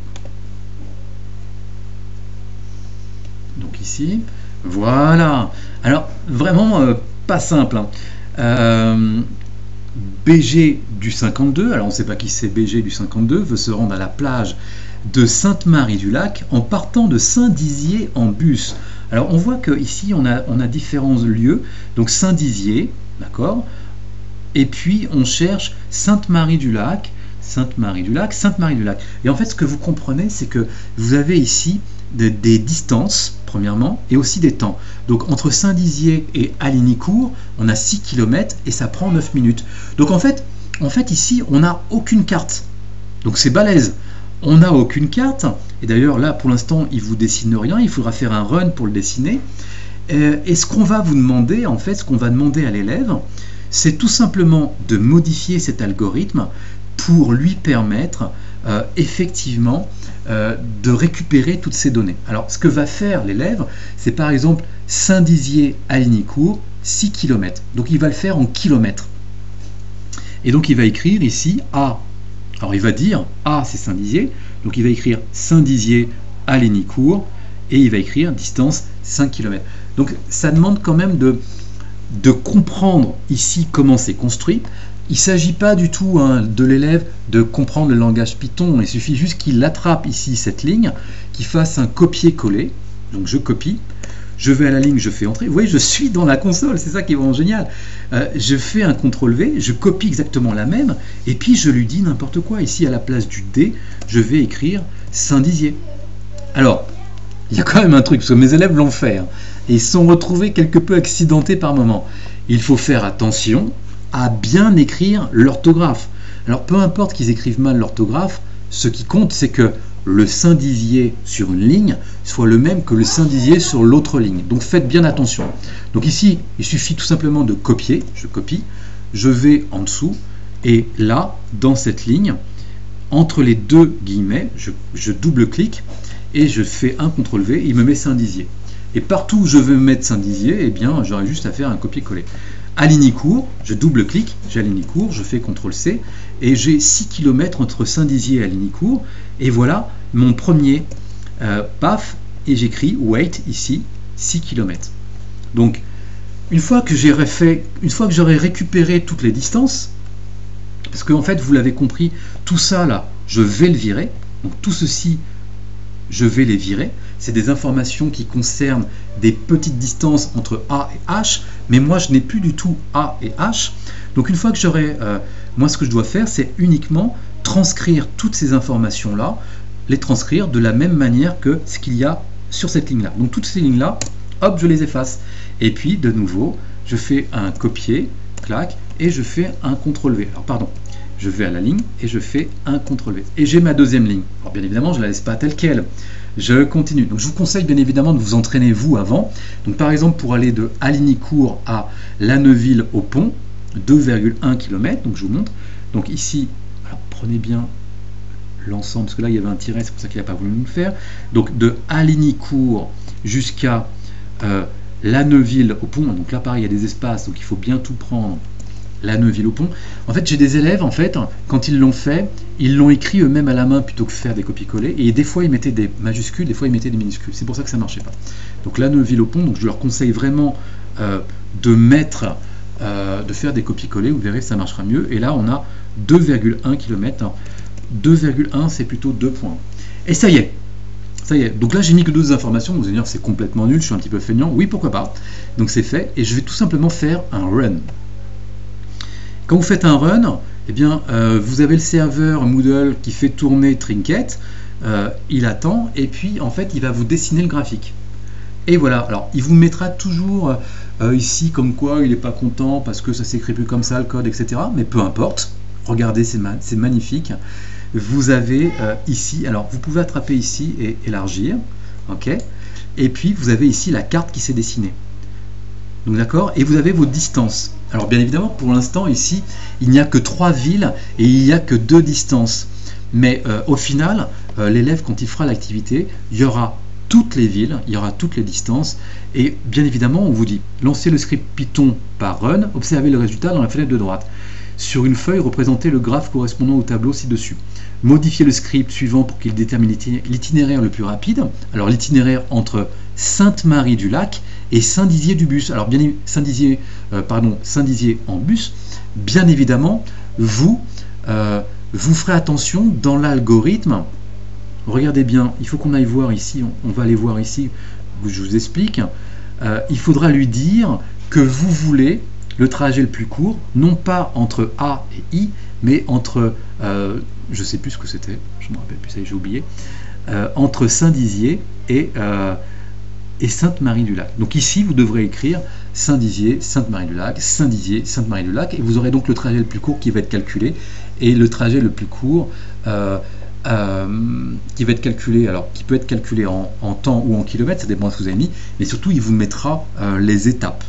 Donc ici, voilà. Alors vraiment pas simple, hein. BG du 52, alors on ne sait pas qui c'est BG du 52, veut se rendre à la plage de Sainte-Marie-du-Lac en partant de Saint-Dizier en bus. Alors on voit qu'ici on a différents lieux, donc Saint-Dizier, d'accord, et puis on cherche Sainte-Marie-du-Lac, Sainte-Marie-du-Lac, Sainte-Marie-du-Lac. Et en fait, ce que vous comprenez, c'est que vous avez ici des distances, premièrement, et aussi des temps. Donc entre Saint-Dizier et Hallignicourt, on a 6 km et ça prend 9 minutes. Donc en fait ici, on n'a aucune carte. Donc c'est balèze. On n'a aucune carte. Et d'ailleurs, là, pour l'instant, il ne vous dessine rien. Il faudra faire un run pour le dessiner. Et ce qu'on va vous demander, en fait, ce qu'on va demander à l'élève, c'est tout simplement de modifier cet algorithme pour lui permettre effectivement de récupérer toutes ces données. Alors, ce que va faire l'élève, c'est par exemple Saint-Dizier-Hallignicourt, 6 km. Donc, il va le faire en kilomètres. Et donc, il va écrire ici A. Alors, il va dire A, c'est Saint-Dizier. Donc, il va écrire Saint-Dizier-Hallignicourt et il va écrire distance 5 km. Donc, ça demande quand même de comprendre ici comment c'est construit. Il ne s'agit pas du tout de l'élève de comprendre le langage Python. Il suffit juste qu'il attrape ici cette ligne, qu'il fasse un copier-coller. Donc, je copie. Je vais à la ligne, je fais entrer. Vous voyez, je suis dans la console, c'est ça qui est vraiment génial. Je fais un CTRL-V, je copie exactement la même, et puis je lui dis n'importe quoi. Ici, à la place du D, je vais écrire Saint-Dizier. Alors, il y a quand même un truc, parce que mes élèves l'ont fait, et ils se sont retrouvés quelque peu accidentés par moment. Il faut faire attention à bien écrire l'orthographe. Alors, peu importe qu'ils écrivent mal l'orthographe, ce qui compte, c'est que le Saint-Dizier sur une ligne soit le même que le Saint-Dizier sur l'autre ligne. Donc faites bien attention. Donc ici, il suffit tout simplement de copier. Je copie, je vais en dessous, et là, dans cette ligne, entre les deux guillemets, je double-clique, et je fais un CTRL-V, il me met Saint-Dizier. Et partout où je veux mettre Saint-Dizier, eh bien, j'aurai juste à faire un copier-coller. Hallignicourt, je double-clique, j'ai Hallignicourt, je fais CTRL-C, et j'ai 6 km entre Saint-Dizier et Hallignicourt, et voilà mon premier paf, et j'écris wait ici, 6 km. Donc, une fois que j'aurai récupéré toutes les distances, parce qu'en fait, vous l'avez compris, tout ça là, je vais le virer, donc tout ceci, je vais les virer. C'est des informations qui concernent des petites distances entre A et H, mais moi je n'ai plus du tout A et H. Donc une fois que j'aurai, moi ce que je dois faire, c'est uniquement transcrire toutes ces informations-là, les transcrire de la même manière que ce qu'il y a sur cette ligne-là. Donc toutes ces lignes-là, hop, je les efface. Et puis de nouveau, je fais un copier, clac, et je fais un CTRL-V. Alors pardon, je vais à la ligne et je fais un CTRL-V. Et j'ai ma deuxième ligne. Alors bien évidemment, je ne la laisse pas telle qu'elle. Je continue. Donc je vous conseille bien évidemment de vous entraîner vous avant. Donc par exemple, pour aller de Hallignicourt à Laneuville au Pont, 2,1 km. Donc je vous montre. Donc ici, alors, prenez bien l'ensemble, parce que là il y avait un tiret, c'est pour ça qu'il n'a pas voulu nous le faire. Donc de Hallignicourt jusqu'à Laneuville au Pont. Donc là pareil, il y a des espaces, donc il faut bien tout prendre. Laneuville au Pont. En fait, j'ai des élèves, en fait, quand ils l'ont fait, ils l'ont écrit eux-mêmes à la main plutôt que faire des copier-coller. Et des fois, ils mettaient des majuscules, des fois, ils mettaient des minuscules. C'est pour ça que ça ne marchait pas. Donc, Laneuville au Pont, donc je leur conseille vraiment de faire des copier-coller. Vous verrez, ça marchera mieux. Et là, on a 2,1 km. 2,1, c'est plutôt 2 points. Et ça y est. Ça y est. Donc là, j'ai mis que 2 informations. Vous allez dire, c'est complètement nul, je suis un petit peu feignant. Oui, pourquoi pas. Donc, c'est fait. Et je vais tout simplement faire un run. Quand vous faites un run, eh bien, vous avez le serveur Moodle qui fait tourner Trinket, il attend, et puis en fait il va vous dessiner le graphique. Et voilà, alors il vous mettra toujours ici comme quoi il n'est pas content parce que ça s'écrit plus comme ça le code, etc. Mais peu importe, regardez, c'est magnifique. Vous avez ici, alors vous pouvez attraper ici et élargir, ok, et puis vous avez ici la carte qui s'est dessinée. Donc d'accord, et vous avez vos distances. Alors bien évidemment, pour l'instant ici, il n'y a que 3 villes et il n'y a que 2 distances. Mais au final, l'élève, quand il fera l'activité, il y aura toutes les villes, il y aura toutes les distances. Et bien évidemment, on vous dit, lancez le script Python par run, observez le résultat dans la fenêtre de droite. Sur une feuille, représentez le graphe correspondant au tableau ci-dessus. Modifiez le script suivant pour qu'il détermine l'itinéraire le plus rapide. Alors l'itinéraire entre Sainte-Marie-du-Lac et Saint-Dizier-du-Bus. Alors bien Saint-Dizier en bus. Bien évidemment, vous ferez attention dans l'algorithme. Regardez bien, il faut qu'on aille voir ici. On va aller voir ici. Je vous explique. Il faudra lui dire que vous voulez le trajet le plus court, non pas entre A et I, mais entre, je ne sais plus ce que c'était, je ne me rappelle plus, ça y est, j'ai oublié, entre Saint-Dizier et Sainte-Marie-du-Lac. Donc ici, vous devrez écrire Saint-Dizier, Sainte-Marie-du-Lac, Saint-Dizier, Sainte-Marie-du-Lac, et vous aurez donc le trajet le plus court qui va être calculé, et le trajet le plus court qui va être calculé, alors qui peut être calculé en temps ou en kilomètres, ça dépend de ce que vous avez mis, mais surtout il vous mettra les étapes.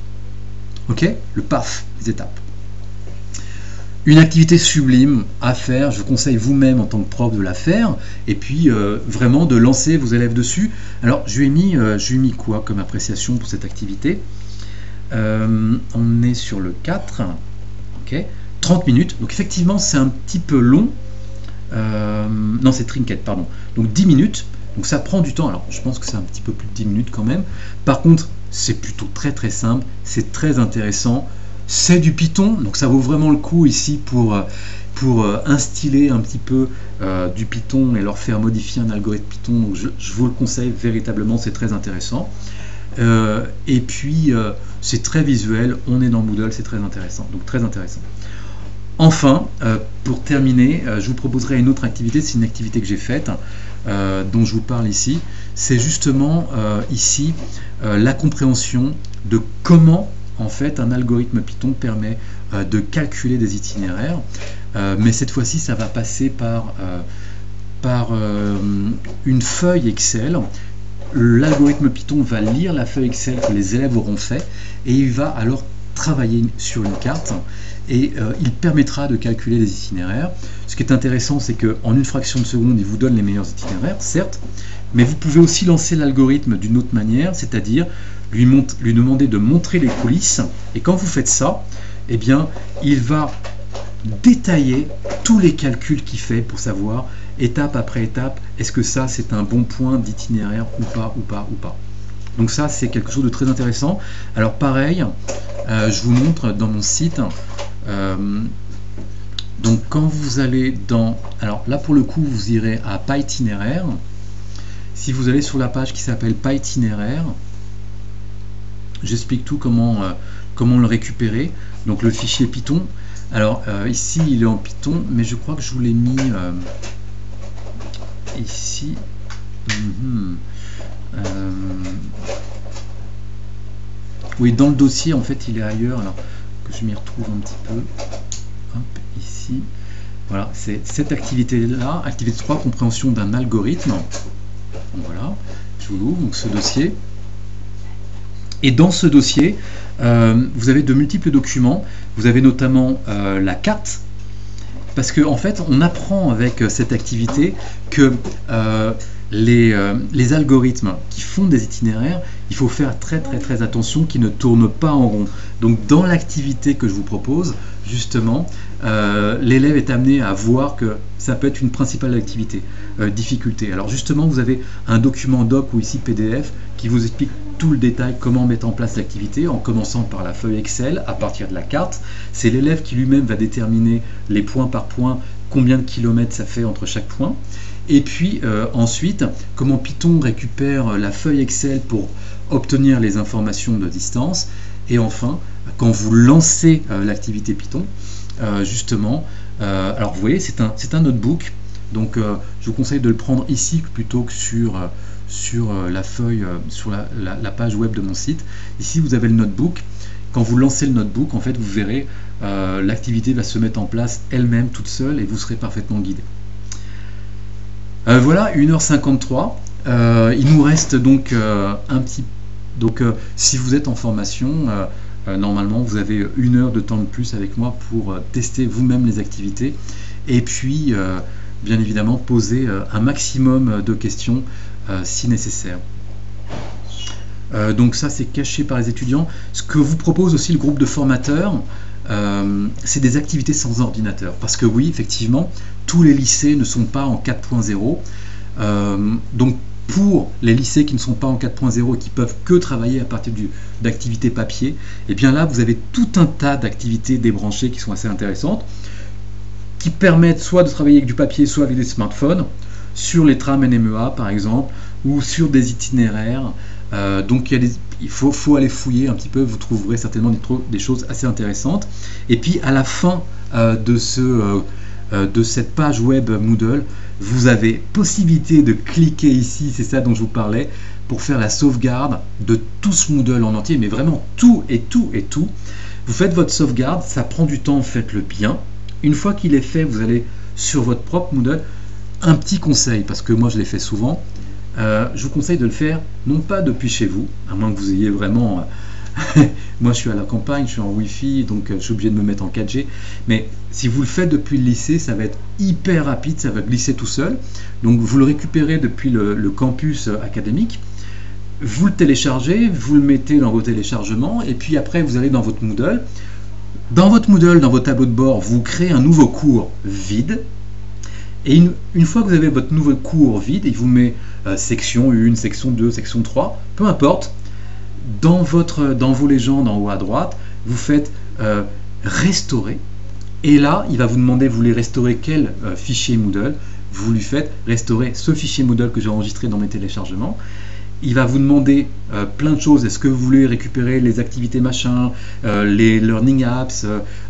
Ok, le PAF, les étapes. Une activité sublime à faire, je vous conseille vous-même en tant que prof de la faire, et puis vraiment de lancer vos élèves dessus. Alors je lui ai mis quoi comme appréciation pour cette activité? On est sur le 4, ok, 30 minutes, donc effectivement c'est un petit peu long, non c'est trinket, pardon, donc 10 minutes, donc ça prend du temps, alors je pense que c'est un petit peu plus de 10 minutes quand même, par contre c'est plutôt très simple, c'est très intéressant, c'est du Python, donc ça vaut vraiment le coup ici pour instiller un petit peu du Python et leur faire modifier un algorithme Python, donc je vous le conseille véritablement, c'est très intéressant. Et puis c'est très visuel, on est dans Moodle, c'est très intéressant, donc très intéressant. Enfin, pour terminer, je vous proposerai une autre activité, c'est une activité que j'ai faite, dont je vous parle ici, c'est justement ici la compréhension de comment en fait un algorithme Python permet de calculer des itinéraires, mais cette fois-ci ça va passer par une feuille Excel. L'algorithme Python va lire la feuille Excel que les élèves auront fait et il va alors travailler sur une carte et il permettra de calculer des itinéraires. Ce qui est intéressant, c'est qu'en une fraction de seconde, il vous donne les meilleurs itinéraires, certes, mais vous pouvez aussi lancer l'algorithme d'une autre manière, c'est-à-dire lui demander de montrer les coulisses, et quand vous faites ça, eh bien, il va détailler tous les calculs qu'il fait pour savoir, étape après étape, est-ce que ça c'est un bon point d'itinéraire ou pas. Donc ça c'est quelque chose de très intéressant. Alors pareil, je vous montre dans mon site, donc quand vous allez dans, alors là pour le coup vous irez à PyItinéraire, si vous allez sur la page qui s'appelle PyItinéraire, j'explique tout comment le récupérer, donc le fichier Python. Alors ici il est en Python, mais je crois que je vous l'ai mis ici. Oui, dans le dossier en fait il est ailleurs, alors que je m'y retrouve un petit peu. Hop, ici. Voilà, c'est cette activité-là, activité 3, compréhension d'un algorithme. Donc voilà, je vous l'ouvre, donc ce dossier. Et dans ce dossier, vous avez de multiples documents. Vous avez notamment la carte, parce qu'en en fait, on apprend avec cette activité que les algorithmes qui font des itinéraires, il faut faire très attention qu'ils ne tournent pas en rond. Donc dans l'activité que je vous propose, justement, l'élève est amené à voir que ça peut être une principale activité, difficulté. Alors justement, vous avez un document doc ou ici PDF qui vous explique tout le détail, comment mettre en place l'activité, en commençant par la feuille Excel à partir de la carte. C'est l'élève qui lui-même va déterminer les points par point, combien de kilomètres ça fait entre chaque point. Et puis ensuite, comment Python récupère la feuille Excel pour obtenir les informations de distance. Et enfin, quand vous lancez l'activité Python, justement, alors vous voyez, c'est un notebook. Donc je vous conseille de le prendre ici plutôt que sur la feuille, sur la page web de mon site. Ici vous avez le notebook. Quand vous lancez le notebook, en fait vous verrez l'activité va se mettre en place elle-même toute seule et vous serez parfaitement guidé. Voilà, 1h53. Il nous reste donc un petit... Donc si vous êtes en formation, normalement vous avez 1 heure de temps de plus avec moi pour tester vous-même les activités et puis bien évidemment poser un maximum de questions si nécessaire. Donc ça c'est caché par les étudiants. Ce que vous propose aussi le groupe de formateurs, c'est des activités sans ordinateur. Parce que oui, effectivement, tous les lycées ne sont pas en 4.0. Donc pour les lycées qui ne sont pas en 4.0 et qui peuvent que travailler à partir d'activités papier, et bien là vous avez tout un tas d'activités débranchées qui sont assez intéressantes, qui permettent soit de travailler avec du papier, soit avec des smartphones, sur les trams NMEA par exemple, ou sur des itinéraires. Donc il faut aller fouiller un petit peu, vous trouverez certainement des choses assez intéressantes. Et puis à la fin de cette page web Moodle, vous avez possibilité de cliquer ici, c'est ça dont je vous parlais, pour faire la sauvegarde de tout ce Moodle en entier, mais vraiment tout et tout et tout. Vous faites votre sauvegarde, ça prend du temps, faites-le bien. Une fois qu'il est fait, vous allez sur votre propre Moodle. Un petit conseil, parce que moi je l'ai fait souvent, je vous conseille de le faire non pas depuis chez vous, à moins que vous ayez vraiment... moi je suis à la campagne, je suis en Wi-Fi, donc je suis obligé de me mettre en 4G, mais si vous le faites depuis le lycée, ça va être hyper rapide, ça va glisser tout seul. Donc vous le récupérez depuis le campus académique, vous le téléchargez, vous le mettez dans vos téléchargements, et puis après vous allez dans votre Moodle. Dans votre Moodle, dans vos tableaux de bord, vous créez un nouveau cours vide. Et une fois que vous avez votre nouveau cours vide, il vous met section 1, section 2, section 3, peu importe. Dans vos légendes en haut à droite, vous faites restaurer. Et là, il va vous demander, vous voulez restaurer quel fichier Moodle. Vous lui faites restaurer ce fichier Moodle que j'ai enregistré dans mes téléchargements. Il va vous demander plein de choses. Est-ce que vous voulez récupérer les activités machin, les learning apps,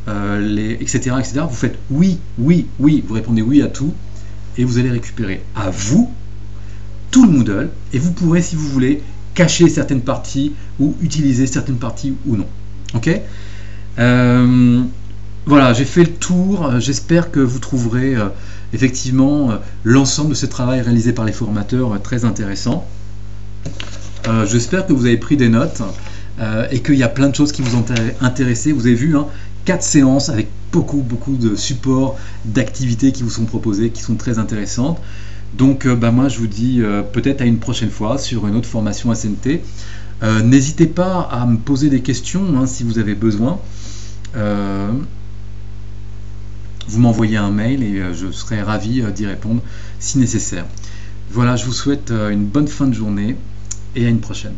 etc., etc. Vous faites oui, oui, oui. Vous répondez oui à tout. Et vous allez récupérer à vous tout le Moodle. Et vous pourrez, si vous voulez, cacher certaines parties ou utiliser certaines parties ou non. Ok ? Voilà, j'ai fait le tour. J'espère que vous trouverez effectivement l'ensemble de ce travail réalisé par les formateurs très intéressant. J'espère que vous avez pris des notes et qu'il y a plein de choses qui vous ont intéressé. Vous avez vu, 4 séances avec beaucoup de supports, d'activités qui vous sont proposées, qui sont très intéressantes. Donc moi je vous dis peut-être à une prochaine fois sur une autre formation SNT. N'hésitez pas à me poser des questions si vous avez besoin. Vous m'envoyez un mail et je serai ravi d'y répondre si nécessaire. Voilà, je vous souhaite une bonne fin de journée et à une prochaine.